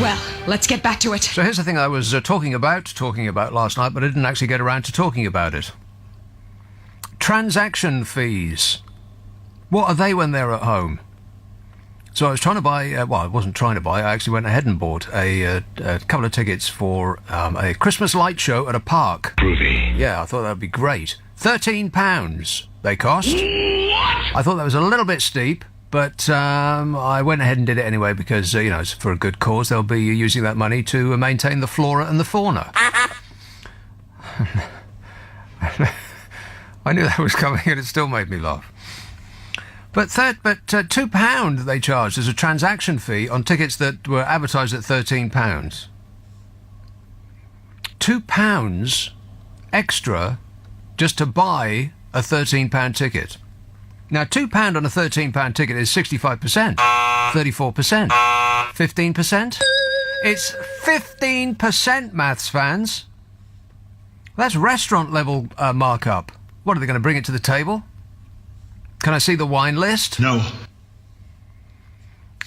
Well, let's get back to it. So here's the thing I was talking about last night, but I didn't actually get around to talking about it. Transaction fees. What are they when they're at home? So I was trying to buy, I wasn't trying to buy, I actually went ahead and bought a couple of tickets for a Christmas light show at a park. Groovy. Yeah, I thought that would be great. £13 they cost. What? I thought that was a little bit steep, but I went ahead and did it anyway because, it's for a good cause. They'll be using that money to maintain the flora and the fauna. I knew that was coming and it still made me laugh. But £2 they charged as a transaction fee on tickets that were advertised at £13. £2 extra just to buy a £13 ticket. Now, £2 on a £13 ticket is 65%, 34%, 15%. It's 15%, maths fans. That's restaurant level markup. What, are they going to bring it to the table? Can I see the wine list? No.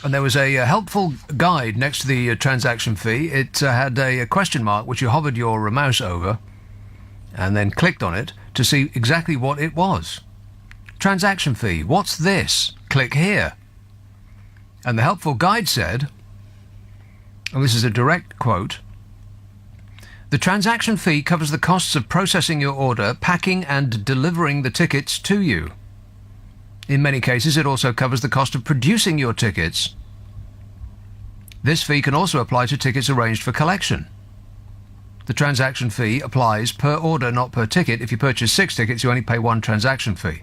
And there was a helpful guide next to the transaction fee. It had a question mark which you hovered your mouse over and then clicked on it to see exactly what it was. Transaction fee. What's this? Click here. And the helpful guide said, and this is a direct quote, "The transaction fee covers the costs of processing your order, packing and delivering the tickets to you. In many cases, it also covers the cost of producing your tickets. This fee can also apply to tickets arranged for collection. The transaction fee applies per order, not per ticket. If you purchase 6 tickets, you only pay 1 transaction fee.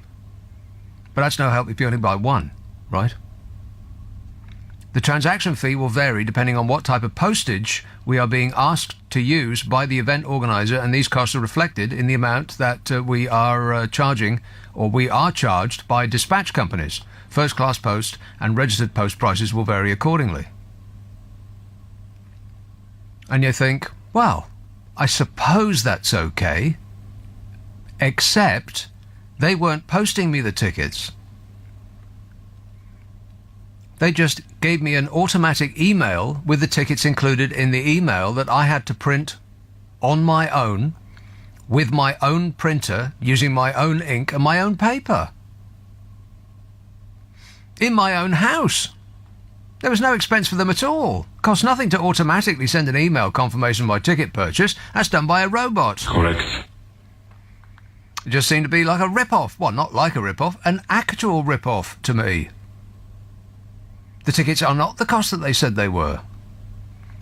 But that's no help if you only buy 1, right? The transaction fee will vary depending on what type of postage we are being asked to use by the event organizer, and these costs are reflected in the amount that we are charging, or we are charged by dispatch companies. First-class post and registered post prices will vary accordingly." And you think, well, I suppose that's okay, except they weren't posting me the tickets. They just gave me an automatic email with the tickets included in the email that I had to print on my own, with my own printer, using my own ink and my own paper. In my own house. There was no expense for them at all. Cost nothing to automatically send an email confirmation of my ticket purchase. That's done by a robot. Correct. It just seemed to be like a rip-off. Well, not like a rip-off, an actual rip-off to me. The tickets are not the cost that they said they were.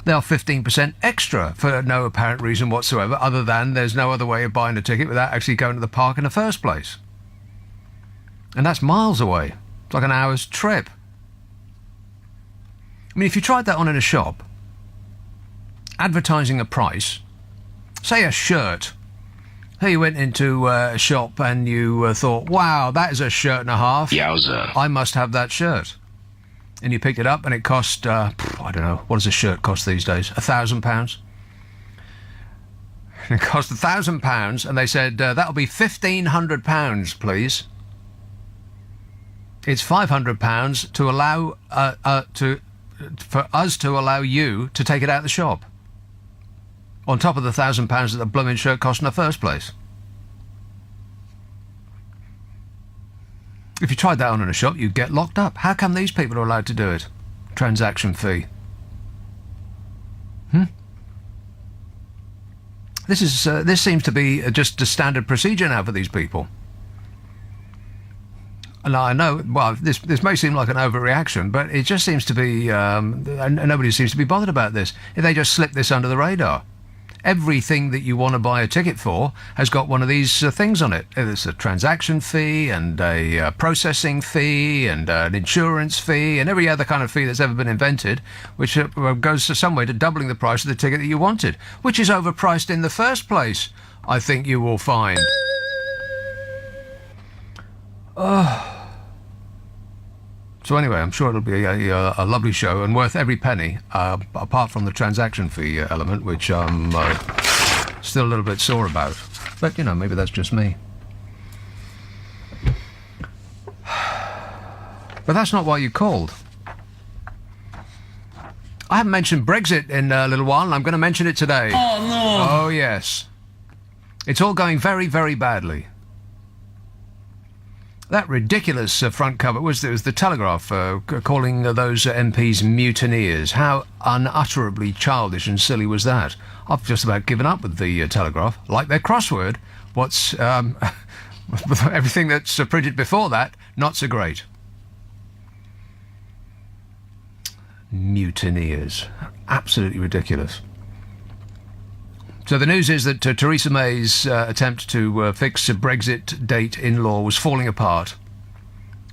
They are 15% extra for no apparent reason whatsoever, other than there's no other way of buying a ticket without actually going to the park in the first place. And that's miles away. It's like an hour's trip. I mean, if you tried that on in a shop, advertising a price, say a shirt. Say you went into a shop and you thought, wow, that is a shirt and a half. Yowza. I must have that shirt. And you picked it up and it cost, I don't know, what does a shirt cost these days? £1,000? It cost £1,000 and they said, that'll be £1,500, please. It's £500 to allow, for us to allow you to take it out of the shop. On top of the £1,000 that the blooming shirt cost in the first place. If you tried that on in a shop, you'd get locked up. How come these people are allowed to do it? Transaction fee. This seems to be just a standard procedure now for these people. And I know, well, this may seem like an overreaction, but it just seems to be, and nobody seems to be bothered about this. If they just slip this under the radar. Everything that you want to buy a ticket for has got one of these things on it. There's a transaction fee and a processing fee and an insurance fee and every other kind of fee that's ever been invented, which goes to some way to doubling the price of the ticket that you wanted, which is overpriced in the first place, I think you will find. So anyway, I'm sure it'll be a lovely show and worth every penny, apart from the transaction fee element, which I'm still a little bit sore about. But, maybe that's just me. But that's not why you called. I haven't mentioned Brexit in a little while, and I'm going to mention it today. Oh, no. Oh, yes. It's all going very, very badly. That ridiculous front cover was the Telegraph calling those MPs mutineers. How unutterably childish and silly was that? I've just about given up with the Telegraph. Like their crossword, what's everything that's printed before that, not so great. Mutineers. Absolutely ridiculous. So the news is that Theresa May's attempt to fix a Brexit date in law was falling apart.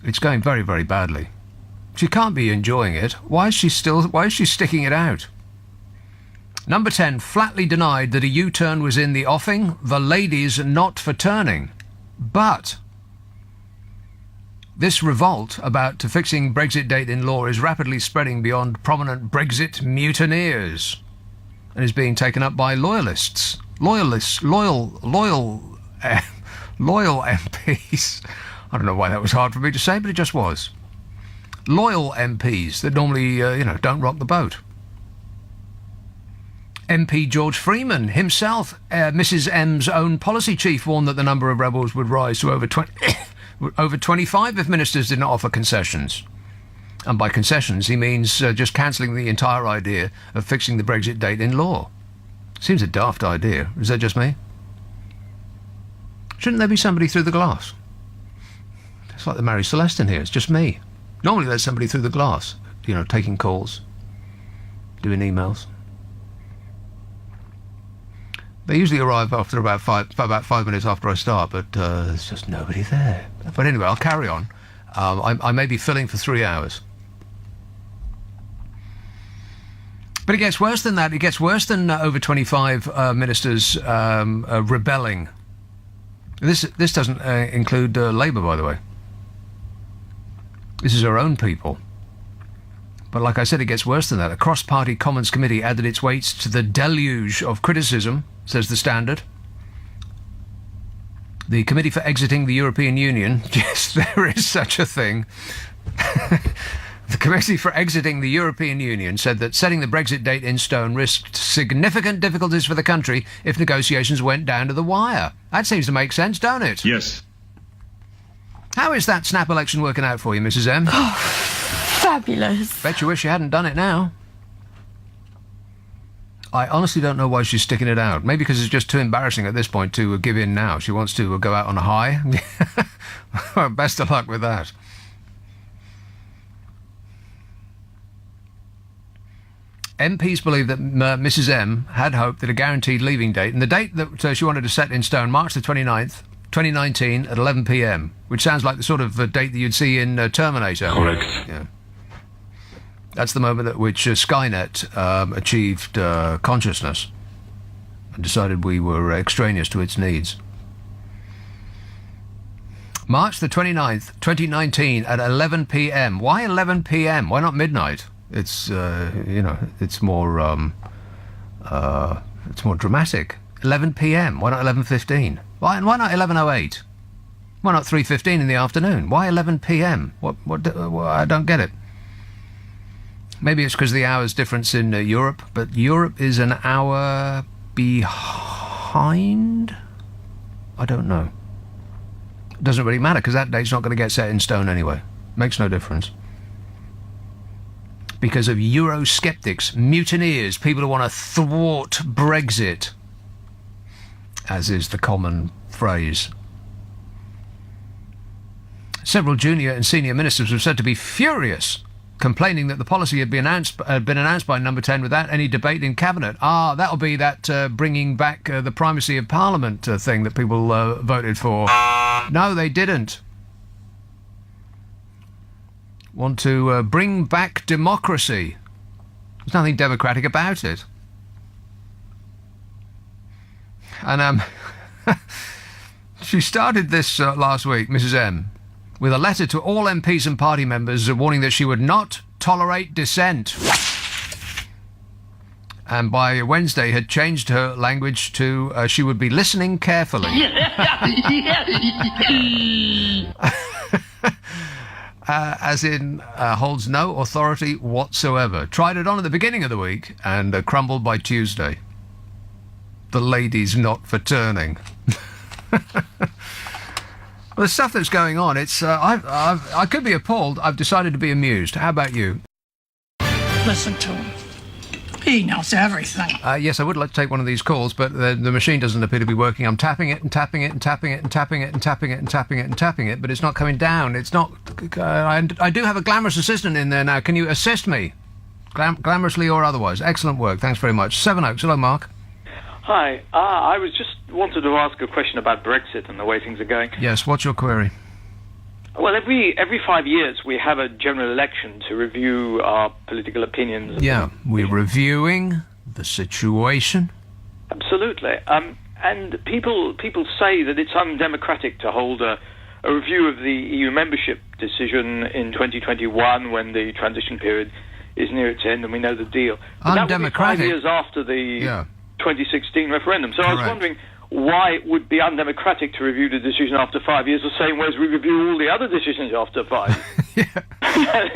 It's going very, very badly. She can't be enjoying it. Why is she sticking it out? Number 10 flatly denied that a U-turn was in the offing. The ladies not for turning. But this revolt about fixing Brexit date in law is rapidly spreading beyond prominent Brexit mutineers, and is being taken up by loyal MPs. I don't know why that was hard for me to say, but it just was. Loyal MPs that normally, don't rock the boat. MP George Freeman himself, Mrs M's own policy chief, warned that the number of rebels would rise to over 25 if ministers did not offer concessions. And by concessions, he means just cancelling the entire idea of fixing the Brexit date in law. Seems a daft idea. Is that just me? Shouldn't there be somebody through the glass? It's like the Mary Celeste here. It's just me. Normally there's somebody through the glass, taking calls, doing emails. They usually arrive after about five minutes after I start, but there's just nobody there. But anyway, I'll carry on. I may be filling for 3 hours. But it gets worse than that. It gets worse than over 25 ministers rebelling. This doesn't include Labour, by the way. This is our own people. But like I said, it gets worse than that. A cross-party Commons committee added its weight to the deluge of criticism, says the Standard. The Committee for Exiting the European Union, yes, there is such a thing. The Committee for Exiting the European Union said that setting the Brexit date in stone risked significant difficulties for the country if negotiations went down to the wire. That seems to make sense, don't it? Yes. How is that snap election working out for you, Mrs M? Oh, fabulous. Bet you wish you hadn't done it now. I honestly don't know why she's sticking it out. Maybe because it's just too embarrassing at this point to give in now. She wants to go out on a high. Best of luck with that. MPs believe that Mrs M had hoped that a guaranteed leaving date, and the date that she wanted to set in stone, March the 29th, 2019 at 11 p.m, which sounds like the sort of date that you'd see in Terminator. Correct. Yeah. That's the moment at which Skynet achieved consciousness and decided we were extraneous to its needs. March the 29th, 2019 at 11 p.m. Why 11 p.m? Why not midnight? It's, it's more dramatic. 11 p.m. Why not 11:15? Why not 11:08? Why not 3:15 in the afternoon? Why 11 p.m? What, I don't get it. Maybe it's because of the hours difference in Europe, but Europe is an hour behind? I don't know. It doesn't really matter, because that date's not going to get set in stone anyway. Makes no difference. Because of Eurosceptics, mutineers, people who want to thwart Brexit, as is the common phrase. Several junior and senior ministers were said to be furious, complaining that the policy had been announced by Number 10 without any debate in Cabinet. That'll be that bringing back the primacy of Parliament thing that people voted for. No, they didn't. Want to bring back democracy. There's nothing democratic about it. And she started this last week, Mrs M, with a letter to all MPs and party members warning that she would not tolerate dissent. And by Wednesday had changed her language to she would be listening carefully. as in holds no authority whatsoever. Tried it on at the beginning of the week and crumbled by Tuesday. The lady's not for turning. Well, the stuff that's going on, it's I could be appalled. I've decided to be amused. How about you? Listen to him. He knows everything. Yes, I would like to take one of these calls, but the machine doesn't appear to be working. I'm tapping it and tapping it and tapping it and tapping it and tapping it and tapping it and tapping it, but it's not coming down. It's not... I do have a glamorous assistant in there now. Can you assist me? Glamorously or otherwise. Excellent work. Thanks very much. Seven Oaks. Hello, Mark. Hi. I was just wanted to ask a question about Brexit and the way things are going. Yes, what's your query? Well, every 5 years we have a general election to review our political opinions. Yeah, we're reviewing the situation. Absolutely. And people say that it's undemocratic to hold a review of the EU membership decision in 2021 when the transition period is near its end and we know the deal. But Undemocratic? That would be 5 years after the 2016 referendum. So Correct. I was wondering why it would be undemocratic to review the decision after 5 years the same way as we review all the other decisions after 5 years.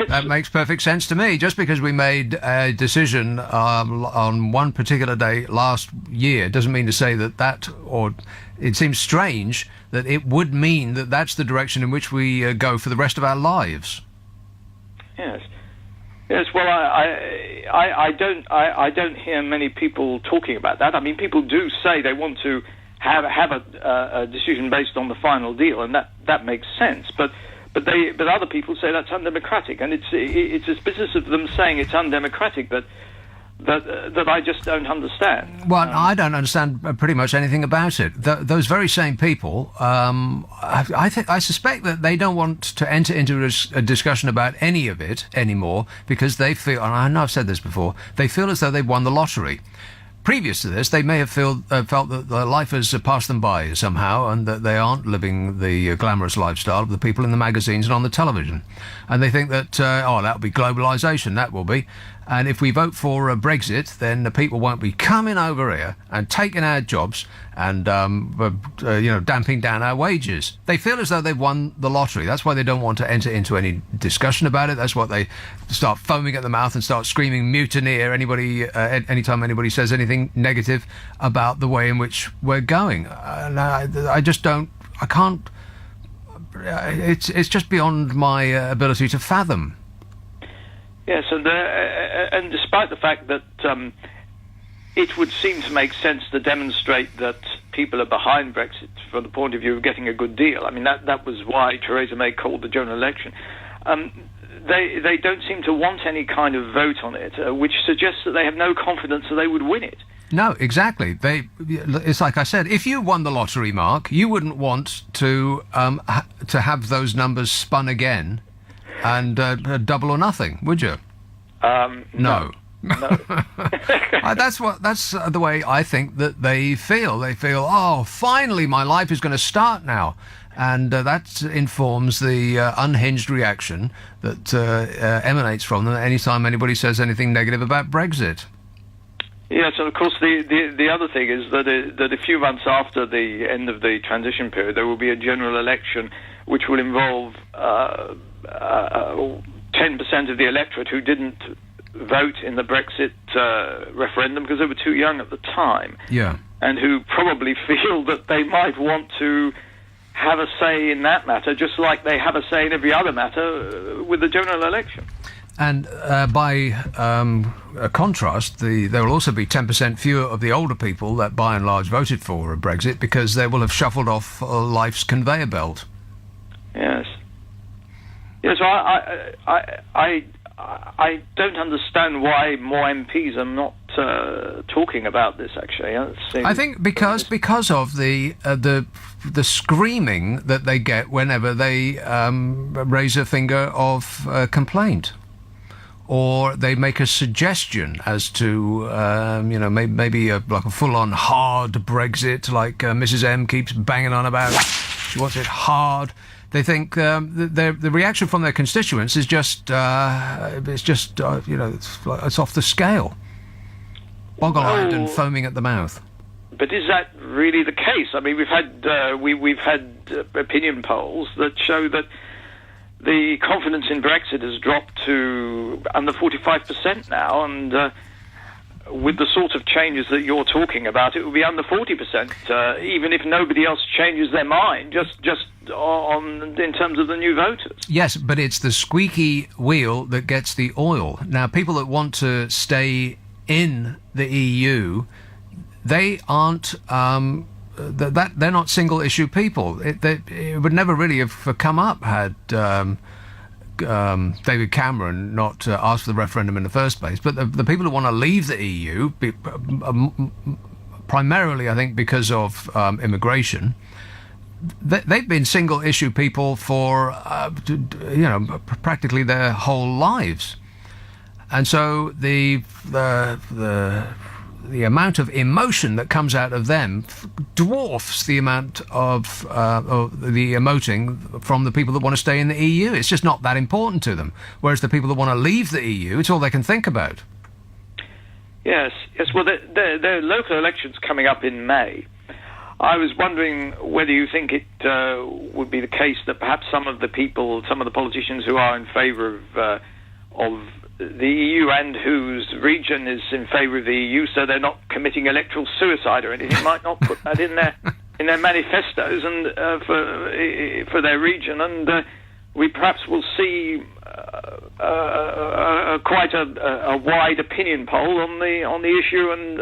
That makes perfect sense to me. Just because we made a decision on one particular day last year doesn't mean to say or it seems strange that it would mean that that's the direction in which we go for the rest of our lives. Yes. Yes, well, I don't hear many people talking about that. I mean, people do say they want to have a decision based on the final deal, and that makes sense. But other people say that's undemocratic, and it's this business of them saying it's undemocratic that I just don't understand. Well, I don't understand pretty much anything about it. Those very same people, I suspect that they don't want to enter into a discussion about any of it anymore because they feel, and I know I've said this before, they feel as though they've won the lottery. Previous to this, they may have felt that life has passed them by somehow and that they aren't living the glamorous lifestyle of the people in the magazines and on the television. And they think that, that'll be globalisation, that will be. And if we vote for Brexit, then the people won't be coming over here and taking our jobs and, damping down our wages. They feel as though they've won the lottery. That's why they don't want to enter into any discussion about it. That's why they start foaming at the mouth and start screaming mutineer anytime anybody says anything negative about the way in which we're going. And I just don't... I can't... It's just beyond my ability to fathom. Yes, and despite the fact that it would seem to make sense to demonstrate that people are behind Brexit from the point of view of getting a good deal. I mean, that was why Theresa May called the general election. They don't seem to want any kind of vote on it, which suggests that they have no confidence that they would win it. No, exactly. It's like I said, if you won the lottery, Mark, you wouldn't want to have those numbers spun again and double or nothing, would you? No. That's the way I think that they feel. They feel, oh, finally my life is going to start now. And that informs the unhinged reaction that emanates from them anytime anybody says anything negative about Brexit. Yes, and of course the other thing is that a few months after the end of the transition period, there will be a general election which will involve 10% of the electorate who didn't vote in the Brexit referendum because they were too young at the time. Yeah. And who probably feel that they might want to have a say in that matter, just like they have a say in every other matter with the general election. And by contrast, there will also be 10% fewer of the older people that by and large voted for Brexit because they will have shuffled off life's conveyor belt. Yes. Yes, well, I don't understand why more MPs are not talking about this. Actually, I think because of the screaming that they get whenever they raise a finger of complaint, or they make a suggestion as to maybe like a full-on hard Brexit, like Mrs. M keeps banging on about. She wants it hard. They think the reaction from their constituents is just it's off the scale, boggle-eyed and foaming at the mouth. But is that really the case? I mean, we've had opinion polls that show that the confidence in Brexit has dropped to under 45% now, and with the sort of changes that you're talking about, it will be under 40%, even if nobody else changes their mind, just in terms of the new voters. Yes, but it's the squeaky wheel that gets the oil. Now, people that want to stay in the EU, they aren't... they're not single-issue people. It would never really have come up had David Cameron not asked for the referendum in the first place. But the people who want to leave the EU, primarily, I think, because of immigration, they've been single-issue people for practically their whole lives, and so the amount of emotion that comes out of them dwarfs the amount of the emoting from the people that want to stay in the EU. It's just not that important to them. Whereas the people that want to leave the EU, it's all they can think about. Yes. Well, there are local elections coming up in May. I was wondering whether you think it would be the case that perhaps some of the politicians who are in favour of the EU and whose region is in favour of the EU, so they're not committing electoral suicide or anything, might not put that in their manifestos and for their region, and we perhaps will see quite a wide opinion poll on the issue and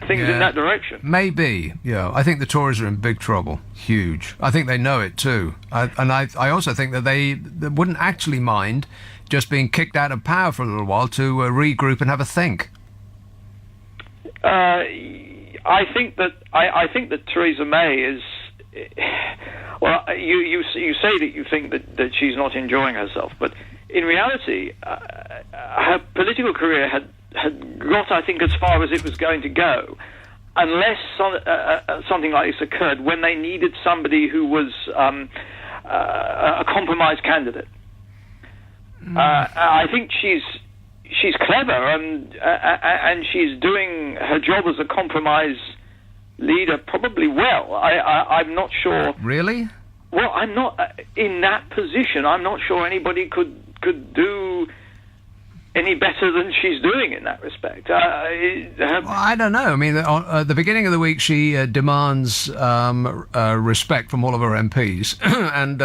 things in that direction. Maybe, yeah. I think the Tories are in big trouble, huge. I think they know it too, I also think that they wouldn't actually mind just being kicked out of power for a little while to regroup and have a think. I think that Theresa May is. Well, you say that you think that she's not enjoying herself, but in reality, her political career had got, I think, as far as it was going to go, unless something like this occurred when they needed somebody who was a compromise candidate. I think she's clever and she's doing her job as a compromise leader probably well. I'm not sure. Really? Well, I'm not in that position. I'm not sure anybody could do any better than she's doing in that respect. I don't know. I mean, at the beginning of the week, she demands respect from all of her MPs, and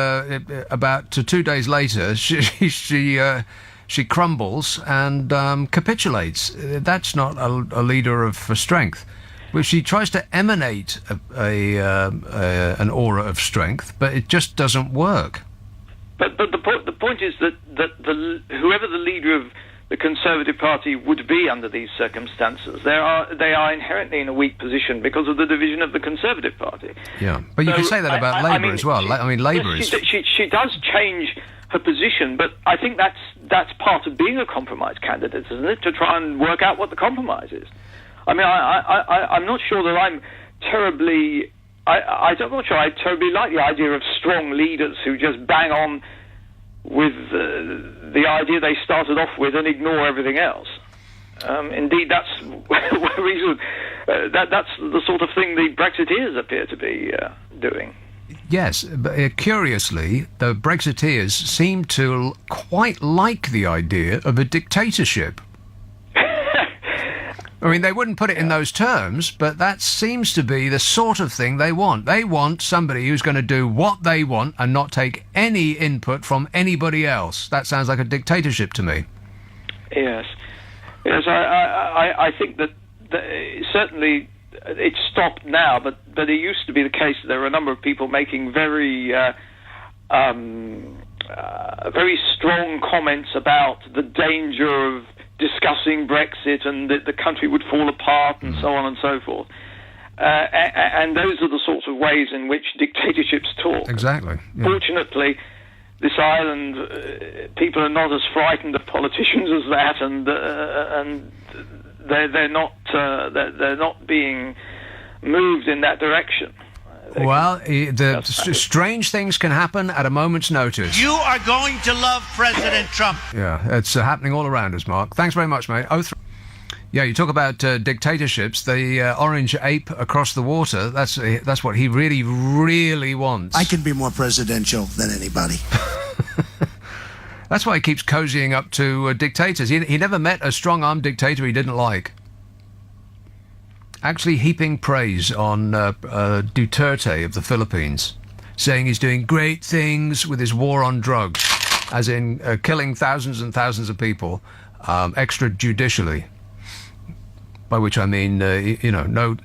about 2 days later, she crumbles and capitulates. That's not a leader of strength. Well, she tries to emanate an aura of strength, but it just doesn't work. But the point is that whoever the leader of the Conservative Party would be under these circumstances, they are inherently in a weak position because of the division of the Conservative Party. Yeah, but you can say that about Labour as well. Labour is... She does change her position, but I think that's part of being a compromise candidate, isn't it? To try and work out what the compromise is. I mean, I'm not sure that I'm terribly... I'm not sure I terribly like the idea of strong leaders who just bang on with the idea they started off with and ignore everything else. Indeed, that's the reason. That's the sort of thing the Brexiteers appear to be doing. Yes, but curiously, the Brexiteers seem to quite like the idea of a dictatorship. I mean, they wouldn't put it in those terms, but that seems to be the sort of thing they want. They want somebody who's going to do what they want and not take any input from anybody else. That sounds like a dictatorship to me. Yes. I think that certainly it's stopped now, but it used to be the case that there were a number of people making very strong comments about the danger of discussing Brexit and that the country would fall apart and so on and so forth. And those are the sorts of ways in which dictatorships talk. Exactly. Yeah. Fortunately, this island, people are not as frightened of politicians as that, and they're not being moved in that direction. Well, strange things can happen at a moment's notice. You are going to love President Trump. Yeah, it's happening all around us, Mark. Thanks very much, mate. Yeah, you talk about dictatorships. The orange ape across the water, that's what he really, really wants. I can be more presidential than anybody. That's why he keeps cozying up to dictators. He never met a strong-armed dictator he didn't like. Actually heaping praise on Duterte of the Philippines, saying he's doing great things with his war on drugs, as in killing thousands and thousands of people extrajudicially. By which I mean, no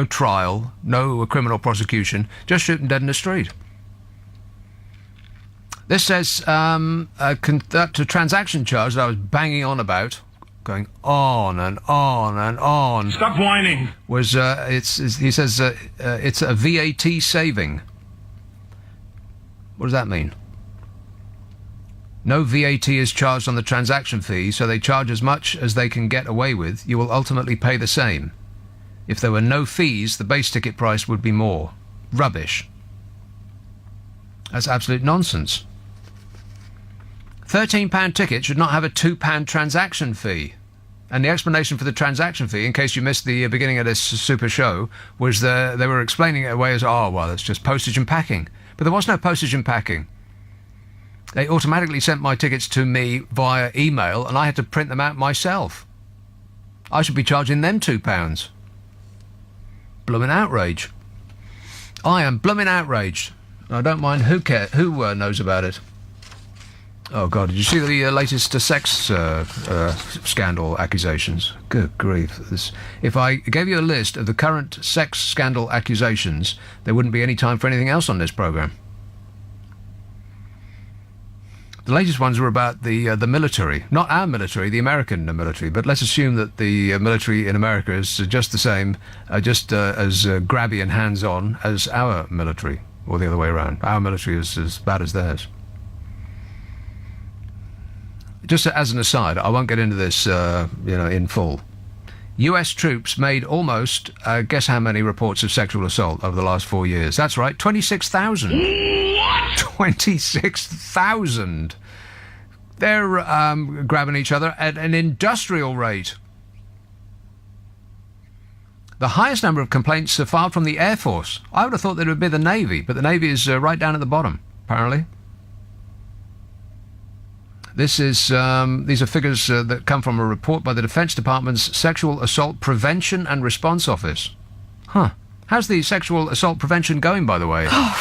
trial, no criminal prosecution, just shoot them dead in the street. This says that transaction charge that I was banging on about, going on and on and on. Stop whining. Was he says it's a VAT saving. What does that mean? No VAT is charged on the transaction fee, so they charge as much as they can get away with. You will ultimately pay the same. If there were no fees, the base ticket price would be more. Rubbish. That's absolute nonsense. £13 ticket should not have a £2 transaction fee. And the explanation for the transaction fee, in case you missed the beginning of this super show, was they were explaining it away as, it's just postage and packing. But there was no postage and packing. They automatically sent my tickets to me via email, and I had to print them out myself. I should be charging them £2. Bloomin' outrage. I am bloomin' outraged. I don't mind who knows about it. Oh, God, did you see the latest sex scandal accusations? Good grief. If I gave you a list of the current sex scandal accusations, there wouldn't be any time for anything else on this programme. The latest ones were about the military. Not our military, the American military, but let's assume that the military in America is just the same, as grabby and hands-on as our military, or the other way around. Our military is as bad as theirs. Just as an aside, I won't get into this, in full. US troops made almost, guess how many reports of sexual assault over the last 4 years? That's right, 26,000. What? 26,000. They're grabbing each other at an industrial rate. The highest number of complaints are filed from the Air Force. I would have thought that it would be the Navy, but the Navy is right down at the bottom, apparently. These are figures that come from a report by the Defense Department's Sexual Assault Prevention and Response Office. How's the sexual assault prevention going, by the way? Oh,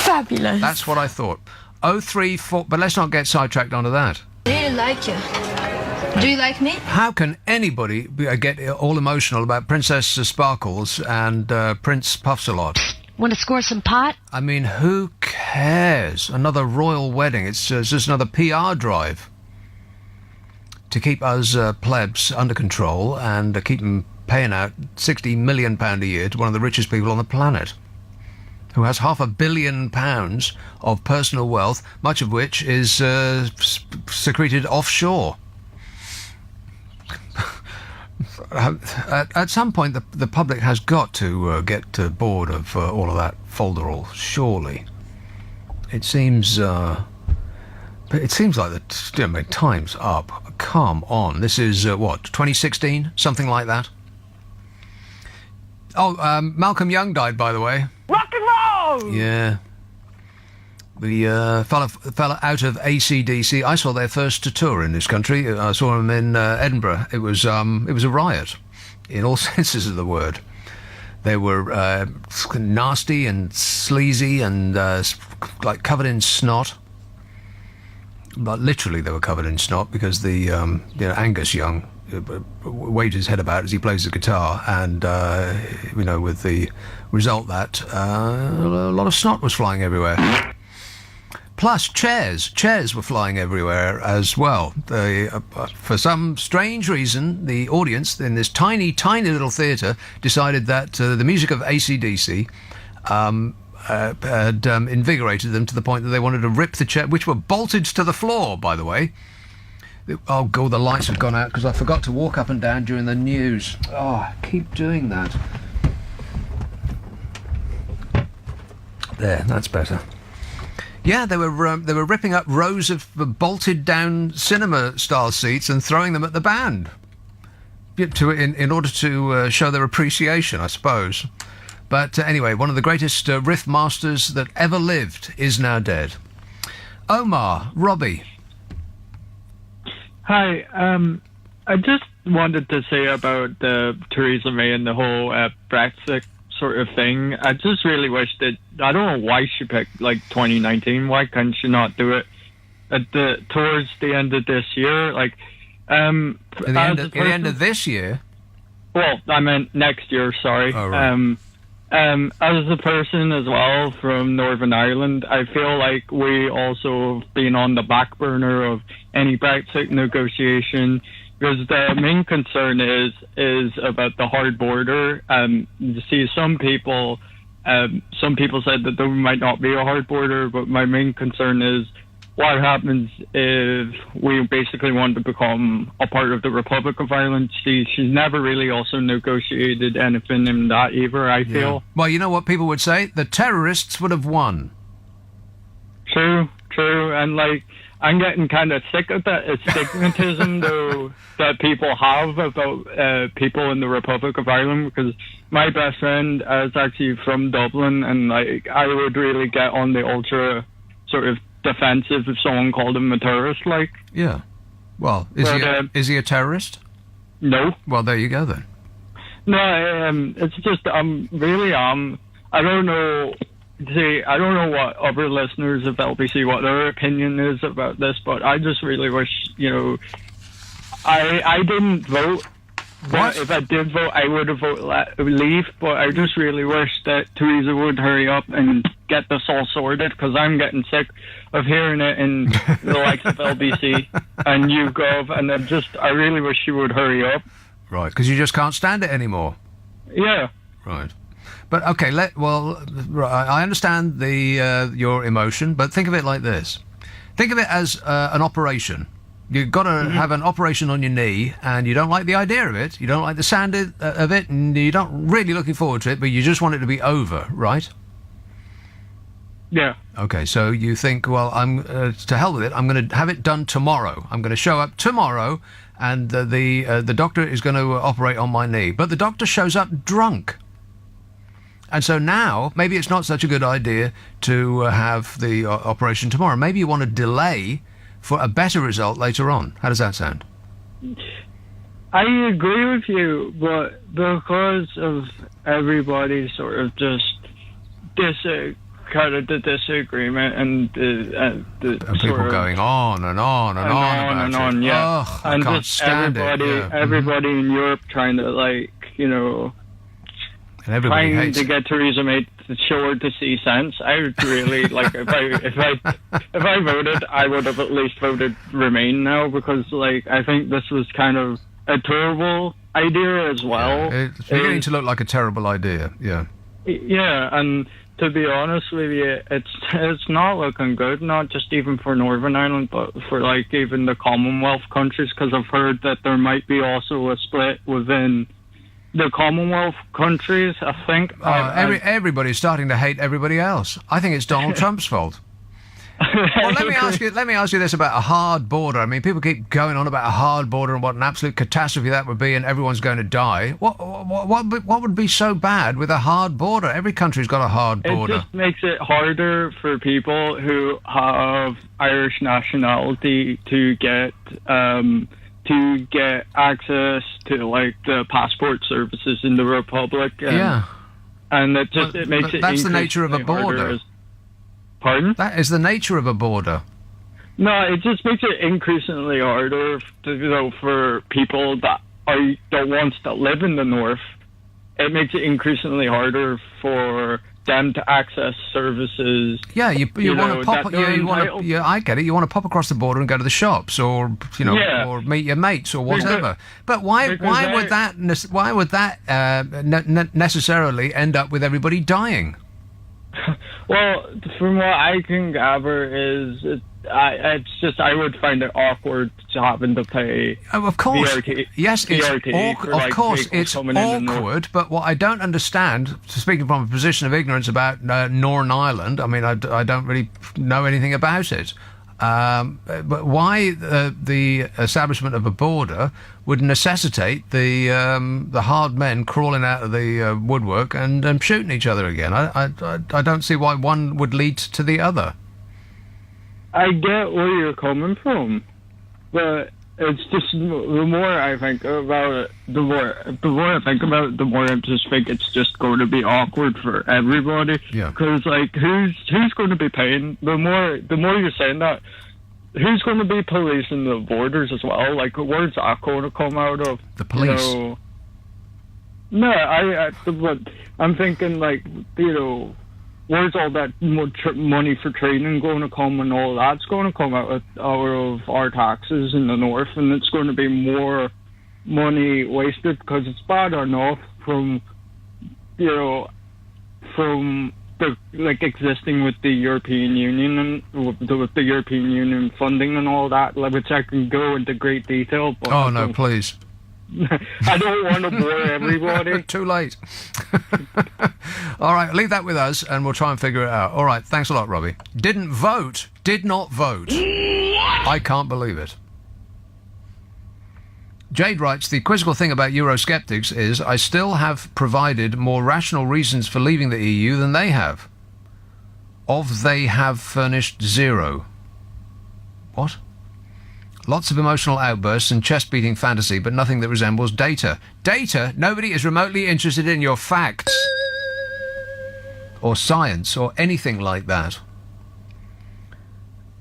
fabulous. That's what I thought. 034, but let's not get sidetracked onto that. I really like you. Do you like me? How can anybody get all emotional about Princess Sparkles and Prince Puffs-a-Lot? Want to score some pot? I mean, who cares? Another royal wedding. It's just another PR drive to keep us plebs under control and keep them paying out £60 million a year to one of the richest people on the planet, who has £500 million of personal wealth, much of which is secreted offshore. At some point, the public has got to get bored of all of that folderol. Surely, it seems like the time's up. Come on, this is 2016, something like that. Oh, Malcolm Young died, by the way. Rock and roll! Yeah. The fella out of AC/DC. I saw their first tour in this country. I saw them in Edinburgh. It was a riot, in all senses of the word. They were nasty and sleazy and like covered in snot. But literally, they were covered in snot because the Angus Young waved his head about as he plays the guitar, and with the result that a lot of snot was flying everywhere. Plus chairs were flying everywhere as well. For some strange reason, the audience in this tiny, tiny little theatre decided that the music of AC/DC had invigorated them to the point that they wanted to rip the chair, which were bolted to the floor, by the way. Oh, God, the lights have gone out because I forgot to walk up and down during the news. Oh, I keep doing that. There, that's better. Yeah, they were ripping up rows of bolted down cinema-style seats and throwing them at the band. in order to show their appreciation, I suppose. But anyway, one of the greatest riff masters that ever lived is now dead. Omar, Robbie. Hi. I just wanted to say about Theresa May and the whole Brexit sort of thing. I just really wish that, I don't know why she picked like 2019. Why can't she not do it towards the end of this year? Like, At the end of this year? Well, I meant next year, sorry. Oh, right. As a person as well from Northern Ireland, I feel like we also have been on the back burner of any Brexit negotiation, because the main concern is about the hard border. You see, some people said that there might not be a hard border, but my main concern is what happens if we basically want to become a part of the Republic of Ireland. She's never really also negotiated anything in that either, I feel. Yeah. Well, you know what people would say? The terrorists would have won. True. And, like, I'm getting kind of sick of that stigmatism, though, that people have about people in the Republic of Ireland, because my best friend is actually from Dublin, and, like, I would really get on the ultra sort of defensive if someone called him a terrorist, like. Yeah. Well, is he a terrorist? No. Well, there you go then. No, it's just I don't know. See, I don't know what other listeners of LBC, what their opinion is about this, but I just really wish, I didn't vote. But if I did vote, I would have voted leave. But I just really wish that Theresa would hurry up and get this all sorted, because I'm getting sick of hearing it in the likes of LBC and YouGov, and I really wish she would hurry up. Right, because you just can't stand it anymore. Yeah. Right. But okay, I understand your emotion, but think of it like this. Think of it as an operation. You've got to have an operation on your knee, and you don't like the idea of it, you don't like the sound of it, and you're not really looking forward to it, but you just want it to be over, right? Yeah. Okay, so you think, well, I'm to hell with it, I'm going to have it done tomorrow. I'm going to show up tomorrow, and the doctor is going to operate on my knee. But the doctor shows up drunk. And so now, maybe it's not such a good idea to have the operation tomorrow. Maybe you want to delay for a better result later on. How does that sound? I agree with you, but because of everybody sort of just kind of the disagreement and the people going on and on and on about it. Yeah. Oh, I can't stand it. Yeah. Everybody in Europe trying to, like, and everybody trying hates to get Theresa May to show her to see sense. I would really like if I voted, I would have at least voted Remain now, because I think this was kind of a terrible idea as well. Yeah, it's beginning to look like a terrible idea. Yeah. Yeah, and to be honest with you, it's not looking good. Not just even for Northern Ireland, but for even the Commonwealth countries, because I've heard that there might be also a split within the Commonwealth countries, I think. Everybody's starting to hate everybody else. I think it's Donald Trump's fault. Well, let me ask you this about a hard border. I mean, people keep going on about a hard border and what an absolute catastrophe that would be, and everyone's going to die. What would be so bad with a hard border? Every country's got a hard border. It just makes it harder for people who have Irish nationality to get access to the passport services in the Republic. And it makes it. That's the nature of a border. Pardon? That is the nature of a border. No, it just makes it increasingly harder for people that don't want to live in the north. It makes it increasingly harder for them to access services. Yeah, you want to pop. I get it. You want to pop across the border and go to the shops, or or meet your mates, or whatever. But why would that necessarily end up with everybody dying? Well, from what I can gather is I would find it awkward to having to pay. Oh, of course, VRT, yes, VRT of course, it's awkward. But what I don't understand, speaking from a position of ignorance about Northern Ireland, I mean, I don't really know anything about it. But why the establishment of a border would necessitate the hard men crawling out of the woodwork and shooting each other again? I don't see why one would lead to the other. I get where you're coming from, but it's just the more I think about it, the more I think about it, the more I just think it's just going to be awkward for everybody. Yeah. Because like, who's going to be paying? The more you're saying that, who's going to be policing the borders as well? Like, where's that going to come out of? The police. No, but I'm thinking like, where's all that money for training going to come, and all that's going to come out of our taxes in the north, and it's going to be more money wasted because it's bad enough from existing with the European Union and with the European Union funding and all that, which I can go into great detail. But Oh no, please. I don't want to bore everybody. Too late. All right, leave that with us and we'll try and figure it out. All right, thanks a lot, Robbie. Did not vote. I can't believe it. Jade writes, the quizzical thing about Eurosceptics is I still have provided more rational reasons for leaving the EU than they have. They have furnished zero. What? Lots of emotional outbursts and chest-beating fantasy, but nothing that resembles data. Data? Nobody is remotely interested in your facts. Or science, or anything like that.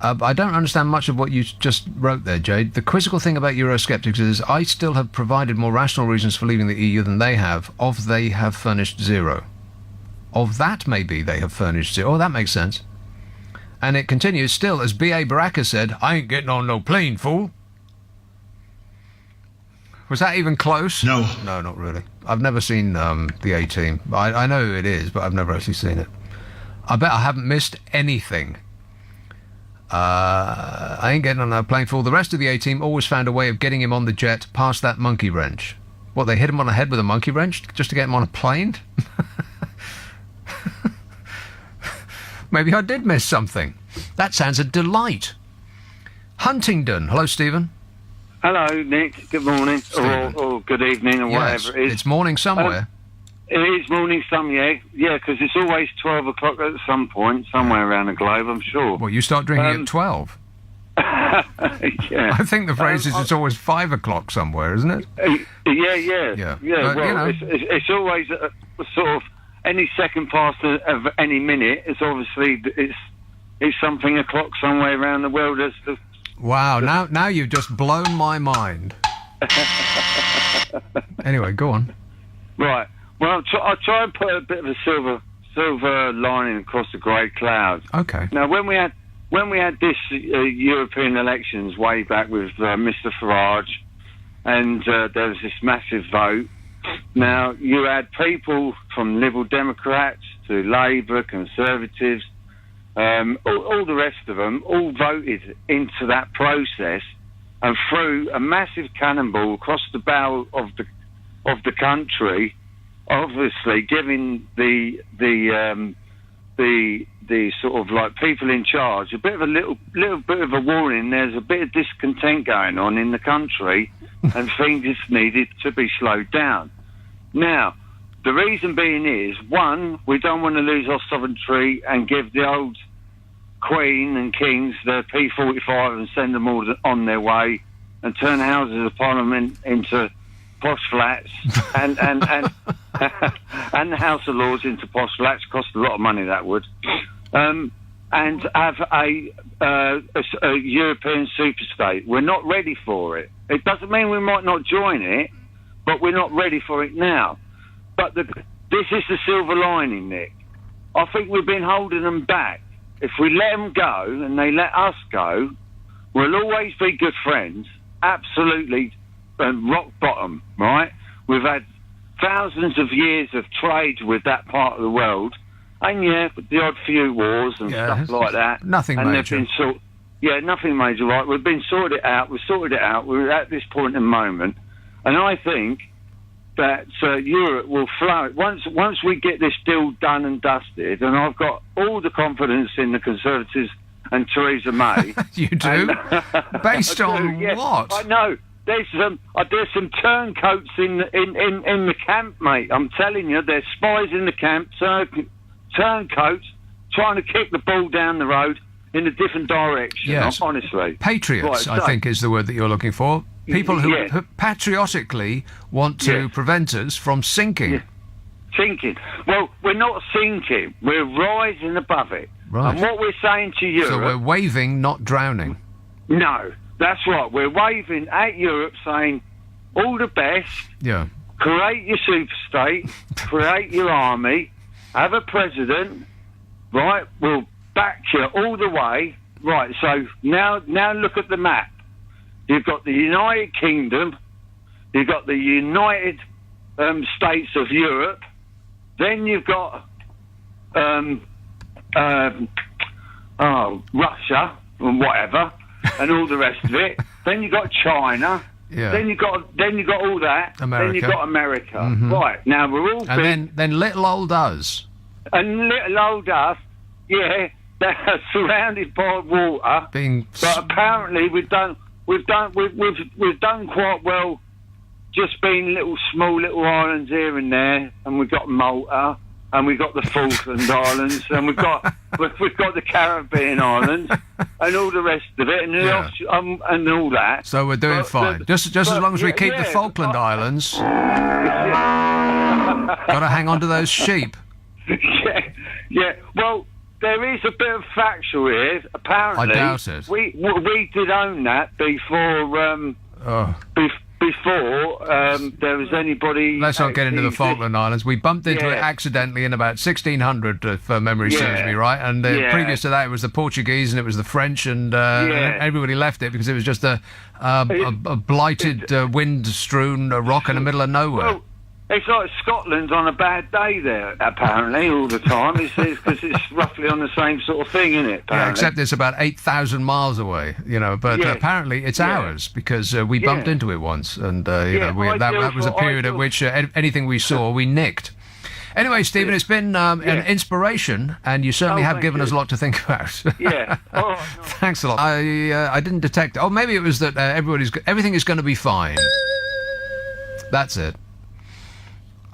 I don't understand much of what you just wrote there, Jade. The quizzical thing about Eurosceptics is I still have provided more rational reasons for leaving the EU than they have. They have furnished zero. Of that, maybe, they have furnished zero. Oh, that makes sense. And it continues, still, as B.A. Baraka said, I ain't getting on no plane, fool. Was that even close? No. No, not really. I've never seen the A-Team. I know who it is, but I've never actually seen it. I bet I haven't missed anything. I ain't getting on no plane, fool. The rest of the A-Team always found a way of getting him on the jet past that monkey wrench. What, they hit him on the head with a monkey wrench just to get him on a plane? Maybe I did miss something. That sounds a delight. Huntingdon. Hello, Stephen. Hello, Nick. Good morning. Or good evening, or Yes, whatever it is. it's morning somewhere. It is morning somewhere. Yeah, because it's always 12 o'clock at some point, somewhere around the globe, I'm sure. Well, you start drinking at 12. Yeah. I think the phrase is it's always 5 o'clock somewhere, isn't it? Yeah. Well, it's always sort of any second past of any minute. It's obviously it's something o'clock somewhere around the world. Wow, now you've just blown my mind. Anyway, go on. Right. Well, I'll try and put a bit of a silver lining across the grey clouds. Okay. Now, when we had this European elections way back with Mr. Farage, and there was this massive vote. Now, you had people from Liberal Democrats to Labour, Conservatives, all the rest of them, all voted into that process and threw a massive cannonball across the bow of the country, obviously giving the sort of like people in charge a little bit of a warning. There's a bit of discontent going on in the country, and things needed to be slowed down. Now, the reason being is, one, we don't want to lose our sovereignty and give the old Queen and Kings the P45 and send them all on their way and turn Houses of Parliament into posh flats and and the House of Lords into posh flats. Cost a lot of money, that would. And have a European superstate. We're not ready for it. It doesn't mean we might not join it, but we're not ready for it now. But this is the silver lining, Nick. I think we've been holding them back. If we let them go and they let us go, we'll always be good friends. Absolutely, rock bottom, right? We've had thousands of years of trade with that part of the world. And the odd few wars and stuff like that. Nothing and major. They've been nothing major, right? We've been sorted it out. We've sorted it out. We're at this point in the moment. And I think that Europe will flourish. Once we get this deal done and dusted, and I've got all the confidence in the Conservatives and Theresa May. You do? Based I on do, yeah. what? I know. There's some turncoats in the camp, mate. I'm telling you, there's spies in the camp, turncoats, trying to kick the ball down the road in a different direction. Yes. Honestly. Patriots, Right, I think, is the word that you're looking for. People who Yeah. patriotically want to Yes. prevent us from sinking. Yeah. Sinking. Well, we're not sinking. We're rising above it. Right. And what we're saying to Europe... So we're waving, not drowning. No, that's right. We're waving at Europe saying, all the best, Yeah. create your super-state, create your army, have a president, right? We'll back you all the way. Right, so now look at the map. You've got the United Kingdom, you've got the United States of Europe, then you've got Russia and whatever, and all the rest of it. Then you've got China. Yeah. Then you got all that. America. Then you've got America. Mhm. Right now we're all And then little old us. and little old us. Yeah, they're surrounded by water. Being But apparently we've done quite well, just being small little islands here and there, and we've got Malta, and we've got the Falkland Islands, and we've got the Caribbean Islands, and all the rest of it, and, Yeah. and all that. So we're doing But fine. Just as long as we keep the yeah, Falkland Islands, got to hang on to those sheep. yeah. Well, there is a bit of factual here. Apparently, I doubt it. We did own that before. Oh. Before there was anybody... Let's not get into the Falkland Islands. We bumped into it Yeah. accidentally in about 1600, if memory serves Yeah. me right. And Yeah. previous to that, it was the Portuguese and it was the French, and everybody left it because it was just a blighted, wind-strewn rock in the middle of nowhere. Well, it's like Scotland's on a bad day there, apparently, all the time. It's because it's roughly on the same sort of thing, isn't it? Yeah, except it's about 8,000 miles away, but Yeah. apparently it's Yeah. ours because we bumped Yeah. into it once, and Yeah, that was a period at which anything we saw we nicked. Anyway, Stephen, it's been an inspiration, and you certainly have thank given us a you. lot to think about. Yeah. All right, no. Thanks a lot. I didn't detect. Oh, maybe it was that everything is going to be fine. That's it.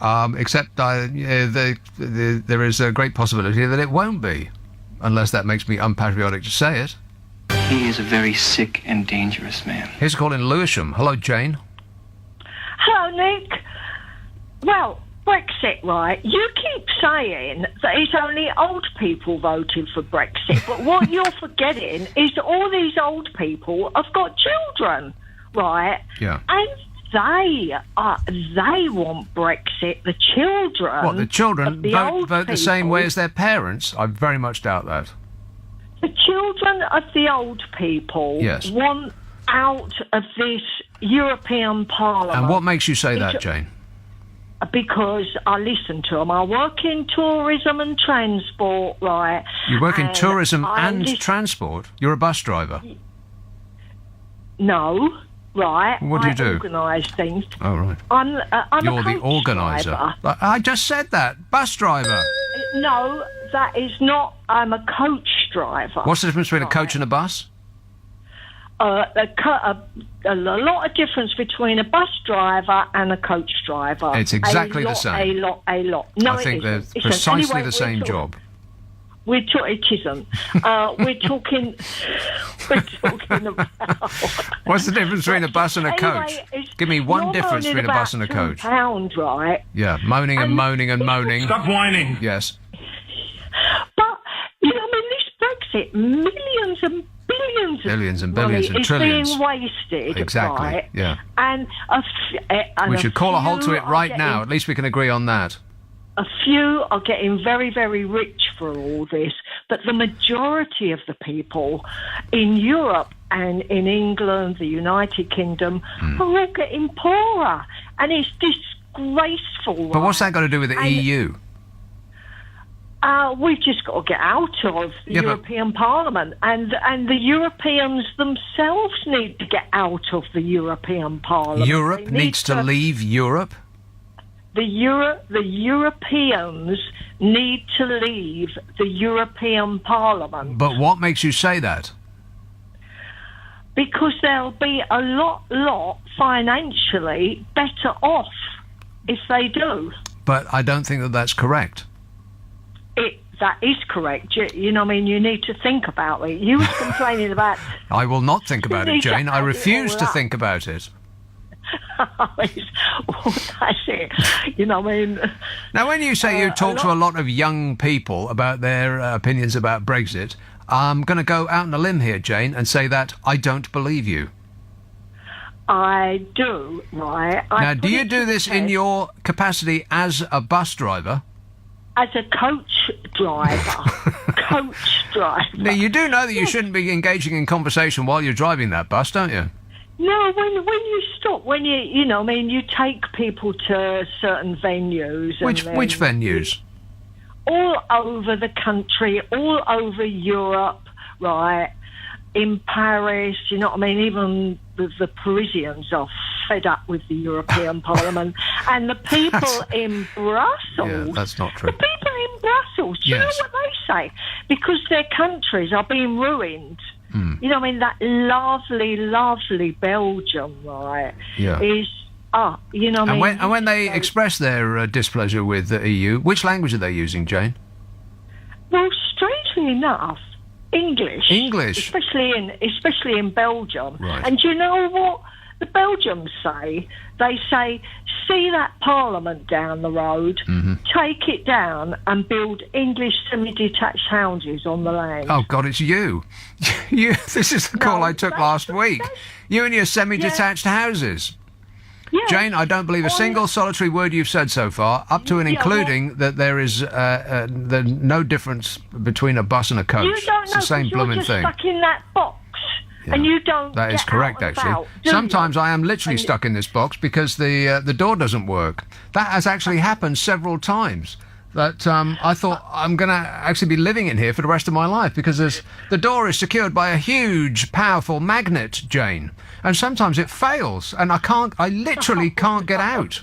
Except there is a great possibility that it won't be, unless that makes me unpatriotic to say it. He is a very sick and dangerous man. Here's a call in Lewisham. Hello, Jane. Hello, Nick. Well, Brexit, right? You keep saying that it's only old people voting for Brexit, but what you're forgetting is that all these old people have got children, right? Yeah. And they want Brexit. The children. What, the children of the vote old the same people- way as their parents? I very much doubt that. The children of the old people Yes. want out of this European Parliament. And what makes you say that, Jane? Because I listen to them. I work in tourism and transport, right? You work in and tourism I and lis- transport? You're a bus driver? No, right? What do you do? I organise things. Oh, right. I'm You're a the coach organiser. driver. I just said that. Bus driver. No, that is not. I'm a coach driver. What's the difference between a coach and a bus? A lot of difference between a bus driver and a coach driver. It's exactly A the lot, same. A lot. No, I think it they're isn't. It isn't. precisely Anyway, the same job. It isn't. We're talking. We're talking about. What's the difference between a bus and a coach? Anyway, it's- Give me one you're difference moaning between a bus and a about coach. £2, right? Yeah, moaning and And moaning and moaning. Stop whining. Yes. But this Brexit, millions and billions, Billions and of money billions and is trillions. being wasted. Exactly, Right? yeah. And We should call a halt to few it are right getting- now. At least we can agree on that. A few are getting very, very rich for all this, but the majority of the people in Europe and in England, the United Kingdom, Hmm. are all getting poorer, and it's disgraceful. But what's right? that got to do with the And- EU? We've just got to get out of the Yeah, but- European Parliament, and the Europeans themselves need to get out of the European Parliament. Europe They need needs to leave Europe? the Europeans need to leave the European Parliament. But what makes you say that? Because they'll be a lot financially better off if they do. But I don't think that that's correct. That is correct. You know, I mean, you need to think about it. You were complaining about... I will not think about it, Jane. I refuse to up. think about it. Well, that's it. You know, I mean... Now, when you say you talk to a lot of young people about their opinions about Brexit, I'm going to go out on a limb here, Jane, and say that I don't believe you. I do, right? Now, do you do this in your capacity as a bus driver? As a coach driver. Now, you do know that you shouldn't be engaging in conversation while you're driving that bus, don't you? No, when you stop, when you know, I mean, you take people to certain venues. Which venues? All over the country, all over Europe, right? In Paris, you know what I mean? Even the Parisians are fed up with the European Parliament. And the people in Brussels... Yeah, that's not true. The people in Brussels, do you know what they say? Because their countries are being ruined. You know what I mean? That lovely, lovely Belgium, right, is... you know what I mean? And when they express their displeasure with the EU, which language are they using, Jane? Well, strangely enough, English, especially in Belgium. Right. And do you know what the Belgians say? They say, see that Parliament down the road, take it down and build English semi-detached houses on the land. Oh God, it's you. This is the call I took last week. You and your semi-detached houses. Yeah. Jane, I don't believe a single solitary word you've said so far, up to and including that there is no difference between a bus and a coach. You don't it's know, the same blooming you're just thing. stuck in that box, and you don't. That is correct, actually. Sometimes I am literally stuck in this box because the door doesn't work. That has actually happened several times. That I thought I'm going to actually be living in here for the rest of my life because the door is secured by a huge, powerful magnet, Jane. And sometimes it fails, and I literally can't get out.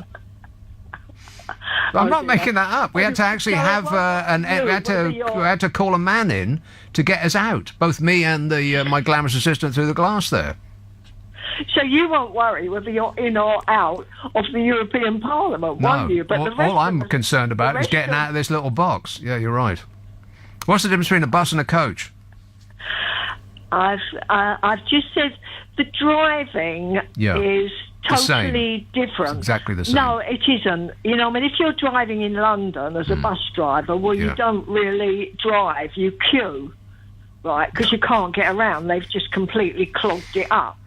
I'm not making that up. We had to actually have we had to call a man in to get us out, both me and my glamorous assistant through the glass there. So you won't worry whether you're in or out of the European Parliament, won't you? But all I'm concerned about is getting out of this little box. Yeah, you're right. What's the difference between a bus and a coach? I've just said the driving is totally different. It's exactly the same. No, it isn't. You know, I mean, if you're driving in London as a bus driver, well, you don't really drive. You queue, right? Because you can't get around. They've just completely clogged it up.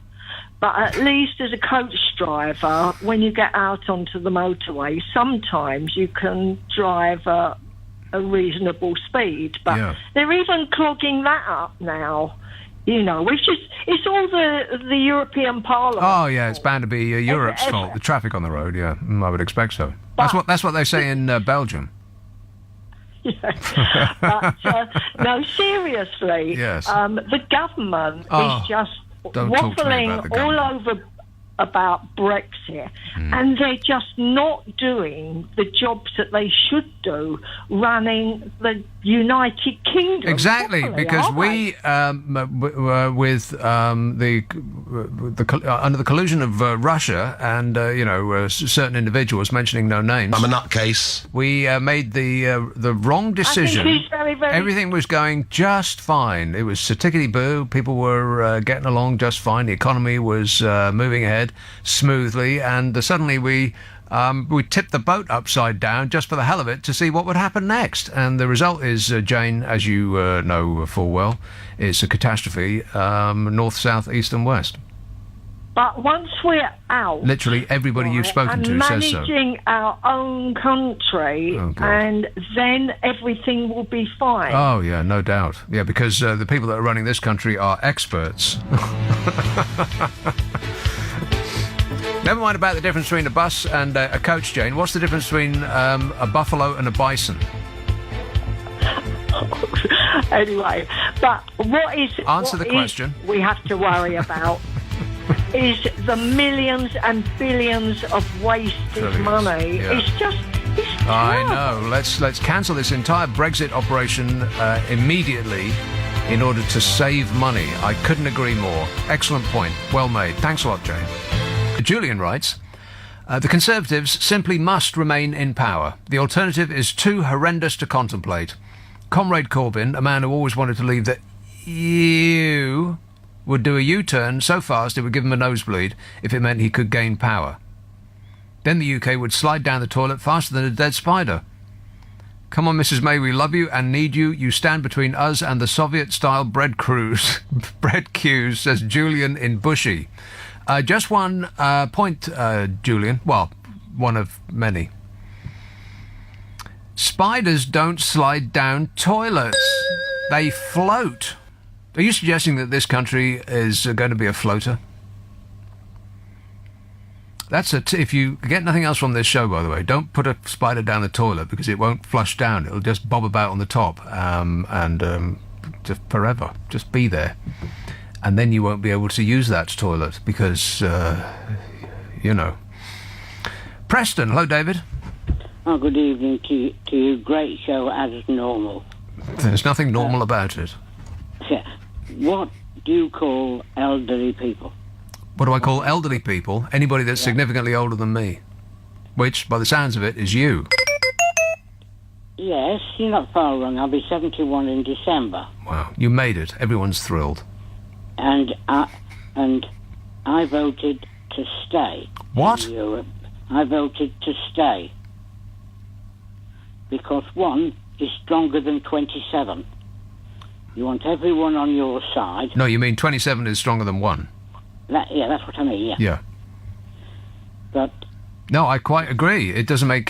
But at least as a coach driver, when you get out onto the motorway, sometimes you can drive a reasonable speed. But they're even clogging that up now. You know, it's all the European Parliament. Oh, yeah, it's bound to be Europe's fault. The traffic on the road, I would expect so. That's what they say in Belgium. Yeah. But, no, seriously, the government is just waffling all over about Brexit, and they're just not doing the jobs that they should do running the United Kingdom. Exactly, properly, because we, with under the collusion of Russia and certain individuals, mentioning no names, I'm a nutcase. We made the wrong decision. I think he's very, very... Everything was going just fine. It was tickety-boo. People were getting along just fine. The economy was moving ahead smoothly, and suddenly we tipped the boat upside down just for the hell of it to see what would happen next. And the result is, Jane, as you know full well, it's a catastrophe, north, south, east and west. But once we're out... Literally everybody you've spoken to says so. ...managing our own country, and then everything will be fine. Oh, yeah, no doubt. Yeah, because the people that are running this country are experts. Never mind about the difference between a bus and a coach, Jane. What's the difference between a buffalo and a bison? Anyway, but what is... Answer the question. We have to worry about... is the millions and billions of wasted Trillions, money. yeah. It's I terrible. know. Let's cancel this entire Brexit operation immediately in order to save money. I couldn't agree more. Excellent point. Well made. Thanks a lot, Jane. Julian writes, the Conservatives simply must remain in power. The alternative is too horrendous to contemplate. Comrade Corbyn, a man who always wanted to leave the EU, would do a U-turn so fast it would give him a nosebleed if it meant he could gain power. Then the UK would slide down the toilet faster than a dead spider. Come on, Mrs. May, we love you and need you. You stand between us and the Soviet-style bread queues, says Julian in Bushy. Just one point, Julian. Well, one of many. Spiders don't slide down toilets. They float. Are you suggesting that this country is going to be a floater? That's if you get nothing else from this show, by the way, don't put a spider down the toilet because it won't flush down. It'll just bob about on the top and just forever. Just be there. And then you won't be able to use that toilet because, you know. Preston, hello, David. Oh, good evening to you. Great show as normal. There's nothing normal about it. What do you call elderly people? What do I call elderly people? Anybody that's significantly older than me. Which, by the sounds of it, is you. Yes, you're not far wrong. I'll be 71 in December. Wow, you made it. Everyone's thrilled. And I voted to stay. What? In Europe. I voted to stay. Because 1 is stronger than 27. You want everyone on your side. No, you mean 27 is stronger than 1? Yeah, that's what I mean, yeah. Yeah. But... No, I quite agree. It doesn't make...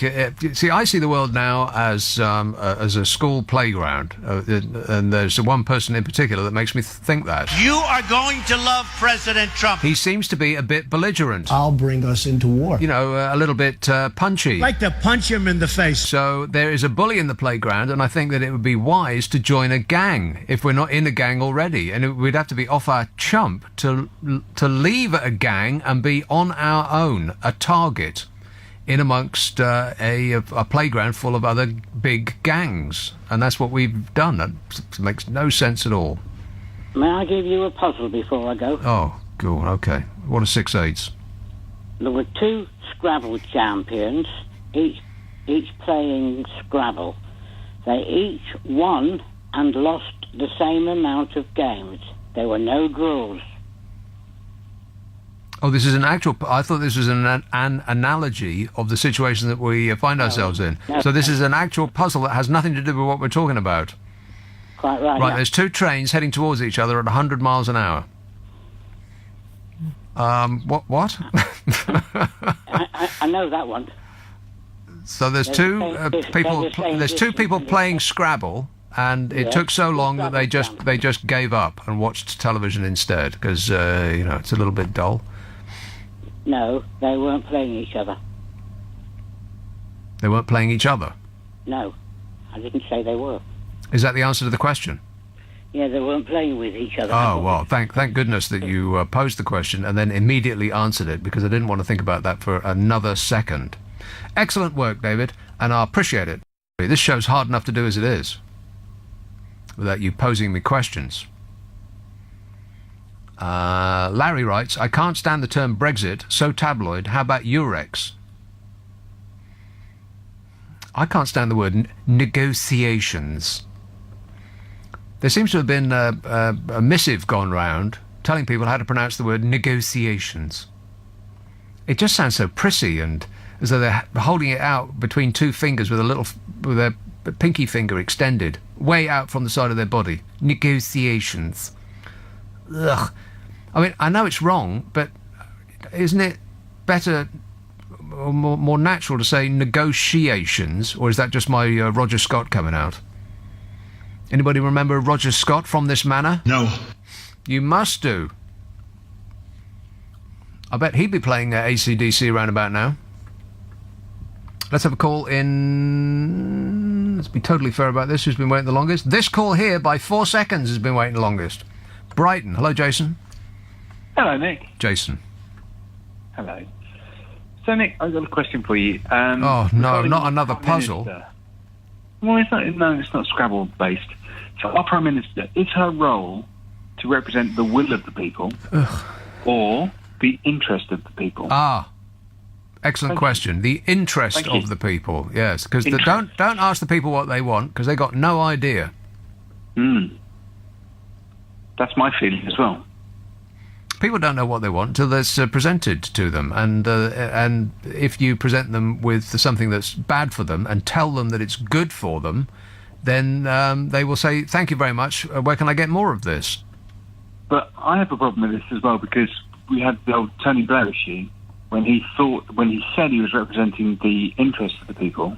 see, I see the world now as a school playground. And there's one person in particular that makes me think that. You are going to love President Trump. He seems to be a bit belligerent. I'll bring us into war. You know, a little bit punchy. Like to punch him in the face. So there is a bully in the playground, and I think that it would be wise to join a gang if we're not in a gang already. And we'd have to be off our chump to leave a gang and be on our own, a target in amongst a playground full of other big gangs. And that's what we've done. That makes no sense at all. May I give you a puzzle before I go? Oh, cool, okay. What are 6 8s? There were 2 Scrabble champions, each playing Scrabble. They each won and lost the same amount of games. There were no draws. Oh, this is an actual... I thought this was an analogy of the situation that we find ourselves in. No, so this is an actual puzzle that has nothing to do with what we're talking about. Quite right. Right, yeah. there's 2 trains heading towards each other at 100 miles an hour. What? I know that one. So there's two people playing Scrabble, and it took so long that they just gave up and watched television instead because you know, it's a little bit dull. No, they weren't playing each other. They weren't playing each other? No, I didn't say they were. Is that the answer to the question? Yeah, they weren't playing with each other. Oh, well, thank goodness that you posed the question and then immediately answered it, because I didn't want to think about that for another second. Excellent work, David, and I appreciate it. This show's hard enough to do as it is, without you posing me questions. Larry writes, I can't stand the term Brexit, so tabloid. How about Eurex? I can't stand the word negotiations. There seems to have been a missive gone round telling people how to pronounce the word negotiations. It just sounds so prissy, and as though they're holding it out between 2 fingers with their pinky finger extended way out from the side of their body. Negotiations. Ugh. I mean, I know it's wrong, but isn't it better or more natural to say negotiations, or is that just my Roger Scott coming out? Anybody remember Roger Scott from This Manor? No. You must do. I bet he'd be playing AC/DC around about now. Let's have a call in... Let's be totally fair about this. Who's been waiting the longest? This call here, by 4 seconds, has been waiting the longest. Brighton. Hello, Jason. Hello, Nick. Jason. Hello. So, Nick, I've got a question for you. Oh, no, not another Prime puzzle. Minister. Well, it's not Scrabble-based. So our Prime Minister, is her role to represent the will of the people or the interest of the people? Excellent question. The interest of the people, yes. Because don't ask the people what they want, because they got no idea. That's my feeling as well. People don't know what they want until it's presented to them, and if you present them with something that's bad for them and tell them that it's good for them, then they will say, "Thank you very much. Where can I get more of this?" But I have a problem with this as well, because we had the old Tony Blair issue when he said he was representing the interests of the people,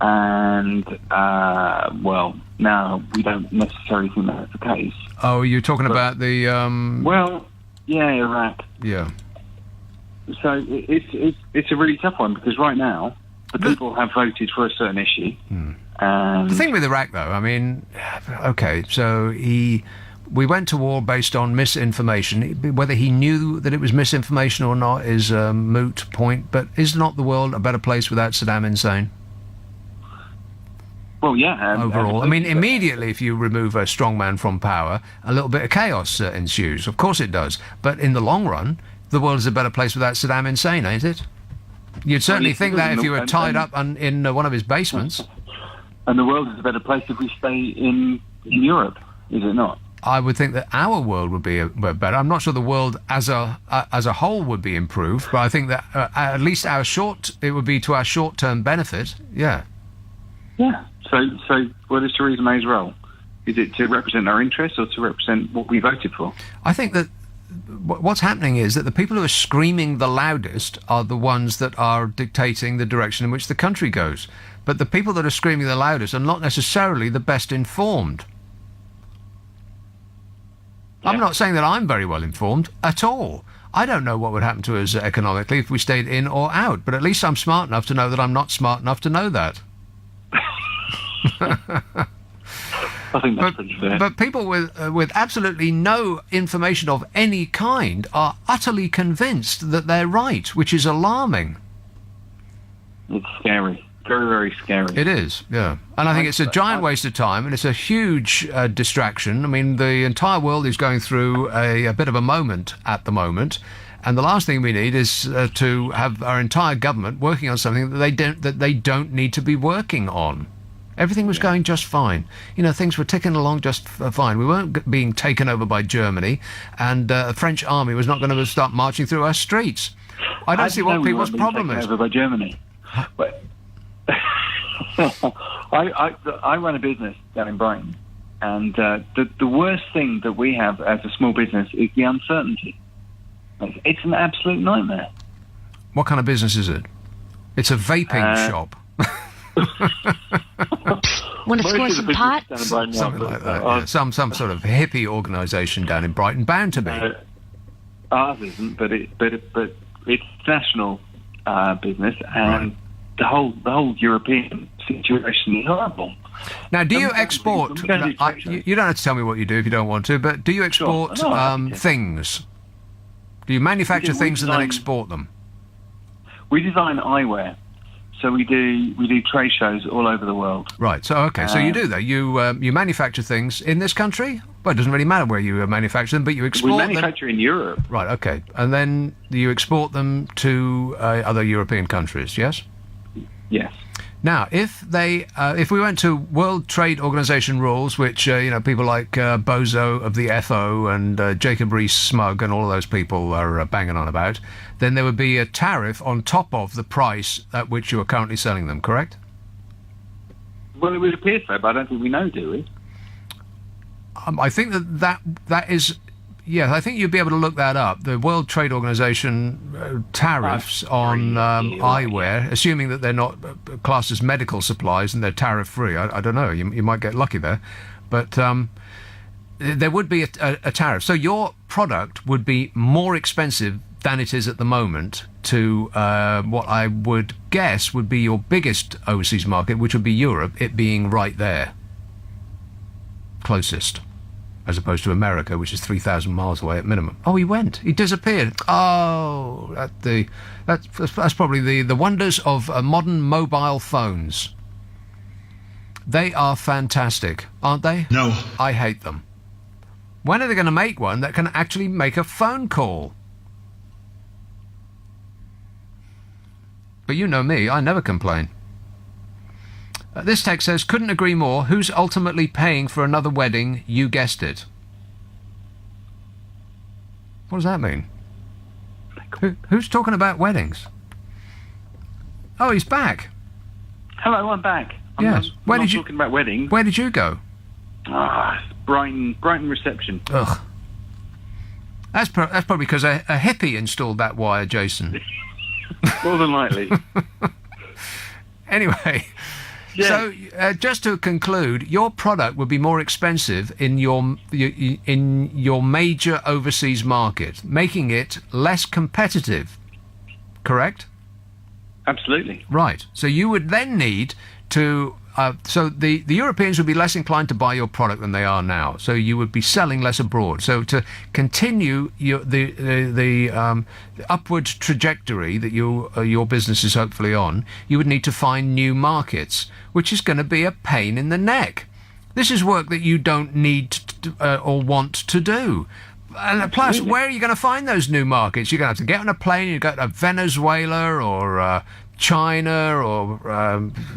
and well, now we don't necessarily think that's the case. Oh, you're talking about the well, yeah, Iraq. Yeah. So it's a really tough one, because right now the people have voted for a certain issue. The thing with Iraq, though, I mean, okay, so we went to war based on misinformation. Whether he knew that it was misinformation or not is a moot point, but is not the world a better place without Saddam Hussein? Well, yeah. Overall, I mean, immediately if you remove a strong man from power, a little bit of chaos ensues. Of course it does. But in the long run, the world is a better place without Saddam Hussein, ain't it? You'd certainly think that if you were tied up in one of his basements. And the world is a better place if we stay in Europe, is it not? I would think that our world would be better. I'm not sure the world as a whole would be improved, but I think that at least it would be to our short-term benefit. Yeah. Yeah. So what is Theresa May's role? Is it to represent our interests or to represent what we voted for? I think that what's happening is that the people who are screaming the loudest are the ones that are dictating the direction in which the country goes. But the people that are screaming the loudest are not necessarily the best informed. Yeah. I'm not saying that I'm very well informed at all. I don't know what would happen to us economically if we stayed in or out, but at least I'm smart enough to know that I'm not smart enough to know that. I think that's pretty fair. But people with absolutely no information of any kind are utterly convinced that they're right, which is alarming. It's scary. Very, very scary. It is, yeah. And I think it's a giant waste of time, and it's a huge distraction. I mean, the entire world is going through a bit of a moment at the moment, and the last thing we need is to have our entire government working on something that they don't need to be working on. Everything was going just fine. You know, things were ticking along just fine. We weren't being taken over by Germany, and the French army was not going to start marching through our streets. I don't see what people's problem is. Over by Germany. But I run a business down in Brighton, and the worst thing that we have as a small business is the uncertainty. It's an absolute nightmare. What kind of business is it? It's a vaping shop. Want to score some pot? Something like that. Yeah. Some sort of hippie organisation down in Brighton, bound to be. Ours isn't, but it's national business, and the whole European situation is horrible. Now, do you export? You don't have to tell me what you do if you don't want to, but do you export things? Do you manufacture things and then export them? We design eyewear. So we do trade shows all over the world. Right. So okay. So you do that. You manufacture things in this country. Well, it doesn't really matter where you manufacture them, but you export them. We manufacture in Europe. Right. Okay. And then you export them to other European countries. Yes. Yes. Now, if we went to World Trade Organization rules, which people like Bozo of the FO and Jacob Rees-Smug and all of those people are banging on about, then there would be a tariff on top of the price at which you are currently selling them. Correct? Well, it would appear so, but I don't think we know, do we? I think that is. Yeah, I think you'd be able to look that up. The World Trade Organization tariffs on eyewear, assuming that they're not classed as medical supplies and they're tariff-free. I don't know. You might get lucky there. But there would be a tariff. So your product would be more expensive than it is at the moment to what I would guess would be your biggest overseas market, which would be Europe, it being right there. Closest. as opposed to America, which is 3,000 miles away at minimum. Oh, he went. He disappeared. Oh, that's probably the wonders of modern mobile phones. They are fantastic, aren't they? No. I hate them. When are they going to make one that can actually make a phone call? But you know me, I never complain. This text says, couldn't agree more. Who's ultimately paying for another wedding? You guessed it. What does that mean? Who's talking about weddings? Oh, he's back. Hello, I'm back. Yes. I'm not talking about weddings. Where did you go? Brighton reception. Ugh. That's probably because a hippie installed that wire, Jason. More than likely. Anyway, yeah. So just to conclude, your product would be more expensive in your major overseas market, making it less competitive. Correct? Absolutely. Right. So you would then need to. So the Europeans would be less inclined to buy your product than they are now. So you would be selling less abroad. So to continue the upward trajectory that your business is hopefully on, you would need to find new markets, which is going to be a pain in the neck. This is work that you don't need or want to do. And plus, where are you going to find those new markets? You're going to have to get on a plane, you go to Venezuela or China or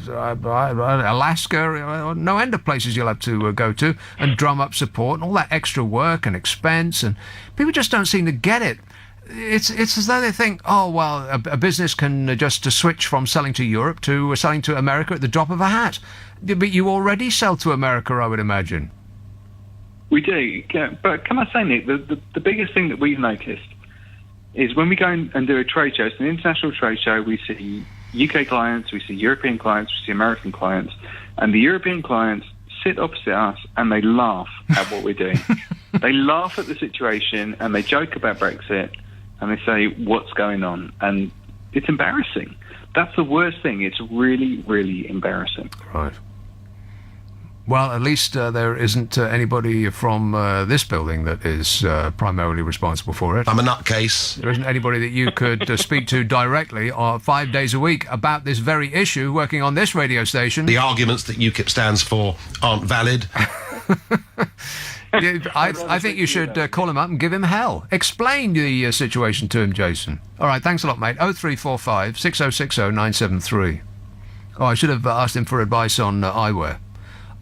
Alaska, no end of places you'll have to go to and drum up support and all that extra work and expense, and people just don't seem to get it. It's as though they think, oh, well, a business can just switch from selling to Europe to selling to America at the drop of a hat. But you already sell to America, I would imagine. We do, but can I say, Nick, the biggest thing that we've noticed is when we go and do a trade show, it's an international trade show, we see UK clients, we see European clients, we see American clients, and the European clients sit opposite us and they laugh at what we're doing. They laugh at the situation and they joke about Brexit and they say, what's going on? And it's embarrassing. That's the worst thing. It's really, really embarrassing. Right. Well, at least there isn't anybody from this building that is primarily responsible for it. I'm a nutcase. There isn't anybody that you could speak to directly 5 days a week about this very issue working on this radio station. The arguments that UKIP stands for aren't valid. I think you should call him up and give him hell. Explain the situation to him, Jason. All right, thanks a lot, mate. 0345 6060 973. Oh, I should have asked him for advice on eyewear.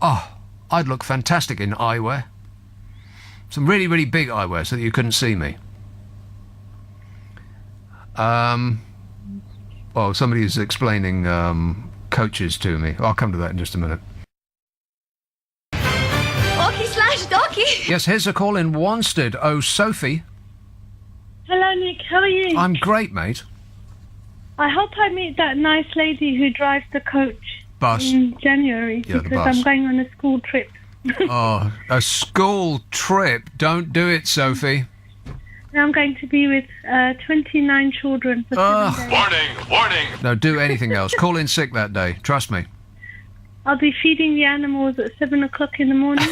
Oh, I'd look fantastic in eyewear. Some really, really big eyewear so that you couldn't see me. Well, somebody's explaining coaches to me. I'll come to that in just a minute. Okie/dokie. Yes, here's a call in Wanstead. Oh, Sophie. Hello, Nick. How are you? I'm great, mate. I hope I meet that nice lady who drives the coach. Bus. In January, Yeah, the because bus. I'm going on a school trip. Oh, a school trip. Don't do it, Sophie. I'm going to be with 29 children for 7 days. Warning! No, do anything else. Call in sick that day. Trust me. I'll be feeding the animals at 7 o'clock in the morning.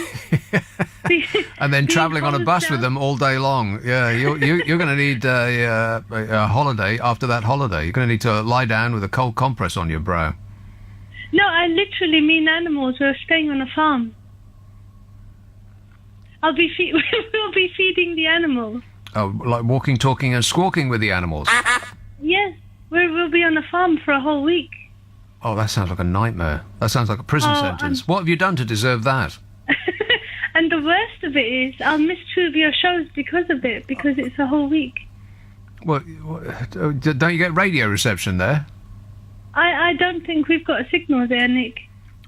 And then travelling on a bus with them all day long. Yeah, you're going to need a holiday after that holiday. You're going to need to lie down with a cold compress on your brow. No, I literally mean animals. We're staying on a farm. We'll be feeding the animals. Oh, like walking, talking and squawking with the animals. Yes, we'll be on a farm for a whole week. Oh, that sounds like a nightmare. That sounds like a prison sentence. What have you done to deserve that? And the worst of it is I'll miss 2 of your shows because of it, because it's a whole week. Well, don't you get radio reception there? I don't think we've got a signal there, Nick.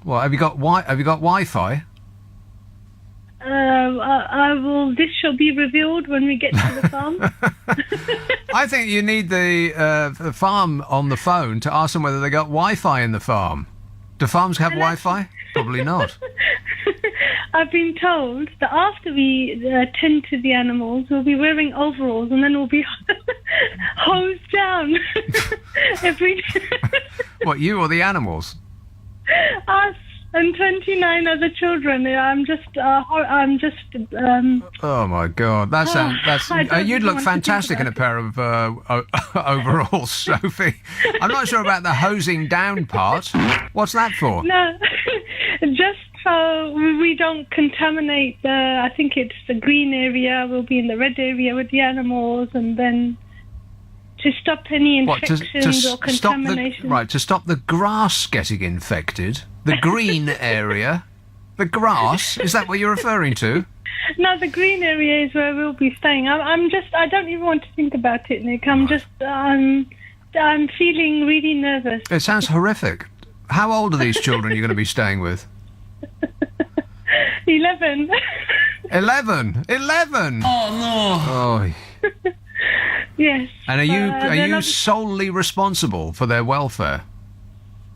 Well, have you got Wi-Fi? This shall be revealed when we get to the farm. I think you need the farm on the phone to ask them whether they got Wi-Fi in the farm. Do farms have Wi-Fi? Probably not. I've been told that after we tend to the animals, we'll be wearing overalls and then we'll be hosed down every. What, you or the animals? Us. and 29 other children. I'm just. Oh my God, that's I don't you'd look want to think fantastic in a pair of overalls, Sophie. I'm not sure about the hosing down part. What's that for? No, just so we don't contaminate I think it's the green area. We'll be in the red area with the animals, and then to stop any infections or contamination. To stop the grass getting infected. The green area, the grass. Is that what you're referring to? No, the green area is where we'll be staying. I don't even want to think about it, Nick. I'm feeling really nervous. It sounds horrific. How old are these children you're going to be staying with? 11. 11. Oh no. Oh. Yes. And are you solely responsible for their welfare?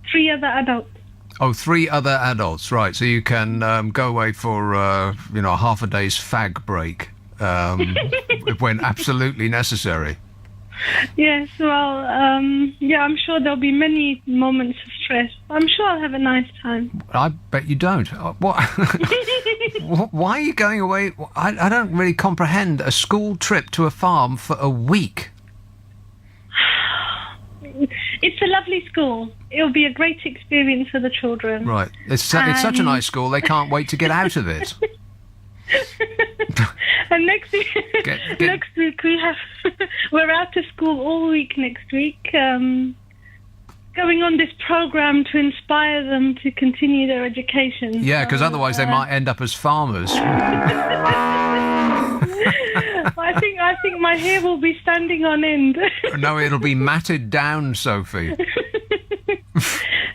3 other adults. Oh, 3 other adults, right? So you can go away for half a day's fag break when absolutely necessary. Yes, well, I'm sure there'll be many moments of stress. I'm sure I'll have a nice time. I bet you don't. What? Why are you going away? I don't really comprehend a school trip to a farm for a week. It's a lovely school. It'll be a great experience for the children. Right. It's such a nice school, they can't wait to get out of it. And next week, next week we're out of school all week next week, going on this program to inspire them to continue their education. Yeah, because otherwise they might end up as farmers. I think my hair will be standing on end. No, it'll be matted down, Sophie.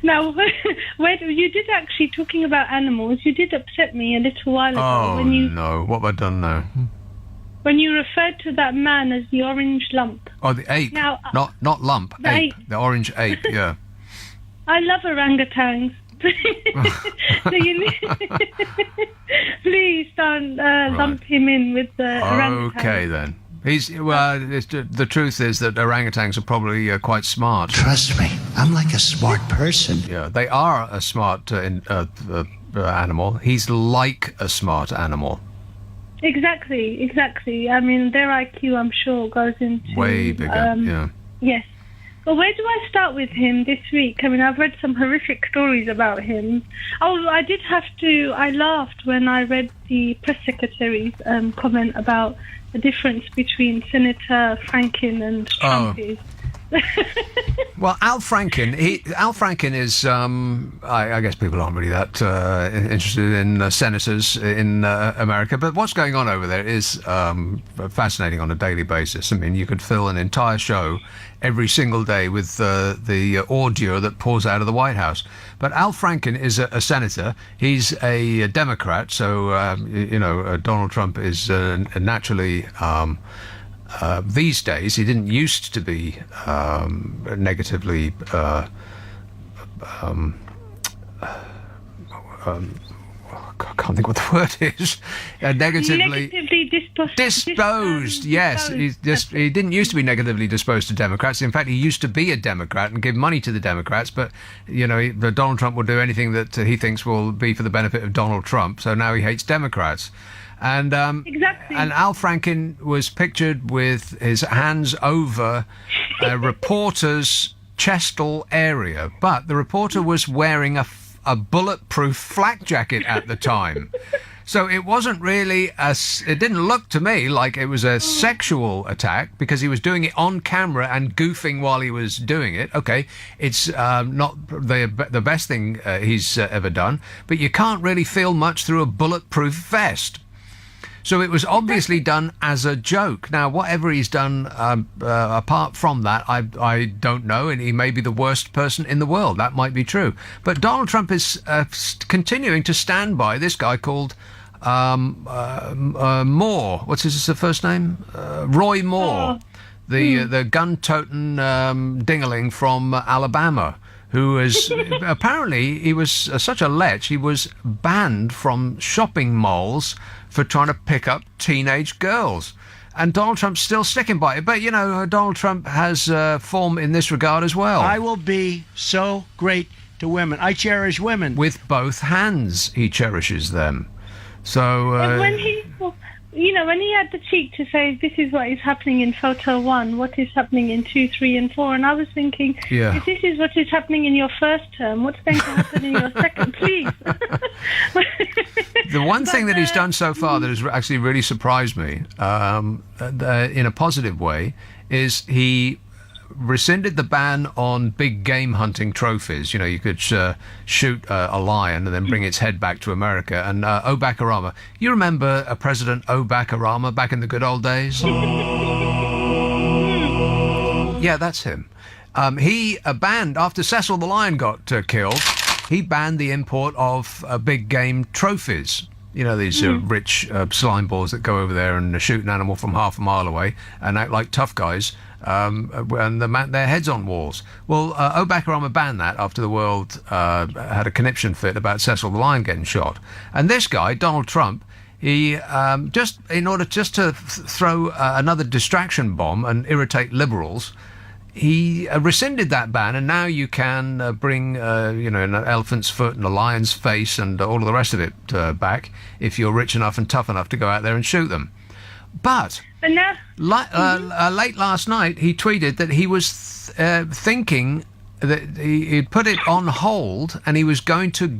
Now, you did actually, talking about animals, you did upset me a little while ago. Oh, no. What have I done now? When you referred to that man as the orange lump. Oh, the ape. Now, not lump. Ape. The orange ape, yeah. I love orangutans. So please don't lump him in with the orangutan. Okay, then. The truth is that orangutans are probably quite smart. Trust me, I'm like a smart person. Yeah, they are a smart animal. He's like a smart animal. Exactly. I mean, their IQ, I'm sure, goes into... Way bigger, yeah. Yes. Well, where do I start with him this week? I mean, I've read some horrific stories about him. Oh, I laughed when I read the press secretary's comment about the difference between Senator Franken and Trump is. Well, Al Franken is, I guess people aren't really that interested in senators in America, but what's going on over there is fascinating on a daily basis. I mean, you could fill an entire show every single day with the ordure that pours out of the White House. But Al Franken is a senator. He's a Democrat, so, Donald Trump is naturally... these days, he didn't used to be negatively I can't think what the word is. Negatively disposed. Yes, he didn't used to be negatively disposed to Democrats. In fact, he used to be a Democrat and give money to the Democrats. But Donald Trump will do anything that he thinks will be for the benefit of Donald Trump. So now he hates Democrats. And exactly. And Al Franken was pictured with his hands over a reporter's chestal area, but the reporter was wearing a bulletproof flak jacket at the time. So it wasn't really it didn't look to me like it was a sexual attack, because he was doing it on camera and goofing while he was doing it. Okay, it's not the best thing he's ever done, but you can't really feel much through a bulletproof vest. So it was obviously done as a joke. Now, whatever he's done apart from that, I don't know, and he may be the worst person in the world. That might be true. But Donald Trump is continuing to stand by this guy called Moore. What's his first name? Roy Moore, the gun-toting dingaling from Alabama, who is apparently he was such a lech. He was banned from shopping malls for trying to pick up teenage girls. And Donald Trump's still sticking by it. But, Donald Trump has form in this regard as well. I will be so great to women. I cherish women. With both hands, he cherishes them. So And when he, when he had the cheek to say, this is what is happening in photo 1, what is happening in 2, 3, and 4, and I was thinking, Yeah. if this is what is happening in your first term, what's going to happen in your second, please? the one thing that he's done so far that has actually really surprised me, in a positive way, is he rescinded the ban on big game hunting trophies. You could shoot a lion and then bring its head back to America. And Obak Arama, you remember President Obak Arama back in the good old days? Yeah, that's him. He banned, after Cecil the lion got killed, he banned the import of big game trophies. These rich slime balls that go over there and shoot an animal from half a mile away and act like tough guys and their heads on walls. Well, Obak Arama banned that after the world had a conniption fit about Cecil the lion getting shot. And this guy, Donald Trump, he just in order to throw another distraction bomb and irritate liberals, he rescinded that ban, and now you can bring, an elephant's foot and a lion's face and all of the rest of it back if you're rich enough and tough enough to go out there and shoot them. But now, late last night, he tweeted that he was thinking that he'd put it on hold and he was going to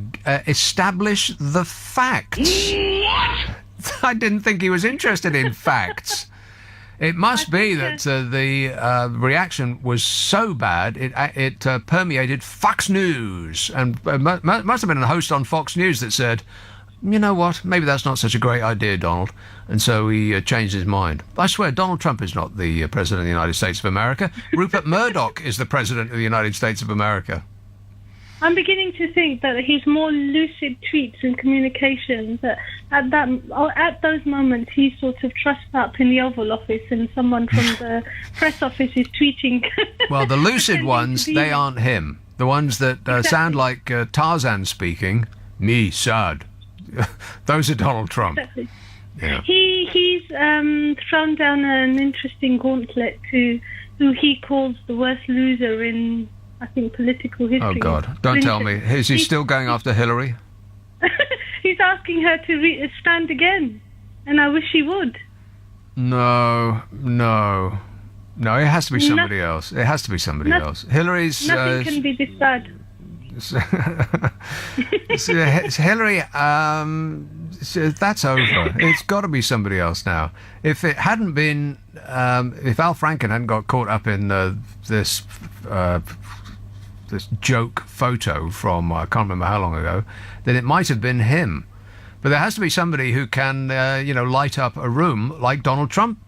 establish the facts. What? I didn't think he was interested in facts. It must be that the reaction was so bad it permeated Fox News, and must have been a host on Fox News that said, "You know what? Maybe that's not such a great idea, Donald." And so he changed his mind. I swear, Donald Trump is not the president of the United States of America. Rupert Murdoch is the president of the United States of America. I'm beginning to think that his more lucid tweets and communications, that at those moments he sort of trussed up in the Oval Office and someone from the press office is tweeting. Well, the lucid ones, they aren't him. The ones that sound like Tarzan speaking, me, sad. Those are Donald Trump. Exactly. Yeah. He's thrown down an interesting gauntlet to who he calls the worst loser in, I think, political history. Oh, God. Don't tell me. Is he still going after Hillary? He's asking her to stand again, and I wish he would. No, it has to be somebody else. It has to be somebody else. Hillary's... Nothing can be this bad. Hillary, that's over. It's got to be somebody else now. If it hadn't been... if Al Franken hadn't got caught up in this joke photo from I can't remember how long ago, then it might have been him. But there has to be somebody who can, light up a room like Donald Trump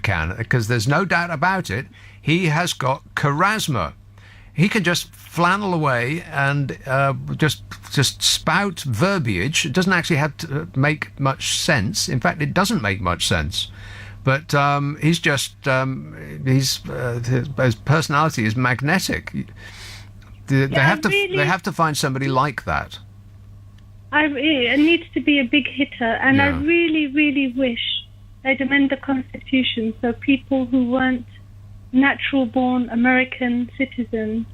can, because there's no doubt about it. He has got charisma. He can just flannel away and just spout verbiage. It doesn't actually have to make much sense. In fact, it doesn't make much sense. But he's just his personality is magnetic. They have to find somebody like that. It needs to be a big hitter, and Yeah. I really, really wish they'd amend the Constitution so people who weren't natural-born American citizens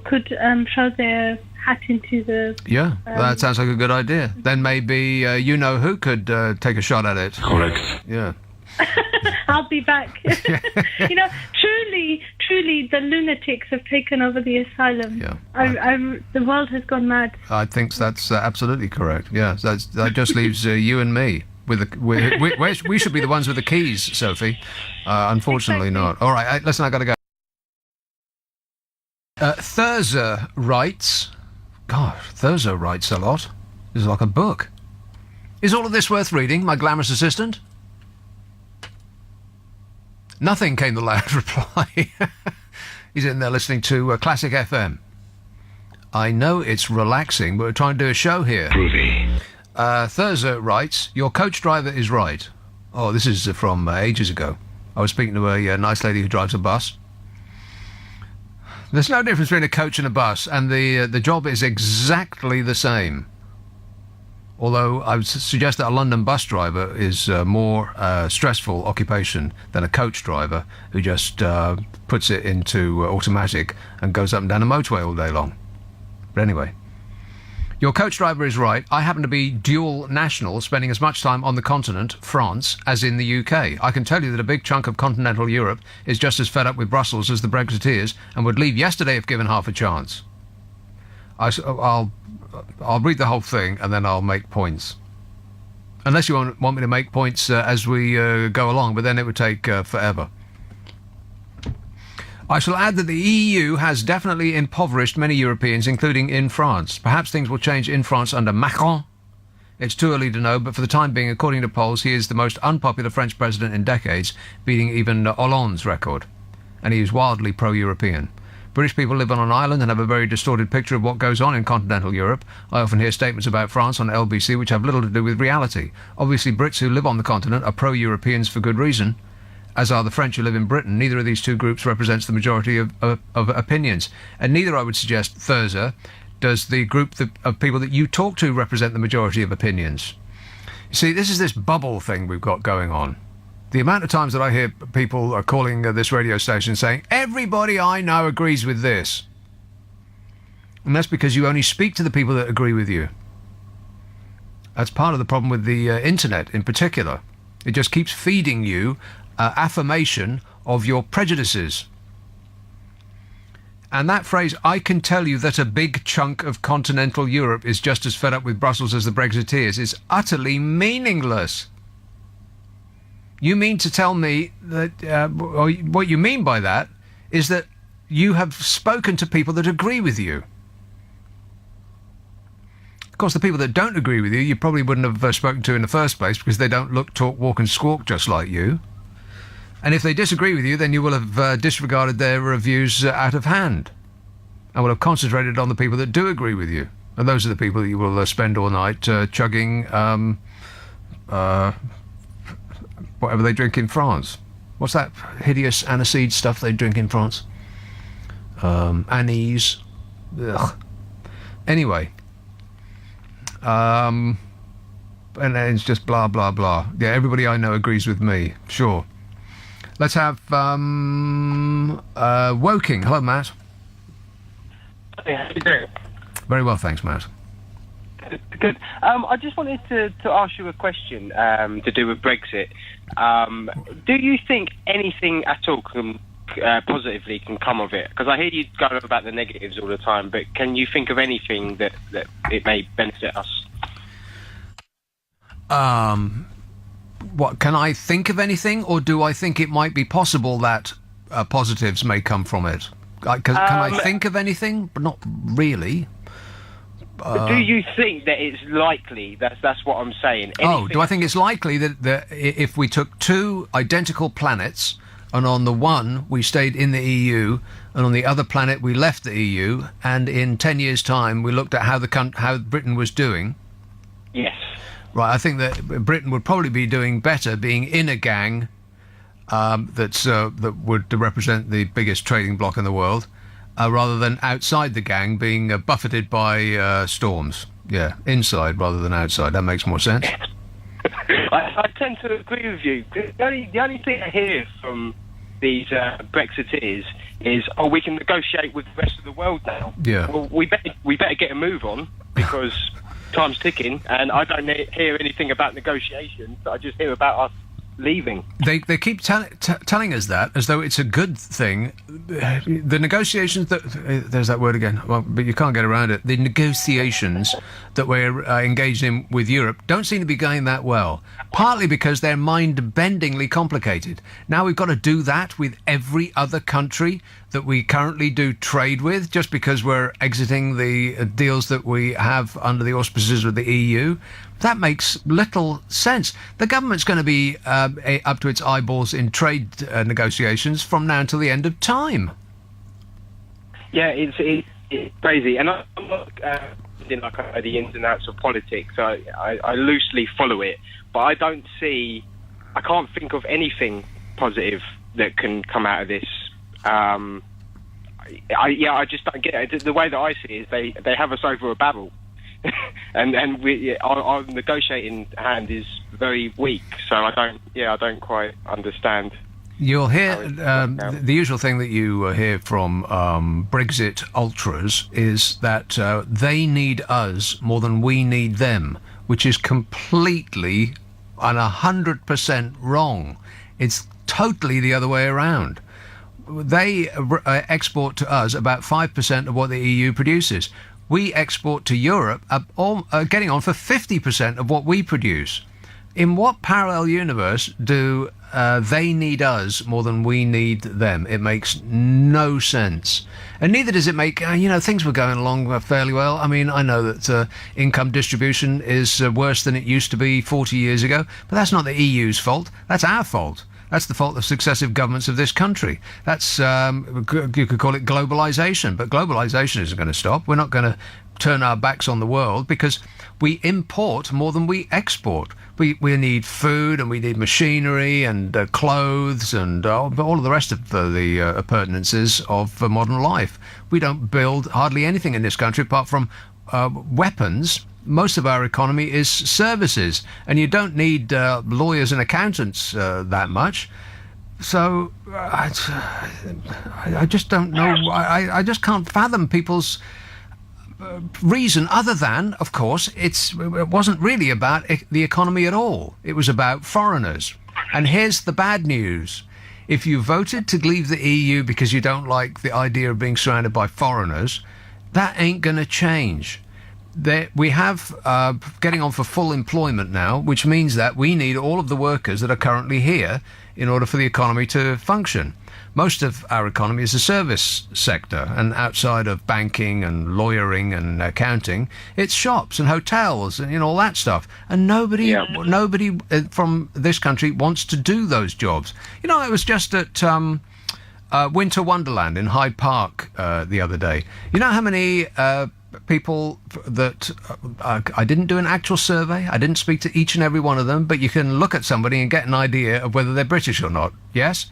could throw their hat into the... Yeah, that sounds like a good idea. Then maybe who could take a shot at it. Correct. Yeah. I'll be back. Truly, the lunatics have taken over the asylum. Yeah. The world has gone mad. I think that's absolutely correct. Yeah, that just leaves you and me. We should be the ones with the keys, Sophie. Unfortunately not. All right, listen, I got to go. Thurza writes... God, Thurza writes a lot. This is like a book. Is all of this worth reading, my glamorous assistant? Nothing, came the loud reply. He's in there listening to Classic FM. I know it's relaxing, but we're trying to do a show here. Groovy. Thurza writes, your coach driver is right. Oh, this is from ages ago. I was speaking to a nice lady who drives a bus. There's no difference between a coach and a bus, and the job is exactly the same. Although I would suggest that a London bus driver is more stressful occupation than a coach driver who just puts it into automatic and goes up and down a motorway all day long. But anyway. Your coach driver is right. I happen to be dual national, spending as much time on the continent, France, as in the UK. I can tell you that a big chunk of continental Europe is just as fed up with Brussels as the Brexiteers and would leave yesterday if given half a chance. I'll read the whole thing and then I'll make points. Unless you want me to make points as we go along, but then it would take forever. I shall add that the EU has definitely impoverished many Europeans, including in France. Perhaps things will change in France under Macron. It's too early to know, but for the time being, according to polls, he is the most unpopular French president in decades, beating even Hollande's record. And he is wildly pro-European. British people live on an island and have a very distorted picture of what goes on in continental Europe. I often hear statements about France on LBC which have little to do with reality. Obviously, Brits who live on the continent are pro-Europeans for good reason, as are the French who live in Britain. Neither of these two groups represents the majority of opinions. And neither, I would suggest, Thurza, does the group of people that you talk to represent the majority of opinions. You see, this is this bubble thing we've got going on. The amount of times that I hear people are calling this radio station saying, everybody I know agrees with this. And that's because you only speak to the people that agree with you. That's part of the problem with the internet in particular. It just keeps feeding you affirmation of your prejudices. And that phrase, I can tell you that a big chunk of continental Europe is just as fed up with Brussels as the Brexiteers, is utterly meaningless. You mean to tell me that, or what you mean by that is that you have spoken to people that agree with you. Of course, the people that don't agree with you, you probably wouldn't have spoken to in the first place because they don't look, talk, walk and squawk just like you. And if they disagree with you, then you will have disregarded their views out of hand and will have concentrated on the people that do agree with you. And those are the people that you will spend all night chugging whatever they drink in France. What's that hideous aniseed stuff they drink in France? Anise. Ugh. Anyway. And then it's just blah, blah, blah. Yeah, everybody I know agrees with me. Sure. Let's have Woking. Hello, Matt. Hey, how you doing? Very well, thanks, Matt. Good. I just wanted to ask you a question to do with Brexit. Do you think anything at all positively can come of it? Because I hear you go about the negatives all the time, but can you think of anything that it may benefit us? What, can I think of anything, or do I think it might be possible that positives may come from it? Can I think of anything? But not really. Do you think that it's likely? That's what I'm saying. Do I think it's likely that if we took two identical planets, and on the one we stayed in the EU, and on the other planet we left the EU, and in 10 years' time we looked at how Britain was doing? Yes. Right, I think that Britain would probably be doing better being in a gang that would represent the biggest trading bloc in the world, rather than outside the gang being buffeted by storms. Yeah, inside rather than outside. That makes more sense. I tend to agree with you. The only thing I hear from these Brexiteers is, we can negotiate with the rest of the world now. Yeah. Well, we better get a move on, because time's ticking, and I don't hear anything about negotiations. I just hear about us leaving. They keep telling us that as though it's a good thing. The negotiations there's that word again, well, but you can't get around it. The negotiations that we're engaged in with Europe don't seem to be going that well, partly because they're mind-bendingly complicated. Now we've got to do that with every other country that we currently do trade with, just because we're exiting the deals that we have under the auspices of the EU. That makes little sense. The government's going to be up to its eyeballs in trade negotiations from now until the end of time. Yeah, it's crazy. And I'm not like I know the ins and outs of politics. I loosely follow it, but I can't think of anything positive that can come out of this. I just don't get it. The way that I see it is they have us over a barrel. and our negotiating hand is very weak, so I don't quite understand You'll hear the usual thing that you hear from Brexit ultras is that they need us more than we need them, which is completely and 100% wrong. It's totally the other way around. They export to us about 5% of what the EU produces. We export to Europe getting on for 50% of what we produce. In what parallel universe do they need us more than we need them? It makes no sense. And neither does it make, things were going along fairly well. I mean, I know that income distribution is worse than it used to be 40 years ago, but that's not the EU's fault. That's our fault. That's the fault of successive governments of this country. That's, you could call it globalisation, but globalisation isn't going to stop. We're not going to turn our backs on the world because we import more than we export. We need food and we need machinery and clothes and all of the rest of the appurtenances of modern life. We don't build hardly anything in this country apart from weapons. Most of our economy is services, and you don't need lawyers and accountants that much. So I just don't know. I just can't fathom people's reason other than, of course, it wasn't really about the economy at all. It was about foreigners. And here's the bad news. If you voted to leave the EU because you don't like the idea of being surrounded by foreigners, that ain't going to change. We have getting on for full employment now, which means that we need all of the workers that are currently here in order for the economy to function. Most of our economy is the service sector, and outside of banking and lawyering and accounting, it's shops and hotels and all that stuff. And nobody from this country wants to do those jobs. I was just at Winter Wonderland in Hyde Park the other day. You know how many people that I didn't do an actual survey. I didn't speak to each and every one of them, but you can look at somebody and get an idea of whether they're British or not. Yes?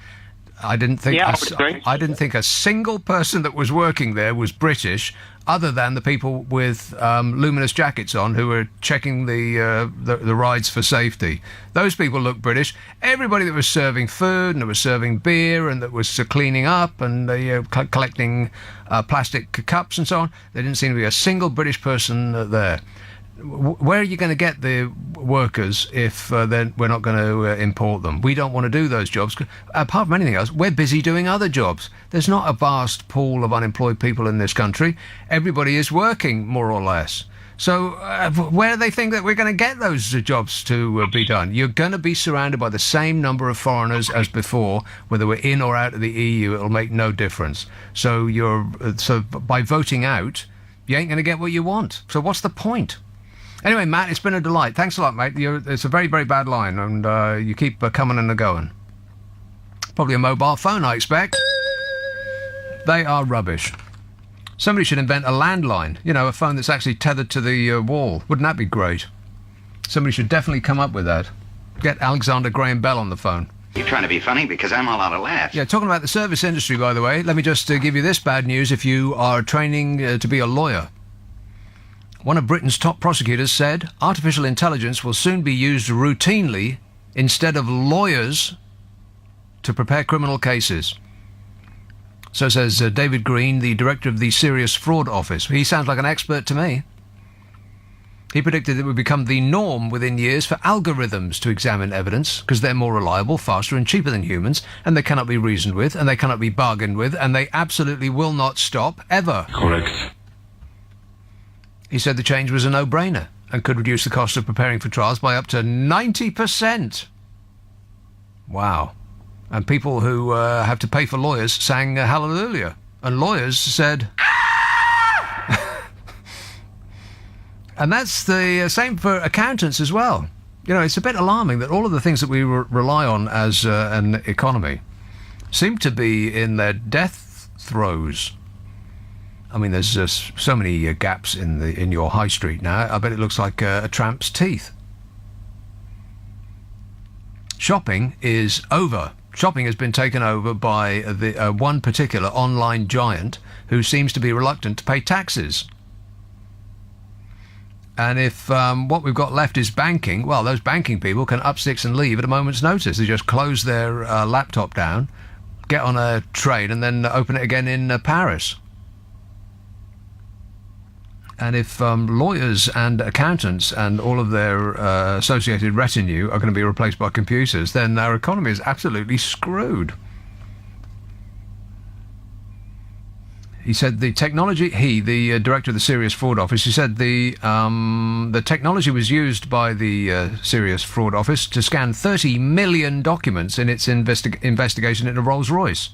I didn't think a single person that was working there was British, other than the people with luminous jackets on who were checking the rides for safety. Those people looked British. Everybody that was serving food and that was serving beer and that was cleaning up and collecting plastic cups and so on, there didn't seem to be a single British person there. Where are you going to get the workers if then we're not going to import them? We don't want to do those jobs. Apart from anything else, we're busy doing other jobs. There's not a vast pool of unemployed people in this country. Everybody is working, more or less. So where do they think that we're going to get those jobs to be done? You're going to be surrounded by the same number of foreigners as before. Whether we're in or out of the EU, it'll make no difference. So by voting out, you ain't going to get what you want. So what's the point? Anyway, Matt, it's been a delight. Thanks a lot, mate. It's a very, very bad line, and you keep coming and going. Probably a mobile phone, I expect. They are rubbish. Somebody should invent a landline, a phone that's actually tethered to the wall. Wouldn't that be great? Somebody should definitely come up with that. Get Alexander Graham Bell on the phone. You're trying to be funny because I'm all out of laughs. Yeah, talking about the service industry, by the way, let me just give you this bad news if you are training to be a lawyer. One of Britain's top prosecutors said artificial intelligence will soon be used routinely instead of lawyers to prepare criminal cases. So says David Green, the director of the Serious Fraud Office. He sounds like an expert to me. He predicted it would become the norm within years for algorithms to examine evidence because they're more reliable, faster and cheaper than humans, and they cannot be reasoned with, and they cannot be bargained with, and they absolutely will not stop, ever. Correct. He said the change was a no-brainer and could reduce the cost of preparing for trials by up to 90%. Wow. And people who have to pay for lawyers sang hallelujah. And lawyers said... And that's the same for accountants as well. It's a bit alarming that all of the things that we rely on as an economy seem to be in their death throes. I mean, there's so many gaps in your high street now. I bet it looks like a tramp's teeth. Shopping is over. Shopping has been taken over by the one particular online giant who seems to be reluctant to pay taxes. And if what we've got left is banking, well, those banking people can up sticks and leave at a moment's notice. They just close their laptop down, get on a train, and then open it again in Paris. And if lawyers and accountants and all of their associated retinue are going to be replaced by computers, then our economy is absolutely screwed. He said the technology, the director of the Serious Fraud Office, he said the technology was used by the Serious Fraud Office to scan 30 million documents in its investigation into Rolls-Royce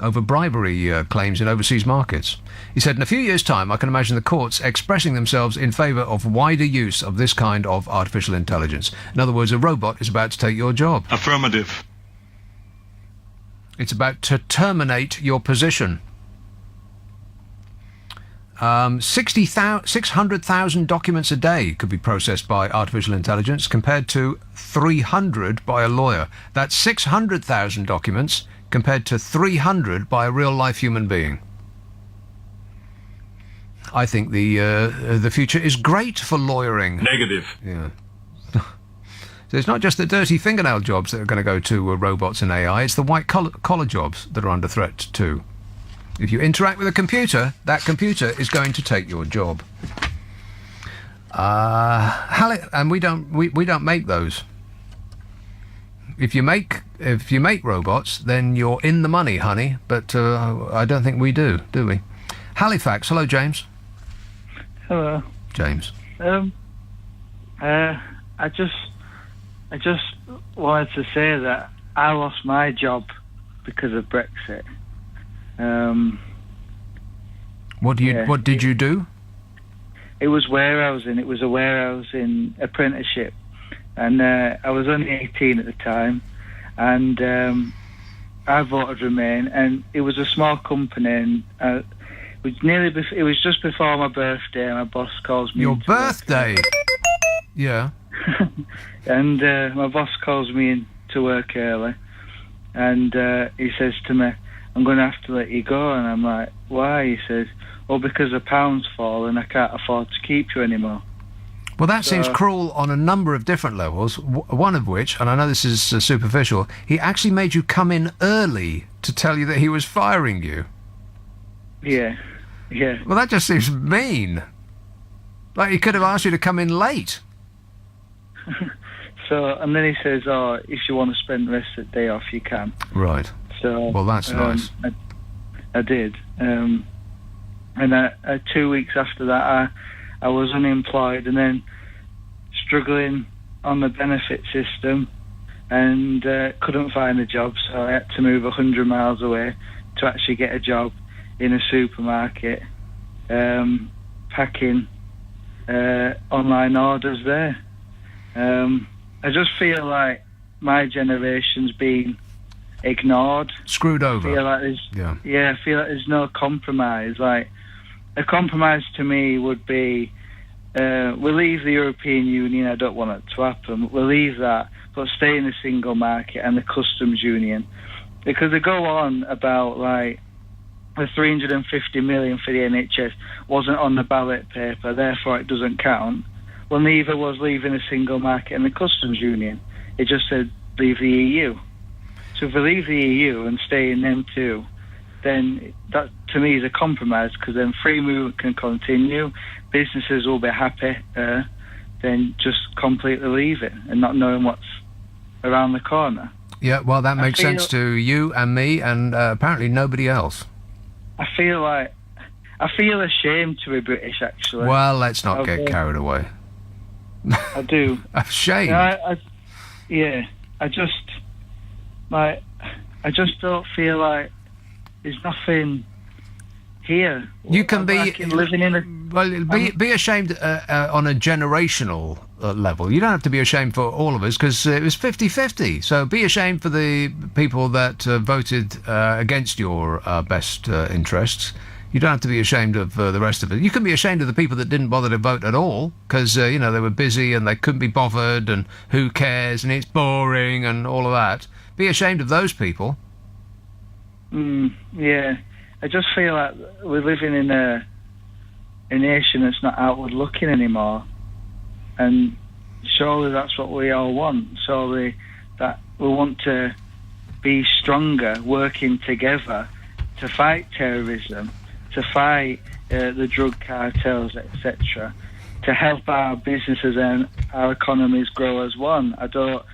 over bribery claims in overseas markets. He said, in a few years' time, I can imagine the courts expressing themselves in favour of wider use of this kind of artificial intelligence. In other words, a robot is about to take your job. Affirmative. It's about to terminate your position. 600,000 documents a day could be processed by artificial intelligence compared to 300 by a lawyer. That's 600,000 documents compared to 300 by a real-life human being. I think the future is great for lawyering. Negative. Yeah. So it's not just the dirty fingernail jobs that are going to go to robots and AI, it's the white-collar jobs that are under threat too. If you interact with a computer, that computer is going to take your job. And we don't make those. If you make robots, then you're in the money, honey. But I don't think we do we? Halifax. Hello, James. Hello, James. I just wanted to say that I lost my job because of Brexit. What did you do? It was warehousing. It was a warehousing apprenticeship, and I was only 18 at the time, and I voted Remain, and it was a small company, and it was just before my birthday. My boss calls me. Your birthday? Yeah. And my boss calls me in to work early, and he says to me, I'm going to have to let you go. And I'm like, why? He says, well, because the pound's fallen, I can't afford to keep you anymore. Well, that seems cruel on a number of different levels, one of which, and I know this is superficial, he actually made you come in early to tell you that he was firing you. Yeah. Well, that just seems mean. Like, he could have asked you to come in late. And then he says, oh, if you want to spend the rest of the day off, you can. Right. So, well, that's nice. I did. And 2 weeks after that, I was unemployed and then struggling on the benefit system and couldn't find a job. So I had to move 100 miles away to actually get a job in a supermarket, packing online orders there. I just feel like my generation's been ignored, screwed over. I feel like I feel like there's no compromise. Like, a compromise to me would be we'll leave the European Union. I don't want it to happen. We'll leave that, but stay in the single market and the customs union, because they go on about like the 350 million for the NHS wasn't on the ballot paper, therefore it doesn't count. Well, neither was leaving the single market and the customs union. It just said leave the EU. So if we leave the EU and stay in them too, then that to me is a compromise, because then free movement can continue, businesses will be happy, then just completely leave it and not knowing what's around the corner. Yeah, well, that makes sense to you and me and apparently nobody else. I feel ashamed to be British, actually. Well, let's not get carried away. I do. Shame. I just don't feel like there's nothing here. You can be living in a. Well, be ashamed on a generational level. You don't have to be ashamed for all of us, because it was 50-50. So be ashamed for the people that voted against your best interests. You don't have to be ashamed of the rest of it. You can be ashamed of the people that didn't bother to vote at all, because they were busy and they couldn't be bothered, and who cares, and it's boring and all of that. Be ashamed of those people. Yeah, I just feel like we're living in a a nation that's not outward looking anymore. And surely that's what we all want. Surely that we want to be stronger, working together to fight terrorism, to fight the drug cartels, etc., to help our businesses and our economies grow as one. I don't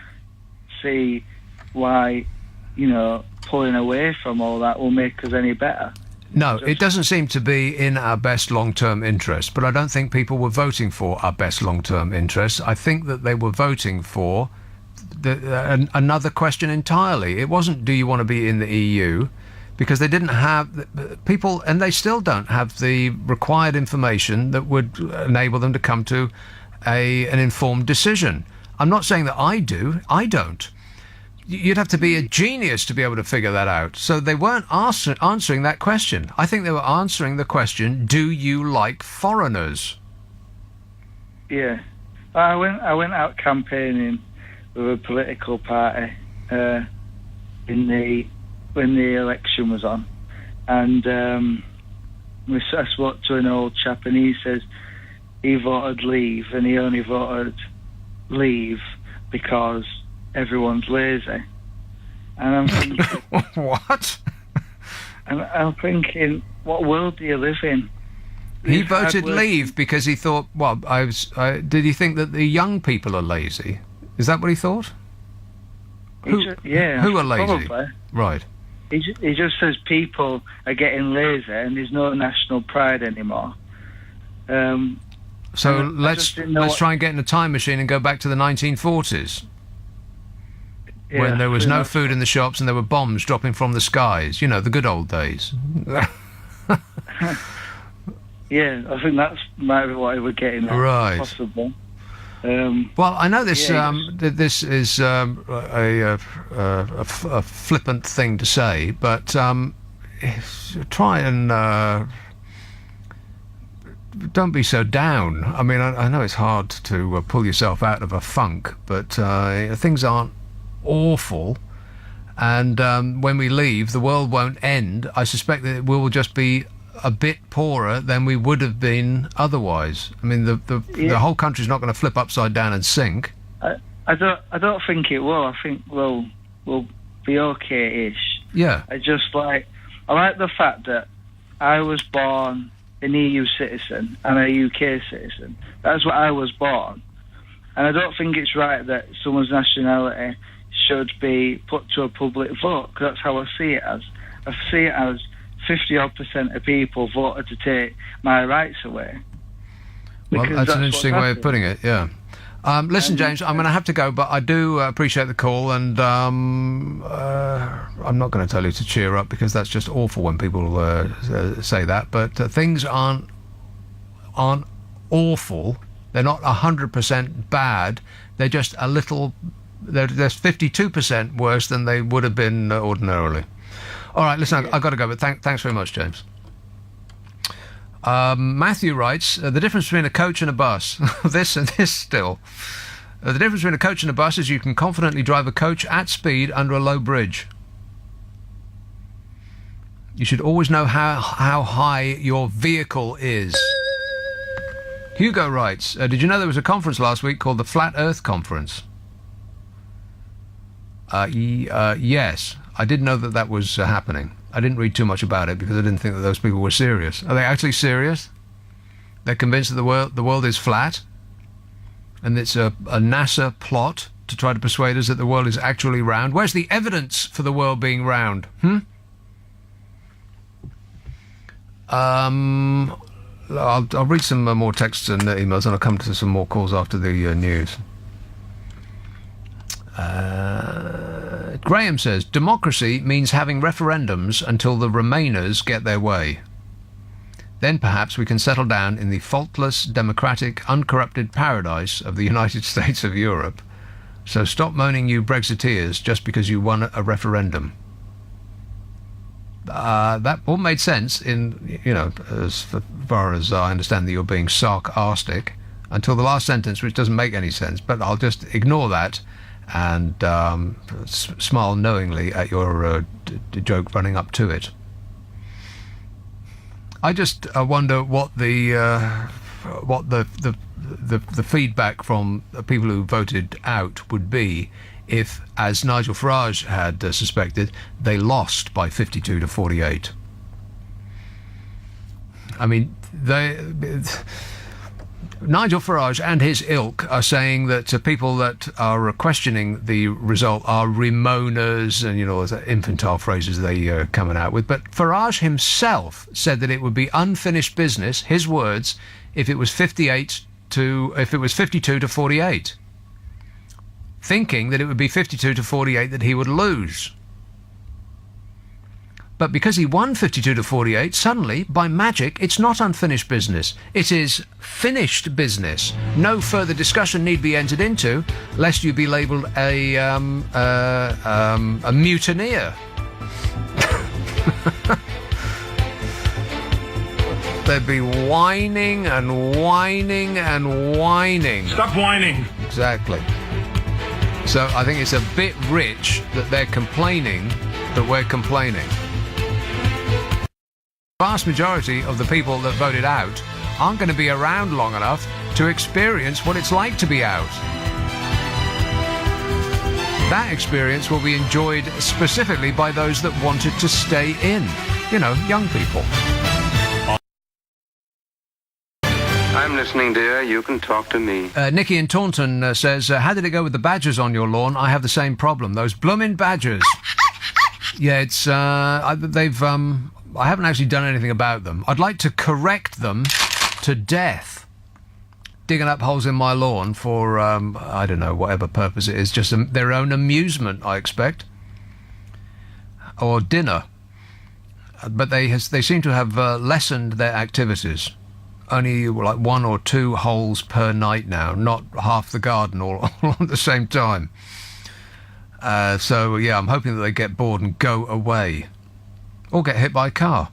see why, pulling away from all that will make us any better. No, it doesn't seem to be in our best long-term interest, but I don't think people were voting for our best long-term interests. I think that they were voting for another question entirely. It wasn't, do you want to be in the EU? Because they didn't have people, and they still don't have the required information that would enable them to come to an informed decision. I'm not saying that I do. I don't. You'd have to be a genius to be able to figure that out. So they weren't answering that question. I think they were answering the question, do you like foreigners? Yeah. I went out campaigning with a political party when the election was on, and I spoke to an old chap, and he says he voted Leave, and he only voted Leave because everyone's lazy. And I'm thinking, what? And I'm thinking, what world do you live in? He voted Leave because he thought, well, did he think that the young people are lazy? Is that what he thought? Who are lazy? Probably. Right. He just says people are getting lazy and there's no national pride anymore. So let's try and get in a time machine and go back to the 1940s. Yeah, when there was no food in the shops and there were bombs dropping from the skies. You know, the good old days. Yeah, I think that's might be what we're getting at. Right. Possible. Well, I know this. This is a flippant thing to say, but try and don't be so down. I mean, I know it's hard to pull yourself out of a funk, but things aren't awful. And when we leave, the world won't end. I suspect that it will just be a bit poorer than we would have been otherwise. I mean, the whole country's not going to flip upside down and sink. I don't think it will. I think we'll be okay-ish. Yeah. I like the fact that I was born an EU citizen and a UK citizen. That's what I was born. And I don't think it's right that someone's nationality should be put to a public vote, because that's how I see it as. I see it as 50-odd% of people voted to take my rights away. Well, that's an interesting way of putting it, yeah. Listen, James, I'm going to have to go, but I do appreciate the call, and I'm not going to tell you to cheer up, because that's just awful when people say that, but things aren't awful. They're not 100% bad. They're just a little... They're 52% worse than they would have been ordinarily. All right, listen, I've got to go, but thanks very much, James. Matthew writes, the difference between a coach and a bus, this still. The difference between a coach and a bus is you can confidently drive a coach at speed under a low bridge. You should always know how high your vehicle is. Hugo writes, did you know there was a conference last week called the Flat Earth Conference? Yes, I did know that was happening. I didn't read too much about it because I didn't think that those people were serious. Are they actually serious? They're convinced that the world is flat, and it's a NASA plot to try to persuade us that the world is actually round. Where's the evidence for the world being round? I'll read some more texts and emails, and I'll come to some more calls after the news. Graham says, democracy means having referendums until the Remainers get their way. Then perhaps we can settle down in the faultless, democratic, uncorrupted paradise of the United States of Europe. So stop moaning, you Brexiteers, just because you won a referendum. That all made sense in, as far as I understand that you're being sarcastic, until the last sentence, which doesn't make any sense, but I'll just ignore that and smile knowingly at your joke running up to it. I just wonder what the feedback from the people who voted out would be if, as Nigel Farage had suspected, they lost by 52 to 48. I mean, Nigel Farage and his ilk are saying that people that are questioning the result are Ramonas and, the infantile phrases they coming out with. But Farage himself said that it would be unfinished business, his words, if it was 52 to 48. Thinking that it would be 52 to 48 that he would lose. But because he won 52 to 48, suddenly, by magic, it's not unfinished business. It is finished business. No further discussion need be entered into, lest you be labelled a mutineer. They'd be whining and whining and whining. Stop whining. Exactly. So I think it's a bit rich that they're complaining that we're complaining. The vast majority of the people that voted out aren't going to be around long enough to experience what it's like to be out. That experience will be enjoyed specifically by those that wanted to stay in. Young people. I'm listening, dear. You can talk to me. Nicky in Taunton says, how did it go with the badgers on your lawn? I have the same problem. Those bloomin' badgers. Yeah, it's... I haven't actually done anything about them. I'd like to correct them to death. Digging up holes in my lawn for, I don't know, whatever purpose it is. Just their own amusement, I expect. Or dinner. But they seem to have lessened their activities. Only like 1 or 2 holes per night now, not half the garden all at the same time. So, yeah, I'm hoping that they get bored and go away. Or get hit by a car.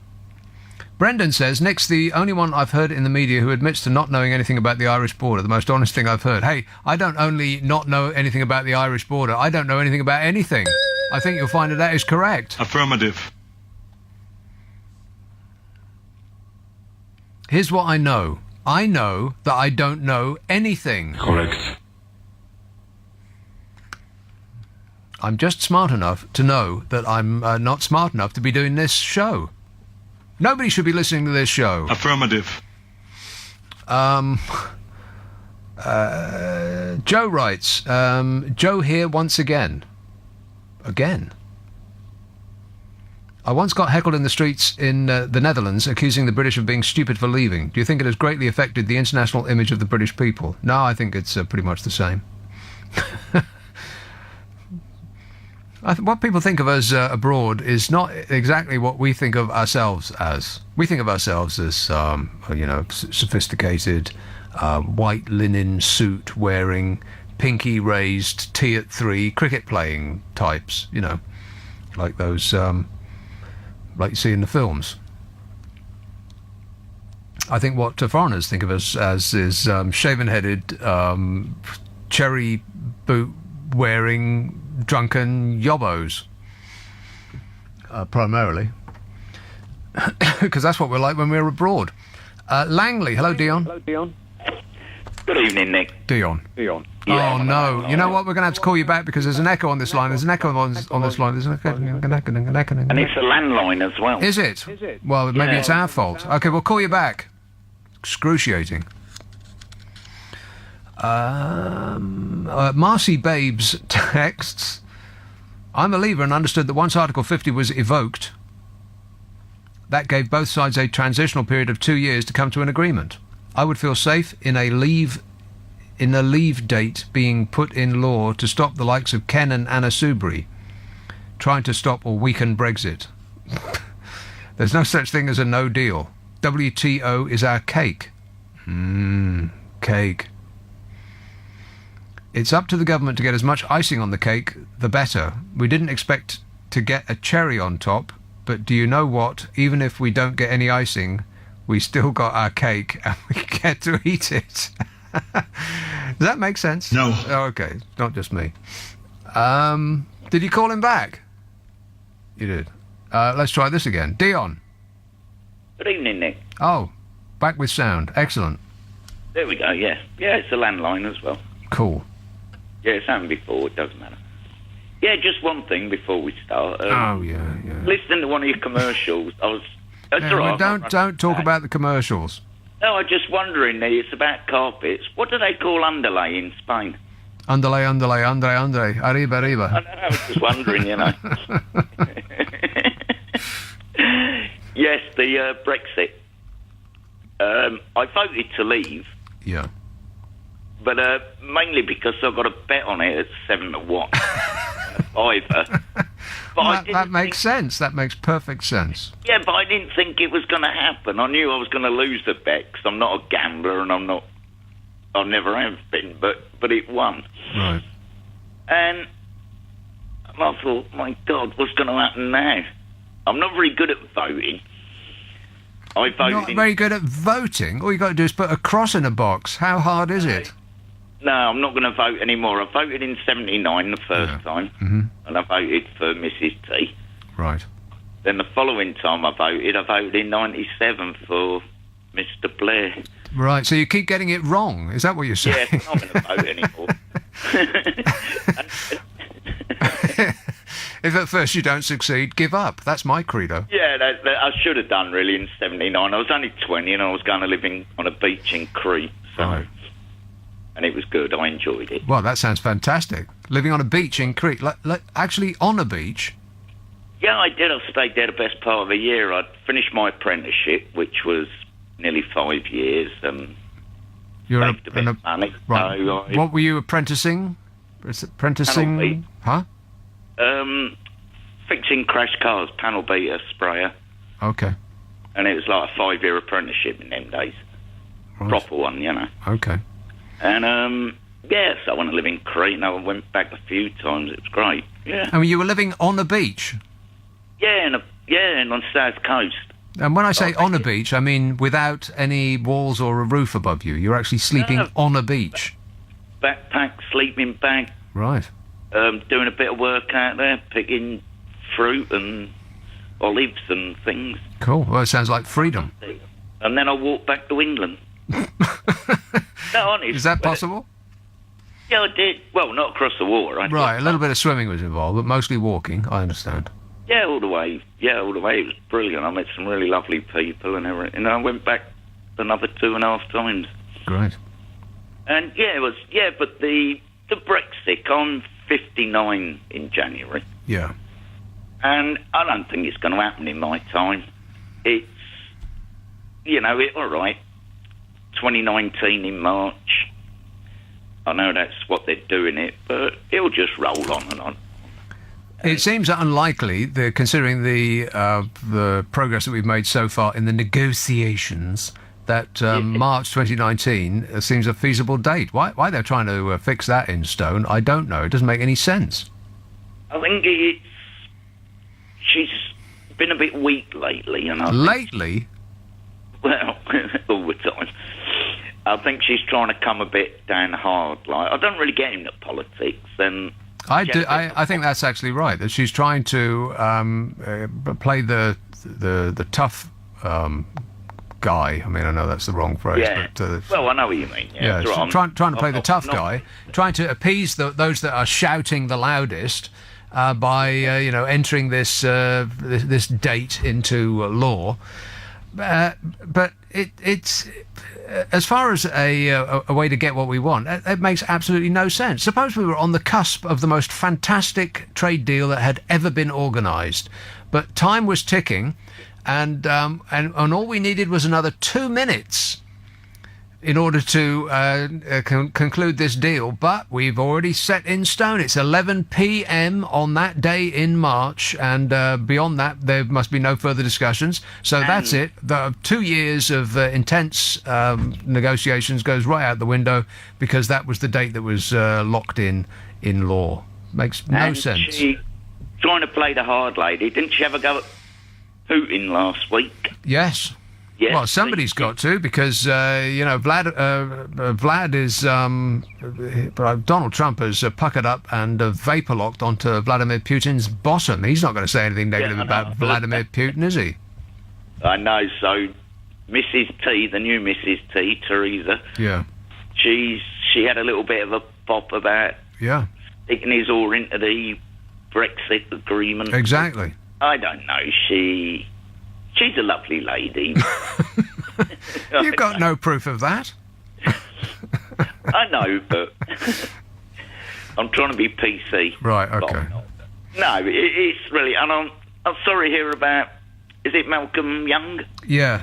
Brendan says, Nick's the only one I've heard in the media who admits to not knowing anything about the Irish border. The most honest thing I've heard. Hey, I don't only not know anything about the Irish border, I don't know anything about anything. I think you'll find that is correct. Affirmative. Here's what I know. I know that I don't know anything. Correct. I'm just smart enough to know that I'm not smart enough to be doing this show. Nobody should be listening to this show. Affirmative. Joe writes, Joe here once again. Again. I once got heckled in the streets in the Netherlands, accusing the British of being stupid for leaving. Do you think it has greatly affected the international image of the British people? No, I think it's pretty much the same. What people think of us abroad is not exactly what we think of ourselves as. We think of ourselves as, sophisticated, white linen suit wearing, pinky raised, tea at 3, cricket playing types, like those, like you see in the films. I think what foreigners think of us as is shaven-headed, cherry boot wearing, drunken yobbos, primarily, because that's what we're like when we're abroad. Langley, hello, Dion. Hello, Dion. Good evening, Nick. Dion. Dion. Oh no! You know what? We're going to have to call you back because there's an echo on this line. There's an echo on this line. There's an echo. And it's a landline as well. Is it? Well, maybe it's our fault. Okay, we'll call you back. Excruciating. Marcy Babes texts, I'm a leaver and understood that once Article 50 was evoked, that gave both sides a transitional period of 2 years to come to an agreement. I would feel safe in a leave date being put in law to stop the likes of Ken and Anna Soubry trying to stop or weaken Brexit. There's no such thing as a no deal. WTO is our cake. Cake. It's up to the government to get as much icing on the cake, the better. We didn't expect to get a cherry on top, but do you know what? Even if we don't get any icing, we still got our cake and we get to eat it. Does that make sense? No. Oh, okay, not just me. Did you call him back? You did. Let's try this again. Dion. Good evening, Nick. Oh, back with sound. Excellent. There we go, yeah. Yeah, it's a landline as well. Cool. Yeah, it's happened before, it doesn't matter. Yeah, just one thing before we start. yeah. Listening to one of your commercials, I was... That's Yeah, all well, right. don't talk about the commercials. No, I was just wondering, it's about carpets. What do they call underlay in Spain? Underlay, arriba, arriba. I was just wondering, Yes, the Brexit. I voted to leave. Yeah. But mainly because I've got a bet on it at 7-1. Either. But That makes sense. That makes perfect sense. Yeah, but I didn't think it was going to happen. I knew I was going to lose the bet because I'm not a gambler and I never have been, but it won. Right. And I thought, my God, what's going to happen now? I'm not very good at voting. I voted Not very good at voting? All you got to do is put a cross in a box. How hard is it? No, I'm not going to vote anymore. I voted in 79 the first time, and I voted for Mrs. T. Right. Then the following time I voted in 97 for Mr. Blair. Right, so you keep getting it wrong. Is that what you're saying? Yeah, I'm not going to vote anymore. If at first you don't succeed, give up. That's my credo. Yeah, I should have done really in 79. I was only 20 and I was going to live on a beach in Crete. So. Right. And it was good. I enjoyed it. Well, that sounds fantastic. Living on a beach in Crete. Actually on a beach? Yeah, I did. I stayed there the best part of a year. I'd finished my apprenticeship, which was nearly 5 years. You're saved a bit of money. Right. So What were you apprenticing? Apprenticing? Panel beat. Huh? Fixing crash cars, panel beater, sprayer. Okay. And it was like a 5-year apprenticeship in them days. Right. Proper one, Okay. And, yeah, so I want to live in Crete. And I went back a few times. It was great. Yeah. I mean, you were living on a beach? Yeah, and on the south coast. And when I say on a beach, I mean without any walls or a roof above you. You're actually sleeping on a beach. Backpack, sleeping bag. Right. Doing a bit of work out there, picking fruit and olives and things. Cool. Well, it sounds like freedom. And then I walked back to England. No, honest. Is that possible? Yeah, I did. Well, not across the water. Right, a little bit of swimming was involved, but mostly walking, I understand. Yeah, all the way. Yeah, all the way. It was brilliant. I met some really lovely people and everything. And I went back another 2.5 times. Great. And yeah, it was. Yeah, but the Brexit, I'm 59 in January. Yeah. And I don't think it's going to happen in my time. It's, all right. 2019 in March. I know that's what they're doing it, but it'll just roll on and on. It seems unlikely, considering the progress that we've made so far in the negotiations, that March 2019 seems a feasible date. Why they're trying to fix that in stone, I don't know. It doesn't make any sense. I think she's been a bit weak lately. Lately? Well, all the time. I think she's trying to come a bit down hard. Like, I don't really get into politics, and I think that's actually right. That she's trying to play the tough guy. I mean, I know that's the wrong phrase. Yeah. But, well, I know what you mean. Yeah, yeah, trying to play the tough guy, trying to appease those that are shouting the loudest by entering this date into law. But it's as far as a way to get what we want, it makes absolutely no sense. Suppose we were on the cusp of the most fantastic trade deal that had ever been organised, but time was ticking, and all we needed was another 2 minutes in order to conclude this deal. But we've already set in stone. It's 11 p.m. on that day in March, and beyond that, there must be no further discussions. So that's it. The 2 years of intense negotiations goes right out the window because that was the date that was locked in law. Makes no sense. She trying to play the hard lady. Didn't she have a go at Putin last week? Yes. Yes, well, somebody's got to, because Vlad is Donald Trump has puckered up and vapor locked onto Vladimir Putin's bottom. He's not going to say anything negative about Vladimir Putin, is he? I know. So, Mrs. T, the new Mrs. T, Theresa. Yeah. She had a little bit of a pop about sticking his oar into the Brexit agreement. Exactly. I don't know. She's a lovely lady. You've got no proof of that. I know, but I'm trying to be PC. Right. Okay. No, it's really, and I'm sorry to hear about. Is it Malcolm Young? Yeah.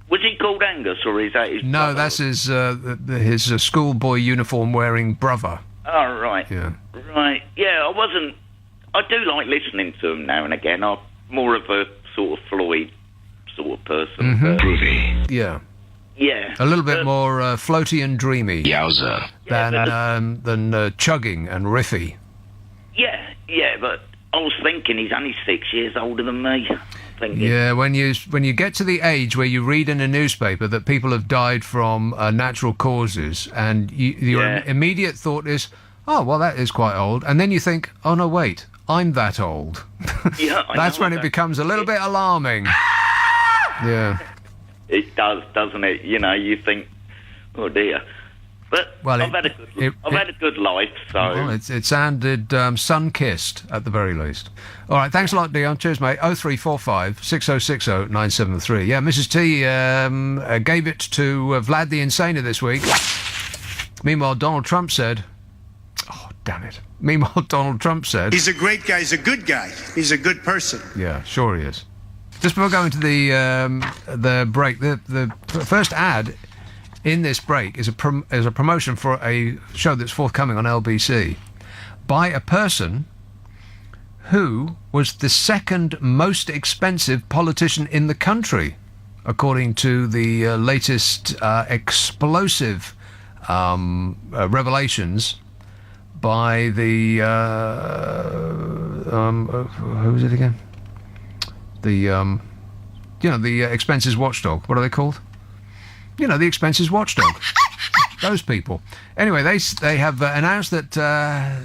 Was he called Angus, or is that his? No, brother? that's his schoolboy uniform wearing brother. Oh, right. Yeah. Right. Yeah, I do like listening to him now and again. I'm more of a sort of Floyd sort of person. Groovy. Yeah. Yeah. A little bit more floaty and dreamy. Yowza. Than chugging and riffy. Yeah, but I was thinking he's only 6 years older than me. Yeah, when you get to the age where you read in a newspaper that people have died from natural causes, and your immediate thought is, oh, well, that is quite old. And then you think, oh, no, wait, I'm that old. Yeah, That's when it becomes a little bit alarming. Yeah. It does, doesn't it? You know, you think, oh, dear. But I've had a good life, so... Well, it sounded sun-kissed, at the very least. All right, thanks a lot, Dion. Cheers, mate. 0345 6060 973. Yeah, Mrs. T gave it to Vlad the Insaner this week. Meanwhile, Donald Trump said... Oh, damn it. Meanwhile, Donald Trump said... He's a great guy. He's a good guy. He's a good person. Yeah, sure he is. Just before going to the break, the first ad... in this break is a promotion for a show that's forthcoming on LBC by a person who was the second most expensive politician in the country, according to the latest explosive revelations by the who is it again? The expenses watchdog. What are they called? You know, the expenses watchdog. Those people. Anyway, they have announced that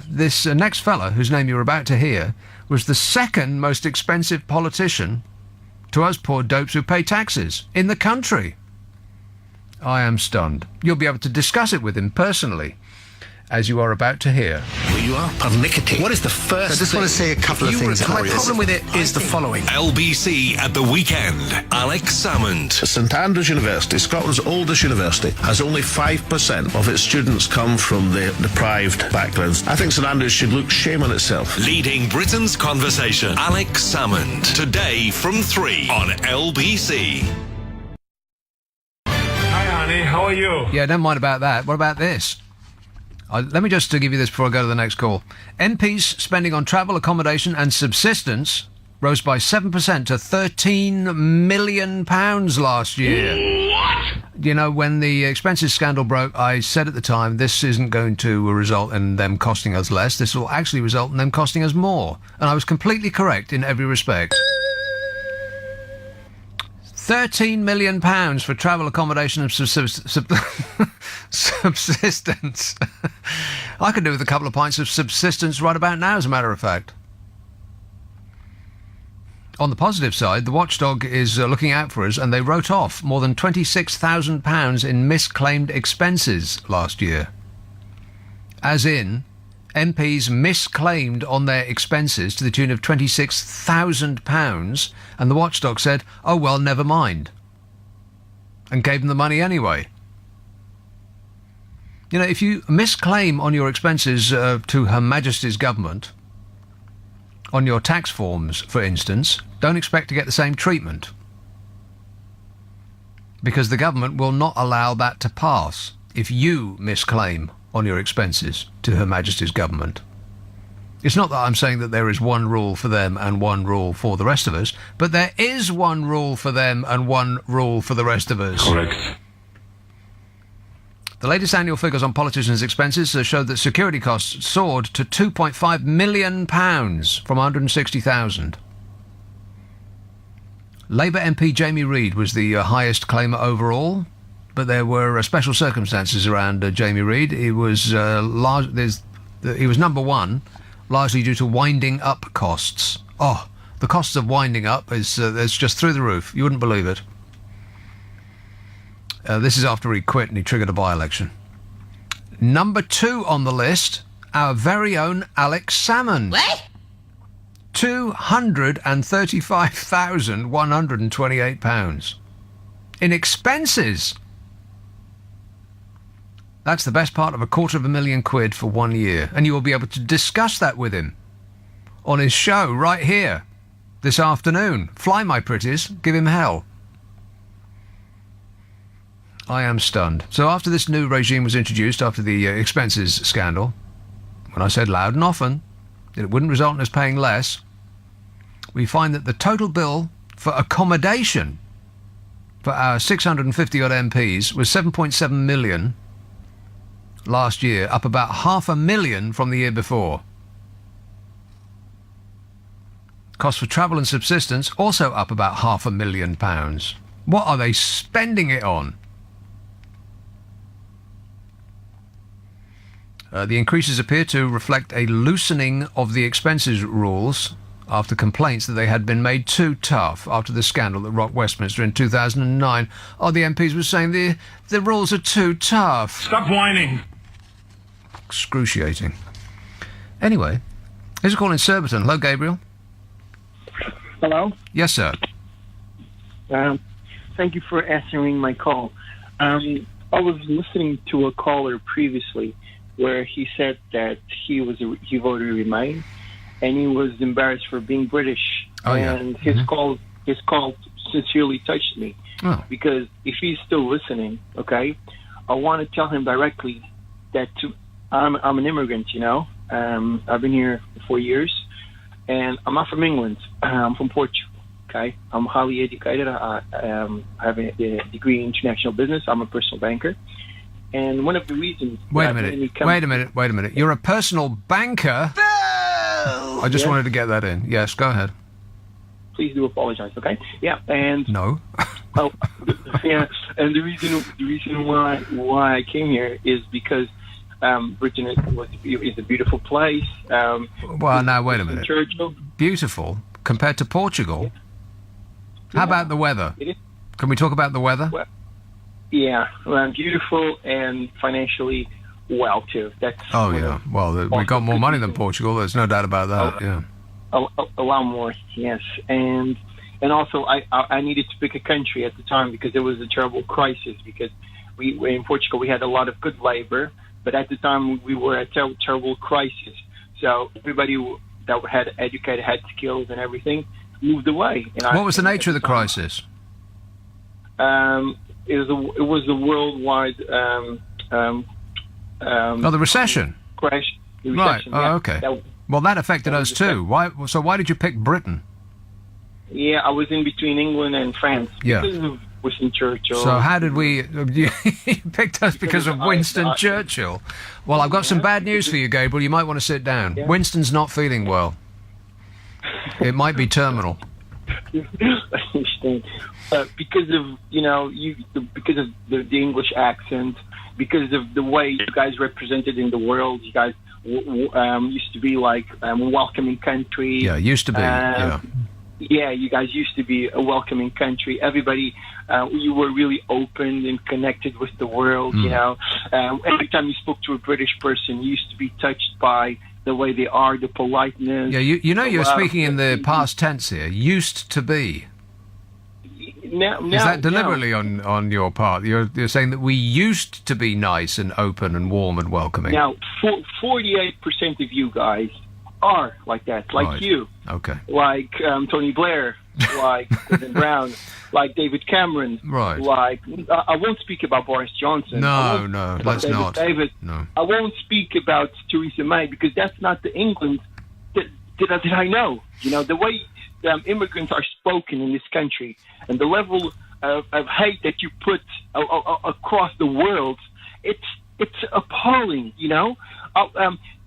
this next fella, whose name you're about to hear, was the second most expensive politician to us poor dopes who pay taxes in the country. I am stunned. You'll be able to discuss it with him personally, as you are about to hear. Well, you are pernickety. What is the first I just want to say a couple of things. My problem with it is the following. LBC at the weekend. Alex Salmond. St Andrews University, Scotland's oldest university, has only 5% of its students come from the deprived backgrounds. I think St Andrews should look shame on itself. Leading Britain's conversation. Alex Salmond. Today from 3 on LBC. Hi, Annie. How are you? Yeah, never mind about that. What about this? Let me just give you this before I go to the next call. MPs spending on travel, accommodation and subsistence rose by 7% to £13 million last year. What? You know, when the expenses scandal broke, I said at the time, this isn't going to result in them costing us less. This will actually result in them costing us more. And I was completely correct in every respect. £13 million for travel, accommodation and subsistence. I could do with a couple of pints of subsistence right about now, as a matter of fact. On the positive side, the watchdog is looking out for us, and they wrote off more than £26,000 in misclaimed expenses last year. As in, MPs misclaimed on their expenses to the tune of £26,000, and the watchdog said, oh, well, never mind, and gave them the money anyway. You know, if you misclaim on your expenses to Her Majesty's government, on your tax forms, for instance, don't expect to get the same treatment, because the government will not allow that to pass if you misclaim on your expenses to Her Majesty's government. It's not that I'm saying that there is one rule for them and one rule for the rest of us, but there is one rule for them and one rule for the rest of us. Correct. The latest annual figures on politicians' expenses showed that security costs soared to £2.5 million from £160,000. Labour MP Jamie Reid was the highest claimer overall, but there were special circumstances around Jamie Reid. He was number one, largely due to winding up costs. Oh, The costs of winding up is it's just through the roof. You wouldn't believe it. This is after he quit and he triggered a by-election. Number 2 on the list, our very own Alex Salmond. What? £235,128 in expenses. That's the best part of £250,000 for 1 year, and you will be able to discuss that with him on his show right here this afternoon. Fly, my pretties, give him hell. I am stunned. So after this new regime was introduced, after the expenses scandal, when I said loud and often that it wouldn't result in us paying less, we find that the total bill for accommodation for our 650-odd MPs was 7.7 million last year, up about £500,000 from the year before. Cost for travel and subsistence also up about £500,000. What are they spending it on? The increases appear to reflect a loosening of the expenses rules after complaints that they had been made too tough after the scandal that rocked Westminster in 2009. Oh, the MPs were saying the rules are too tough. Stop whining. Excruciating. Anyway, here's a call in Surbiton. Hello, Gabriel. Hello? Yes, sir. Thank you for answering my call. I was listening to a caller previously where he said that he voted Remain, and he was embarrassed for being British. Oh, yeah. And his call sincerely touched me. Oh. Because if he's still listening, okay, I want to tell him directly that I'm an immigrant, you know. I've been here for 4 years, and I'm not from England. I'm from Portugal. Okay, I'm highly educated. I have a degree in international business. I'm a personal banker, and one of the reasons. Wait a minute. You're a personal banker? I just wanted to get that in. Yes, go ahead. Please do apologize. Okay. Yeah, and no. Oh, yeah, and the reason why I came here is because Britain is a beautiful place. Well, now wait a minute. Churchill. Beautiful compared to Portugal. How about the weather? Can we talk about the weather? Well, yeah, beautiful and financially well too. That's yeah. Well, we got more money than Portugal. There's no doubt about that. Yeah. A lot more, yes, and also I needed to pick a country at the time because there was a terrible crisis. Because we in Portugal we had a lot of good labor, but at the time we were at a terrible crisis. So everybody that had educated, had skills and everything, moved away. And what was the nature of the crisis? It was a worldwide the recession. Crash. The Right. recession, Oh, yeah. okay. That Well, that affected us too. Why did you pick Britain? Yeah, I was in between England and France. Yeah. Because of Winston Churchill. So how did we... You picked us because of Winston Churchill. Well, I've got some bad news for you, Gabriel. You might want to sit down. Yeah. Winston's not feeling well. It might be terminal. I understand. Because of because of the English accent, because of the way you guys represented in the world, you guys used to be like a welcoming country. Yeah, used to be. Yeah, you guys used to be a welcoming country. Everybody, you were really open and connected with the world. You know, every time you spoke to a British person, you used to be touched by the way they are, the politeness. Yeah, you're speaking in the past tense here. Used to be. Is that deliberately on your part? You're saying that we used to be nice and open and warm and welcoming. Now, 48% of you guys are like that, like Right. you. Okay. Like Tony Blair, like Gordon Brown, like David Cameron. Right. Like, I won't speak about Boris Johnson. No, let's David not. David. No. I won't speak about Theresa May because that's not the England that I know. You know, the way immigrants are spoken in this country and the level of hate that you put across the world, it's appalling, you know.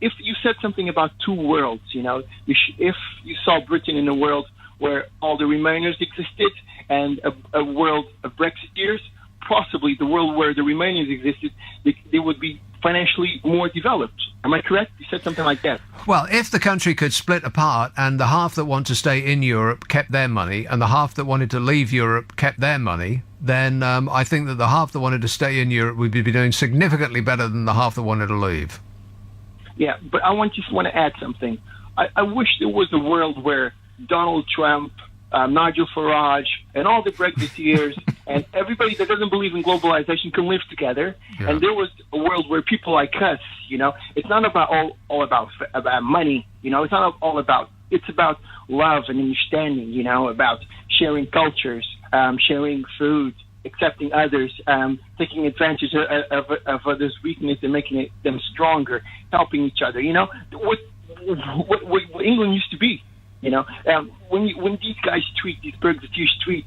If you said something about two worlds, you know, if you saw Britain in a world where all the Remainers existed and a world of Brexiteers, possibly the world where the Romanians existed, they would be financially more developed. Am I correct? You said something like that. Well, if the country could split apart and the half that want to stay in Europe kept their money and the half that wanted to leave Europe kept their money, then I think that the half that wanted to stay in Europe would be doing significantly better than the half that wanted to leave. Yeah, but I just want to add something. I wish there was a world where Donald Trump, Nigel Farage, and all the Brexiteers and everybody that doesn't believe in globalization can live together. Yeah. And there was a world where people like us, it's not about all about money. It's not all about. It's about love and understanding. About sharing cultures, sharing food, accepting others, taking advantage of others' weakness and making them stronger, helping each other. What England used to be. When these guys tweet, these Brexiteers tweet,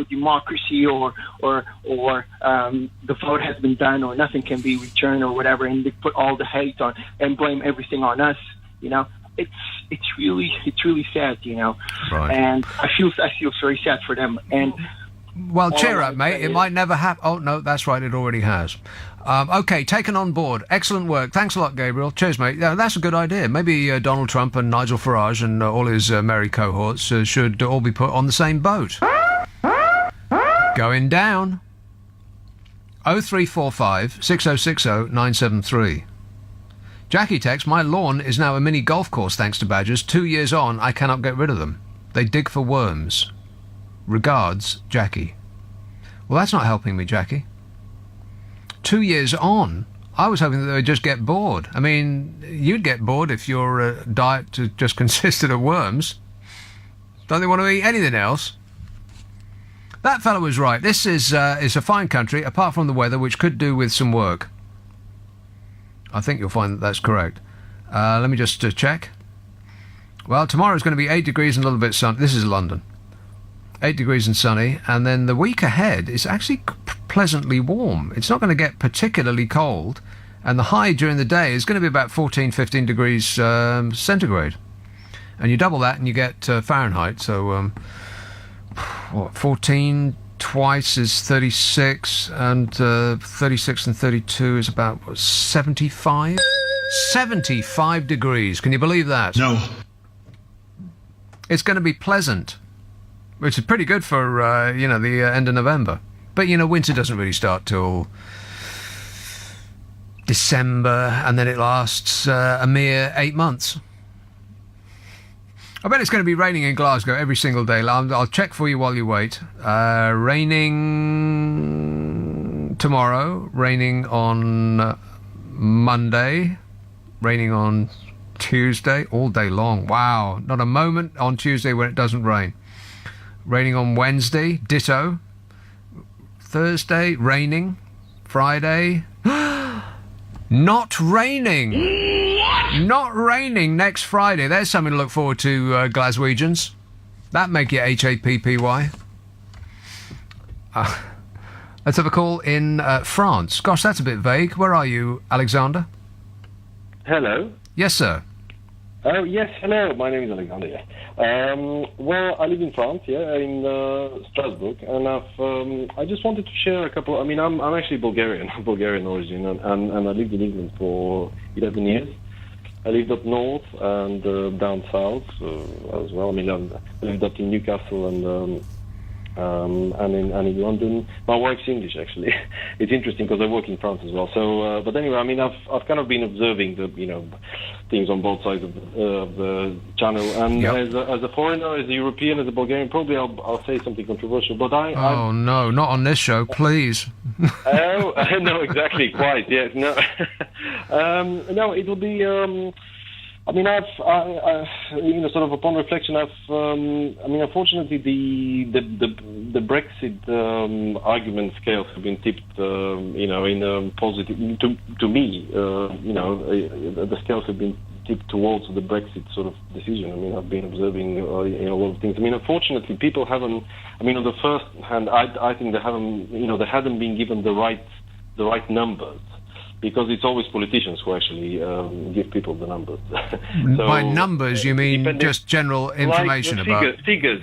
democracy or the vote has been done or nothing can be returned or whatever, and they put all the hate on and blame everything on us. It's really sad. Right. And I feel very sad for them. And well, cheer up, mate. It might never happen. Oh no, that's right. It already has. Okay, taken on board. Excellent work. Thanks a lot, Gabriel. Cheers, mate. Yeah, that's a good idea. Maybe Donald Trump and Nigel Farage and all his merry cohorts should all be put on the same boat. Going down. 0345 6060 973. Jackie texts, my lawn is now a mini golf course thanks to badgers. 2 years on, I cannot get rid of them. They dig for worms. Regards, Jackie. Well, that's not helping me, Jackie. 2 years on, I was hoping that they would just get bored. I mean, you'd get bored if your diet just consisted of worms. Don't they want to eat anything else? That fellow was right. This is a fine country, apart from the weather, which could do with some work. I think you'll find that that's correct. Let me just check. Well, tomorrow's going to be 8 degrees and a little bit sun. This is London. 8 degrees and sunny, and then the week ahead is actually pleasantly warm. It's not going to get particularly cold, and the high during the day is going to be about 14, 15 degrees centigrade. And you double that and you get Fahrenheit, so 14 twice is 36, and 36 and 32 is about 75? 75 degrees. Can you believe that? No. It's going to be pleasant, which is pretty good for, the end of November. But, winter doesn't really start till December, and then it lasts a mere 8 months. I bet it's going to be raining in Glasgow every single day. I'll check for you while you wait. Raining tomorrow, raining on Monday, raining on Tuesday, all day long. Wow, not a moment on Tuesday when it doesn't rain. Raining on Wednesday, ditto. Thursday, raining. Friday, not raining. Not raining next Friday. There's something to look forward to, Glaswegians. That make you HAPPY. Let's have a call in France. Gosh, that's a bit vague. Where are you, Alexander? Hello. Yes, sir. Oh, yes, hello. My name is Alexander, yeah. Well, I live in France, yeah, in Strasbourg, and I just wanted to share a couple. I'm actually Bulgarian, Bulgarian origin, and I lived in England for 11 years. I lived up north and down south as well. I lived up in Newcastle and in London. My wife's English, actually. It's interesting because I work in France as well. So, but anyway, I've kind of been observing the things on both sides of the channel. And as a foreigner, as a European, as a Bulgarian, probably I'll say something controversial. But no, not on this show, please. Oh no, exactly, quite. Yes, no, no. It'll be. Sort of upon reflection, unfortunately, the Brexit argument scales have been tipped, in a positive. To me, the scales have been tipped towards the Brexit sort of decision. I've been observing a lot of things. Unfortunately, people haven't. On the first hand, I think they haven't. They hadn't been given the right numbers. because it's always politicians who actually give people the numbers. So, by numbers, you mean just general information about figures,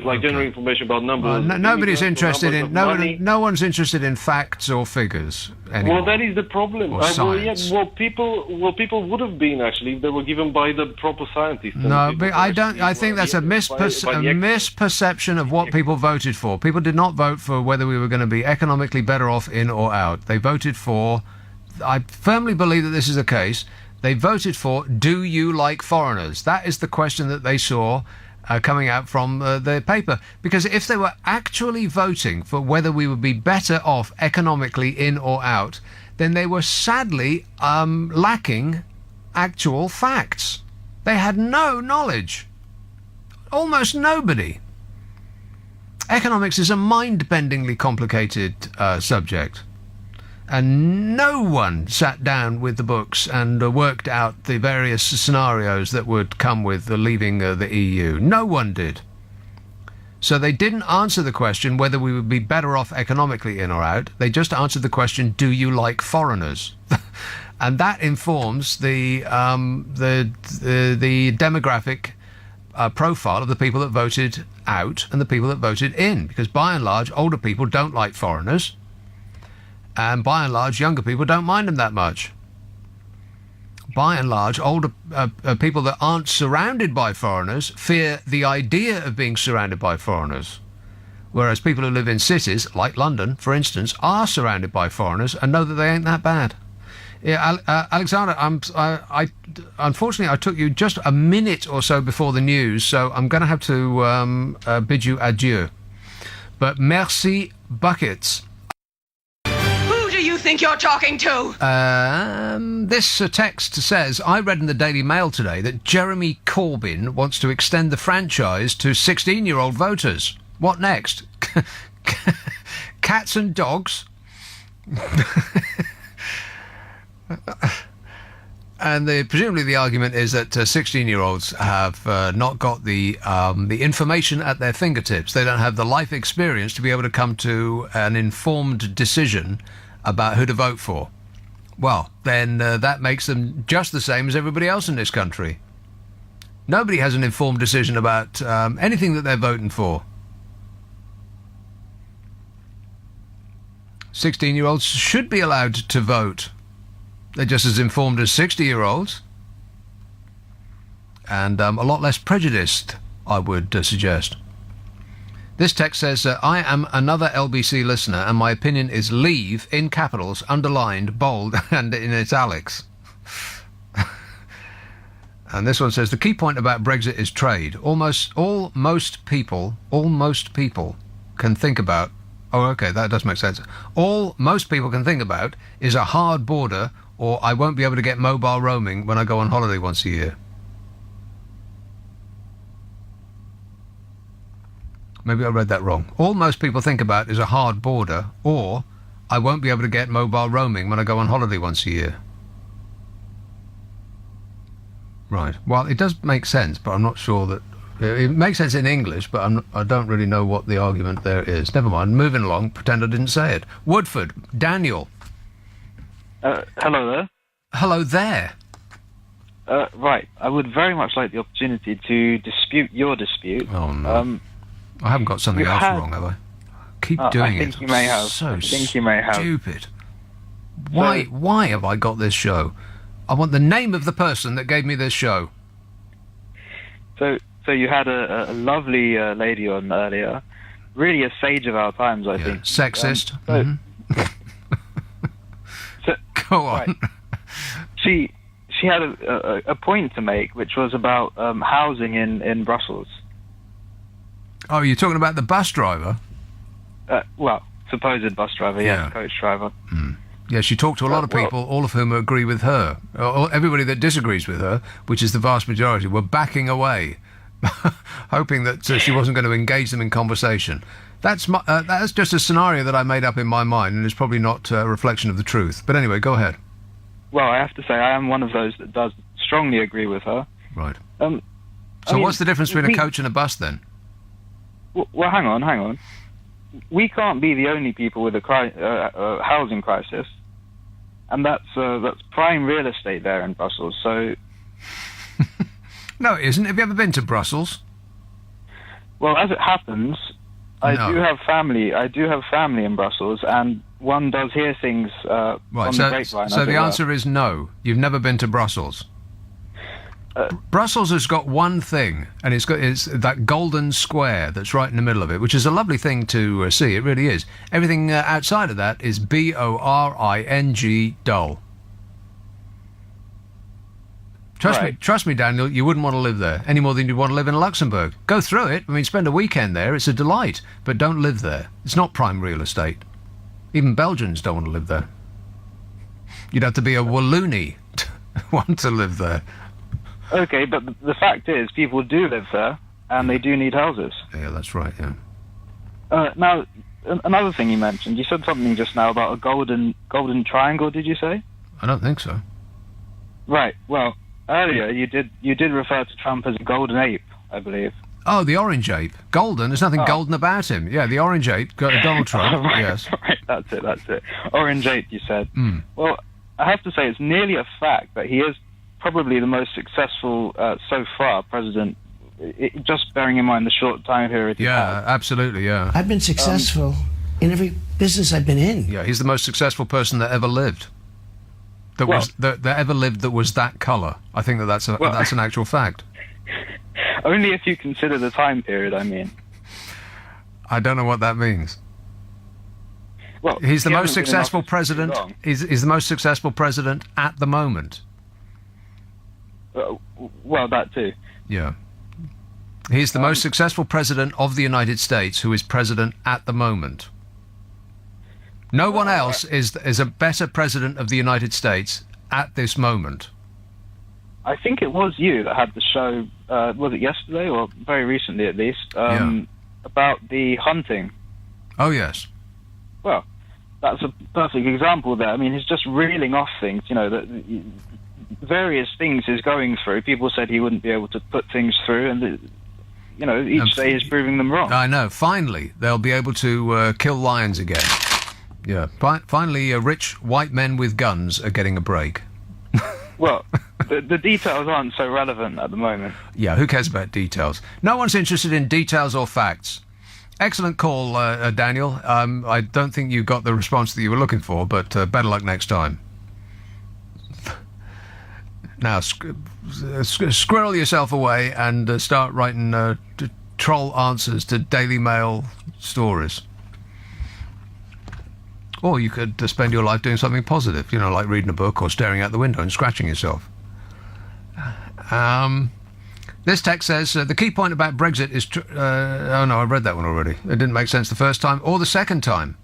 like general information about numbers. Nobody's interested in money. no one's interested in facts or figures anymore. Well, that is the problem. Or science. People would have been actually if they were given by the proper scientists. No, but I don't. I think that's a misperception of what people voted for. People did not vote for whether we were going to be economically better off in or out. They voted for. I firmly believe that this is the case. They voted for, do you like foreigners? That is the question that they saw coming out from the paper. Because if they were actually voting for whether we would be better off economically in or out, then they were sadly lacking actual facts. They had no knowledge. Almost nobody. Economics is a mind-bendingly complicated subject. And no one sat down with the books and worked out the various scenarios that would come with the leaving the EU. No one did. So they didn't answer the question whether we would be better off economically in or out. They just answered the question, do you like foreigners? And that informs the demographic profile of the people that voted out and the people that voted in. Because by and large, older people don't like foreigners. And by and large, younger people don't mind them that much. By and large, older people that aren't surrounded by foreigners fear the idea of being surrounded by foreigners. Whereas people who live in cities, like London, for instance, are surrounded by foreigners and know that they ain't that bad. Yeah, Alexander, unfortunately, I took you just a minute or so before the news, so I'm going to have to bid you adieu. But merci buckets. Think you're talking to? This text says, I read in the Daily Mail today that Jeremy Corbyn wants to extend the franchise to 16-year-old voters. What next? Cats and dogs? And presumably the argument is that 16-year-olds have not got the information at their fingertips. They don't have the life experience to be able to come to an informed decision about who to vote for. Well, then that makes them just the same as everybody else in this country. Nobody has an informed decision about anything that they're voting for. 16-year-olds should be allowed to vote. They're just as informed as 60-year-olds. And a lot less prejudiced, I would suggest. This text says, I am another LBC listener and my opinion is leave in capitals, underlined, bold and in italics. And this one says, the key point about Brexit is trade. Most people can think about... Oh, OK, that does make sense. All most people can think about is a hard border or I won't be able to get mobile roaming when I go on holiday once a year. Maybe I read that wrong. All most people think about is a hard border, or I won't be able to get mobile roaming when I go on holiday once a year. Right. Well, it does make sense, but I'm not sure that... It makes sense in English, but I don't really know what the argument there is. Never mind. Moving along. Pretend I didn't say it. Woodford. Daniel. Hello there. Hello there. Right. I would very much like the opportunity to dispute your dispute. Oh, no. I haven't got something else wrong, have I? Keep doing it. I think you may have. So I think you may have. Stupid. Why have I got this show? I want the name of the person that gave me this show. So you had a lovely lady on earlier, really a sage of our times, I think. Sexist. Go on. Right. She had a point to make, which was about housing in Brussels. Oh, you're talking about the bus driver? Well, supposed bus driver, yeah, coach driver. Mm. Yeah, she talked to a lot of people, all of whom agree with her. Everybody that disagrees with her, which is the vast majority, were backing away, hoping that she wasn't going to engage them in conversation. That's just a scenario that I made up in my mind, and it's probably not a reflection of the truth. But anyway, go ahead. Well, I have to say, I am one of those that does strongly agree with her. Right. So what's the difference between a coach and a bus, then? Well, hang on. We can't be the only people with a housing crisis. and that's prime real estate there in Brussels. So, no, it isn't. Have you ever been to Brussels? Well, as it happens, I No. do have family. I do have family in Brussels, and one does hear things on the grapevine. So the answer is no. You've never been to Brussels. Brussels has got one thing, and it's that golden square that's right in the middle of it, which is a lovely thing to see. It really is. Everything outside of that is boring, dull. Trust me, Daniel, you wouldn't want to live there any more than you'd want to live in Luxembourg. Go through it. I mean, spend a weekend there. It's a delight, but don't live there. It's not prime real estate. Even Belgians don't want to live there. You'd have to be a Wallonie to want to live there. Okay, but the fact is, people do live there, and they do need houses. Yeah, that's right, yeah. Now, another thing you mentioned, you said something just now about a golden triangle, did you say? I don't think so. Right, well, earlier you did refer to Trump as a golden ape, I believe. Oh, the orange ape. Golden, there's nothing golden about him. Yeah, the orange ape, Donald Trump, right, yes. Right, that's it. Orange ape, you said. Mm. Well, I have to say, it's nearly a fact that he is probably the most successful so far president, just bearing in mind the short time period. Yeah, absolutely, yeah. I've been successful in every business I've been in. Yeah, he's the most successful person that ever lived. That ever lived that was that colour. I think that's an actual fact. Only if you consider the time period, I mean. I don't know what that means. Well, he's the he most hasn't been in successful office for too president. long. He's the most successful president at the moment. Well, that too. Yeah. He's the most successful president of the United States who is president at the moment. No one else is a better president of the United States at this moment. I think it was you that had the show, was it yesterday or very recently at least, about the hunting. Oh, yes. Well, that's a perfect example there. I mean, he's just reeling off things, that various things he's going through. People said he wouldn't be able to put things through, and each day is proving them wrong. I know. Finally, they'll be able to kill lions again. Yeah. Finally, rich white men with guns are getting a break. Well, the details aren't so relevant at the moment. Yeah, who cares about details? No one's interested in details or facts. Excellent call, Daniel. I don't think you got the response that you were looking for, but better luck next time. Now, squirrel yourself away and start writing troll answers to Daily Mail stories. Or you could spend your life doing something positive, like reading a book or staring out the window and scratching yourself. This text says, the key point about Brexit is... oh, no, I read that one already. It didn't make sense the first time or the second time.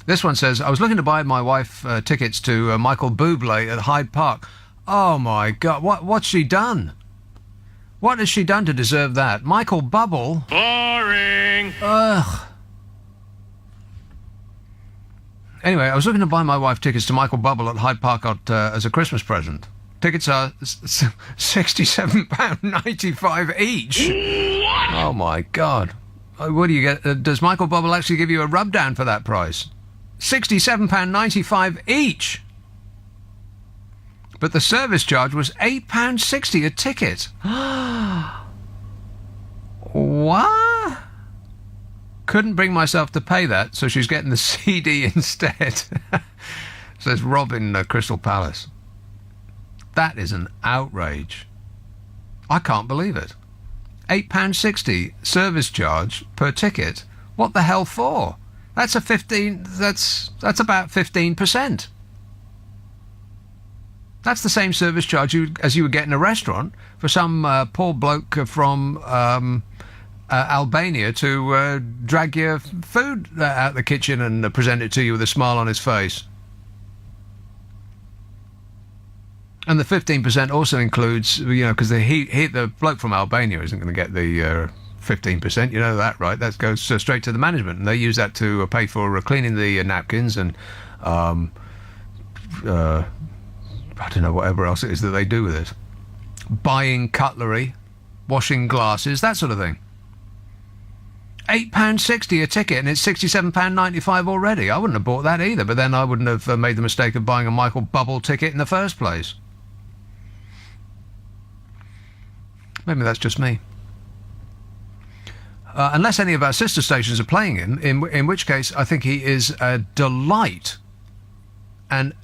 This one says, I was looking to buy my wife tickets to Michael Bublé at Hyde Park. Oh, my God. What's she done? What has she done to deserve that? Michael Bubble? Boring! Ugh. Anyway, I was looking to buy my wife tickets to Michael Bubble at Hyde Park as a Christmas present. Tickets are £67.95 each. What? Oh, my God. What do you get? Does Michael Bubble actually give you a rub-down for that price? £67.95 each. But the service charge was £8.60 a ticket. What? Couldn't bring myself to pay that, so she's getting the CD instead. Says Rob in Crystal Palace. That is an outrage. I can't believe it. £8.60 service charge per ticket. What the hell for? That's about 15%. That's the same service charge as you would get in a restaurant for some poor bloke from Albania to drag your food out the kitchen and present it to you with a smile on his face. And the 15% also includes, because the bloke from Albania isn't going to get the 15%. You know that, right? That goes straight to the management, and they use that to pay for cleaning the napkins and I don't know, whatever else it is that they do with it. Buying cutlery, washing glasses, that sort of thing. £8.60 a ticket, and it's £67.95 already. I wouldn't have bought that either, but then I wouldn't have made the mistake of buying a Michael Bubble ticket in the first place. Maybe that's just me. Unless any of our sister stations are playing him, in which case I think he is a delight, and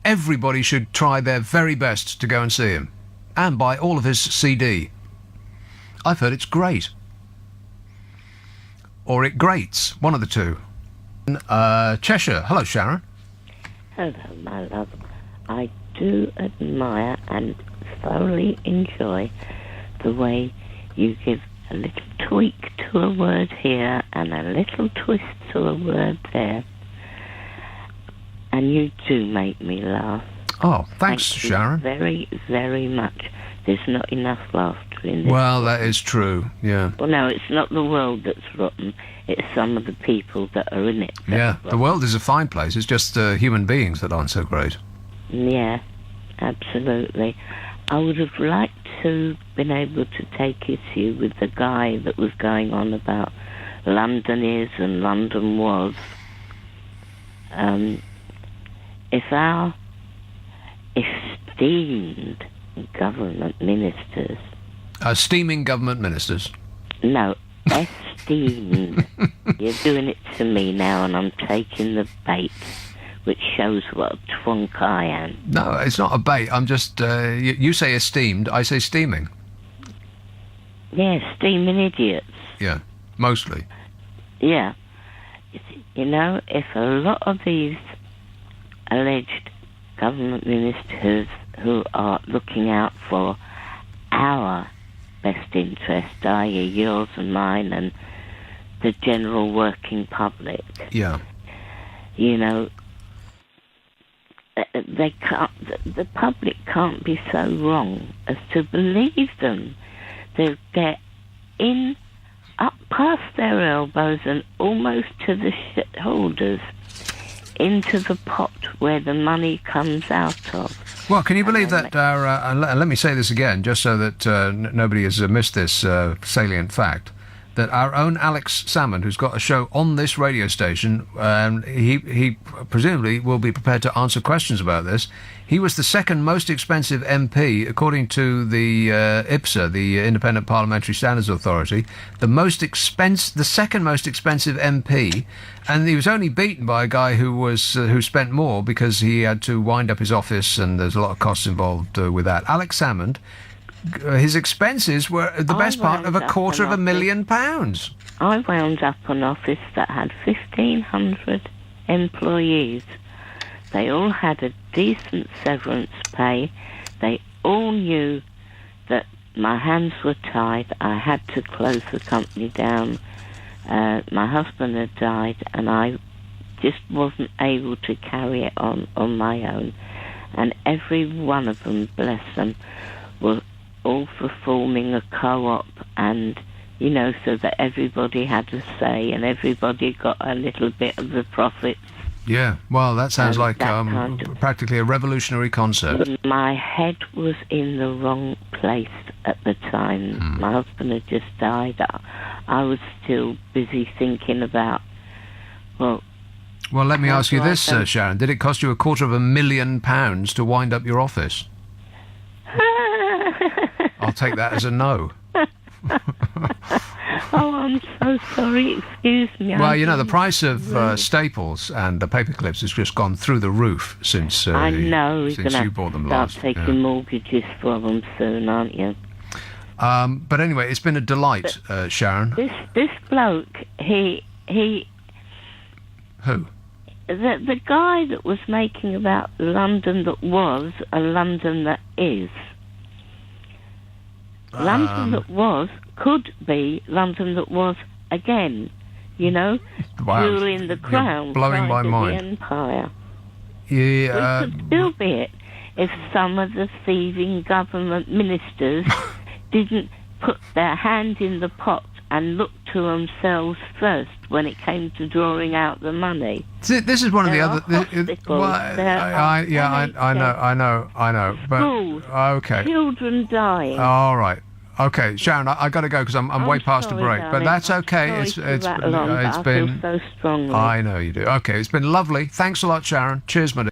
everybody should try their very best to go and see him and buy all of his CD. I've heard it's great. Or it grates, one of the two. Cheshire. Hello, Sharon. Hello, my love. I do admire and thoroughly enjoy the way you give a little tweak to a word here and a little twist to a word there. And you do make me laugh. Oh, thanks, Thank you Sharon. very, very much. There's not enough laughter in this. Well, that is true, yeah. Well, no, it's not the world that's rotten. It's some of the people that are in it. Yeah, the world is a fine place. It's just human beings that aren't so great. Yeah, absolutely. I would have liked to been able to take issue with the guy that was going on about London is and London was. If our esteemed government ministers... Steaming government ministers? No, esteemed. You're doing it to me now, and I'm taking the bait, which shows what a twonk I am. No, it's not a bait. I'm just... you say esteemed, I say steaming. Yeah, steaming idiots. Yeah, mostly. Yeah. You know, if a lot of these alleged government ministers who are looking out for our best interest, i.e. yours and mine and the general working public. Yeah. You know, they can't. The public can't be so wrong as to believe them. They're in up past their elbows and almost to the shareholders into the pot where the money comes out of. Well, can you believe that our... let me say this again, just so that nobody has missed this salient fact, that our own Alex Salmond, who's got a show on this radio station, he presumably will be prepared to answer questions about this. He was the second most expensive MP, according to the IPSA, the Independent Parliamentary Standards Authority, the second most expensive MP, and he was only beaten by a guy who spent more because he had to wind up his office, and there's a lot of costs involved with that. Alex Salmond, his expenses were the best part of £250,000. I wound up an office that had 1,500 employees. They all had a decent severance pay. They all knew that my hands were tied. I had to close the company down. My husband had died, and I just wasn't able to carry it on my own. And every one of them, bless them, were all for forming a co-op, and, you know, so that everybody had a say and everybody got a little bit of the profits. Yeah, well, that sounds like practically a revolutionary concept. My head was in the wrong place at the time. My husband had just died. I was still busy thinking about, well, let me ask you this, Sharon. Did it cost you £250,000 to wind up your office? I'll take that as a no. Oh, I'm so sorry. Excuse me. Well, you know, the price of staples and the paper clips has just gone through the roof since I know. since you bought them start last. Taking mortgages for them soon, aren't you? But anyway, it's been a delight, Sharon. This bloke, he. Who? The guy that was making about London that was and London that is. London that was could be London that was again, you know, ruling the crown, blowing my mind. The empire. Yeah, it could still be it if some of the thieving government ministers didn't put their hand in the pot and look to themselves first when it came to drawing out the money. This is one of the other... I know. But, schools, okay. children dying. All right. Okay, Sharon, I got to go because I'm way past the sorry, break, but darling. that's I'm okay. sorry to rattle on, but I feel so strongly. I know you do. Okay, it's been lovely. Thanks a lot, Sharon. Cheers, my dear.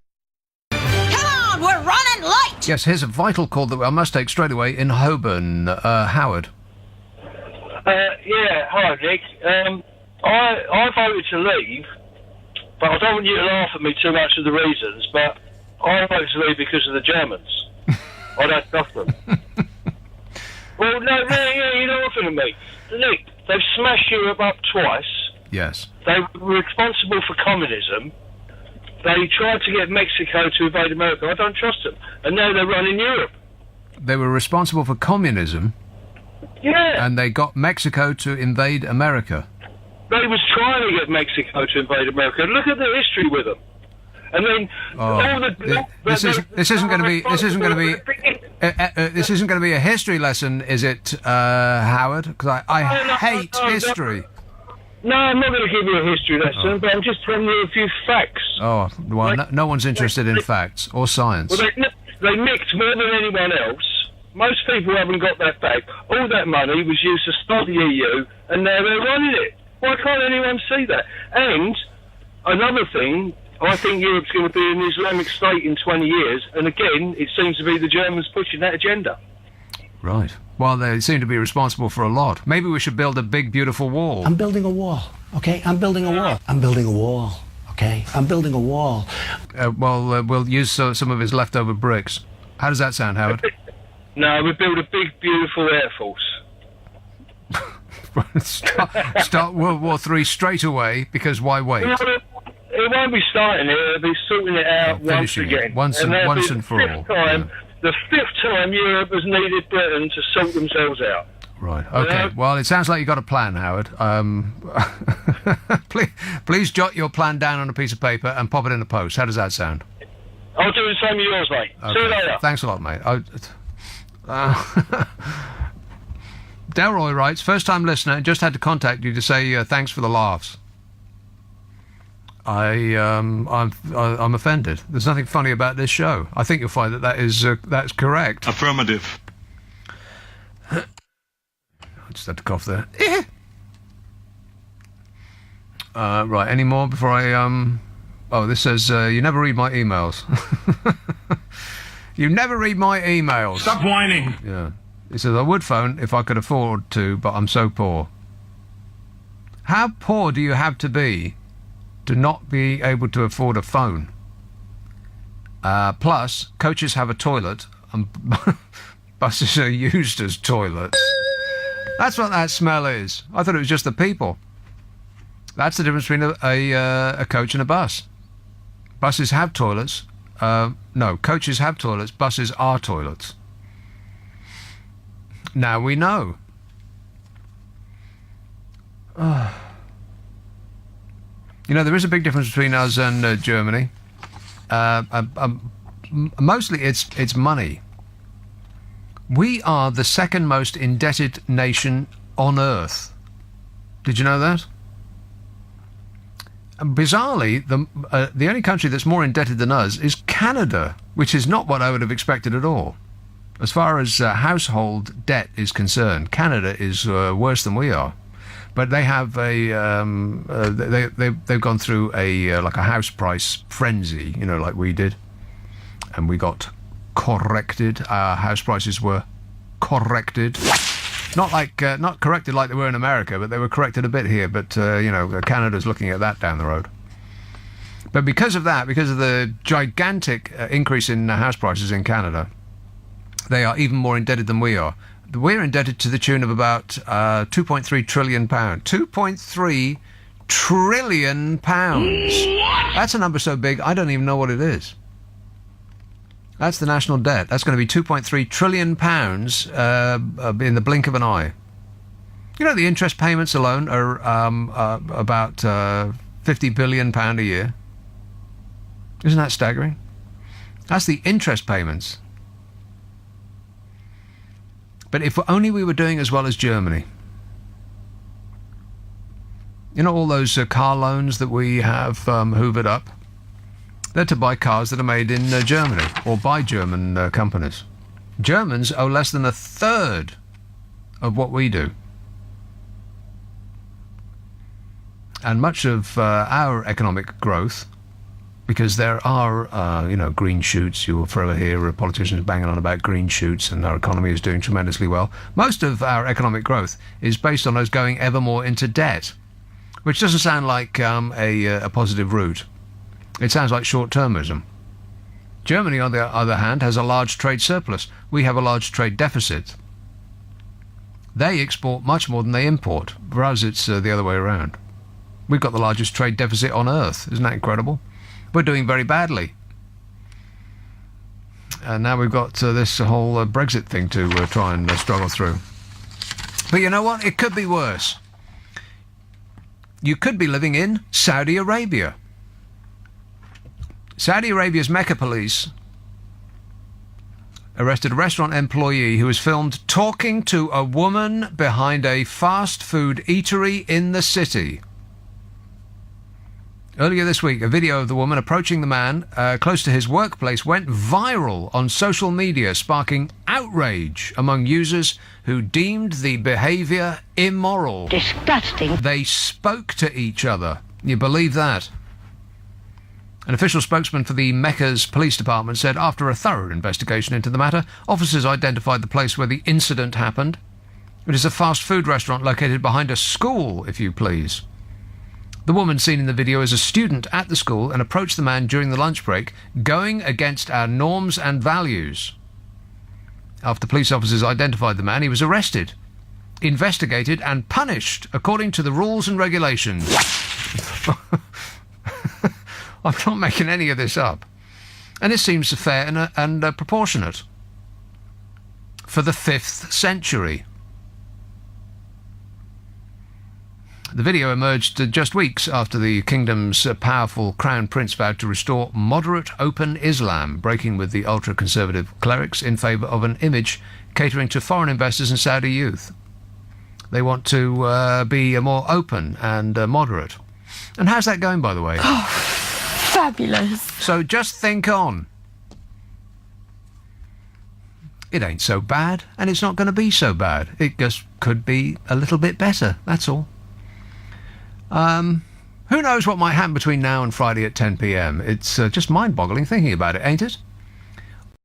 Come on, we're running late. Yes, here's a vital call that I must take straight away in Holborn. Howard. Yeah, hi, Nick. I voted to leave, but I don't want you to laugh at me too much of the reasons, but I voted to leave because of the Germans. I don't trust them. Well, no, you're not laughing at me. Nick, they've smashed Europe up twice. Yes. They were responsible for communism. They tried to get Mexico to invade America. I don't trust them. And now they're running Europe. They were responsible for communism. Yeah. And they got Mexico to invade America. They was trying to get Mexico to invade America. Look at the history with them. And then this isn't going to be a history lesson, is it, Howard? Because I hate history. No, I'm not going to give you a history lesson, but I'm just telling you a few facts. Oh, well, no one's interested in facts or science. Well, they nicked more than anyone else. Most people haven't got that back. All that money was used to start the EU, and now they're running it. Why can't anyone see that? And another thing, I think Europe's going to be an Islamic state in 20 years, and again, it seems to be the Germans pushing that agenda. Right. Well, they seem to be responsible for a lot. Maybe we should build a big, beautiful wall. I'm building a wall, okay? I'm building a wall. I'm building a wall, okay? I'm building a wall. We'll use some of his leftover bricks. How does that sound, Howard? No, we build a big, beautiful Air Force. Start World War III straight away, because why wait? It won't be starting it, it'll be sorting it out once again. Once and for all. The fifth time Europe has needed Britain to sort themselves out. Right, okay. Well, it sounds like you've got a plan, Howard. Please jot your plan down on a piece of paper and pop it in the post. How does that sound? I'll do the same with yours, mate. Okay. See you later. Thanks a lot, mate. Delroy writes, first-time listener, just had to contact you to say thanks for the laughs. I'm offended. There's nothing funny about this show. I think you'll find that's correct. Affirmative. I just had to cough there. Right, any more before I Oh, this says you never read my emails. You never read my emails. Stop whining. Yeah. He says I would phone if I could afford to, but I'm so poor. How poor do you have to be to not be able to afford a phone? Plus, coaches have a toilet and buses are used as toilets. That's what that smell is. I thought it was just the people. That's the difference between a coach and a bus. Buses have toilets. No, coaches have toilets. Buses are toilets. Now we know. You know, there is a big difference between us and Germany. Mostly it's money. We are the second most indebted nation on earth. Did you know that? And bizarrely, the only country that's more indebted than us is Canada, which is not what I would have expected at all. As far as household debt is concerned, Canada is worse than we are. But they have they've gone through a house price frenzy, you know, like we did, and we got corrected. Our house prices were corrected, not corrected like they were in America, but they were corrected a bit here. But Canada's looking at that down the road. But because of the gigantic increase in house prices in Canada, they are even more indebted than we are. We're indebted to the tune of about £2.3 trillion. £2.3 trillion. That's a number so big, I don't even know what it is. That's the national debt. That's going to be £2.3 trillion in the blink of an eye. You know, the interest payments alone are about £50 billion a year. Isn't that staggering? That's the interest payments. But if only we were doing as well as Germany. You know, all those car loans that we have hoovered up? They're to buy cars that are made in Germany or by German companies. Germans owe less than a third of what we do. And much of our economic growth, because there are, green shoots, you will forever hear politicians banging on about green shoots and our economy is doing tremendously well. Most of our economic growth is based on us going ever more into debt, which doesn't sound like a positive route. It sounds like short-termism. Germany, on the other hand, has a large trade surplus. We have a large trade deficit. They export much more than they import. For us, it's the other way around. We've got the largest trade deficit on Earth. Isn't that incredible? We're doing very badly. And now we've got this whole Brexit thing to try and struggle through. But you know what? It could be worse. You could be living in Saudi Arabia. Saudi Arabia's Mecca police arrested a restaurant employee who was filmed talking to a woman behind a fast food eatery in the city. Earlier this week, a video of the woman approaching the man close to his workplace went viral on social media, sparking outrage among users who deemed the behaviour immoral. Disgusting. They spoke to each other. You believe that? An official spokesman for the Mecca's police department said after a thorough investigation into the matter, officers identified the place where the incident happened. It is a fast food restaurant located behind a school, if you please. The woman seen in the video is a student at the school and approached the man during the lunch break, going against our norms and values. After police officers identified the man, he was arrested, investigated and punished according to the rules and regulations. I'm not making any of this up. And this seems fair and proportionate. For the 5th century. The video emerged just weeks after the kingdom's powerful crown prince vowed to restore moderate open Islam, breaking with the ultra-conservative clerics in favour of an image catering to foreign investors and Saudi youth. They want to be more open and moderate. And how's that going, by the way? Oh, fabulous. So just think on. It ain't so bad, and it's not going to be so bad. It just could be a little bit better, that's all. Who knows what might happen between now and Friday at 10 p.m. It's just mind-boggling thinking about it, ain't it?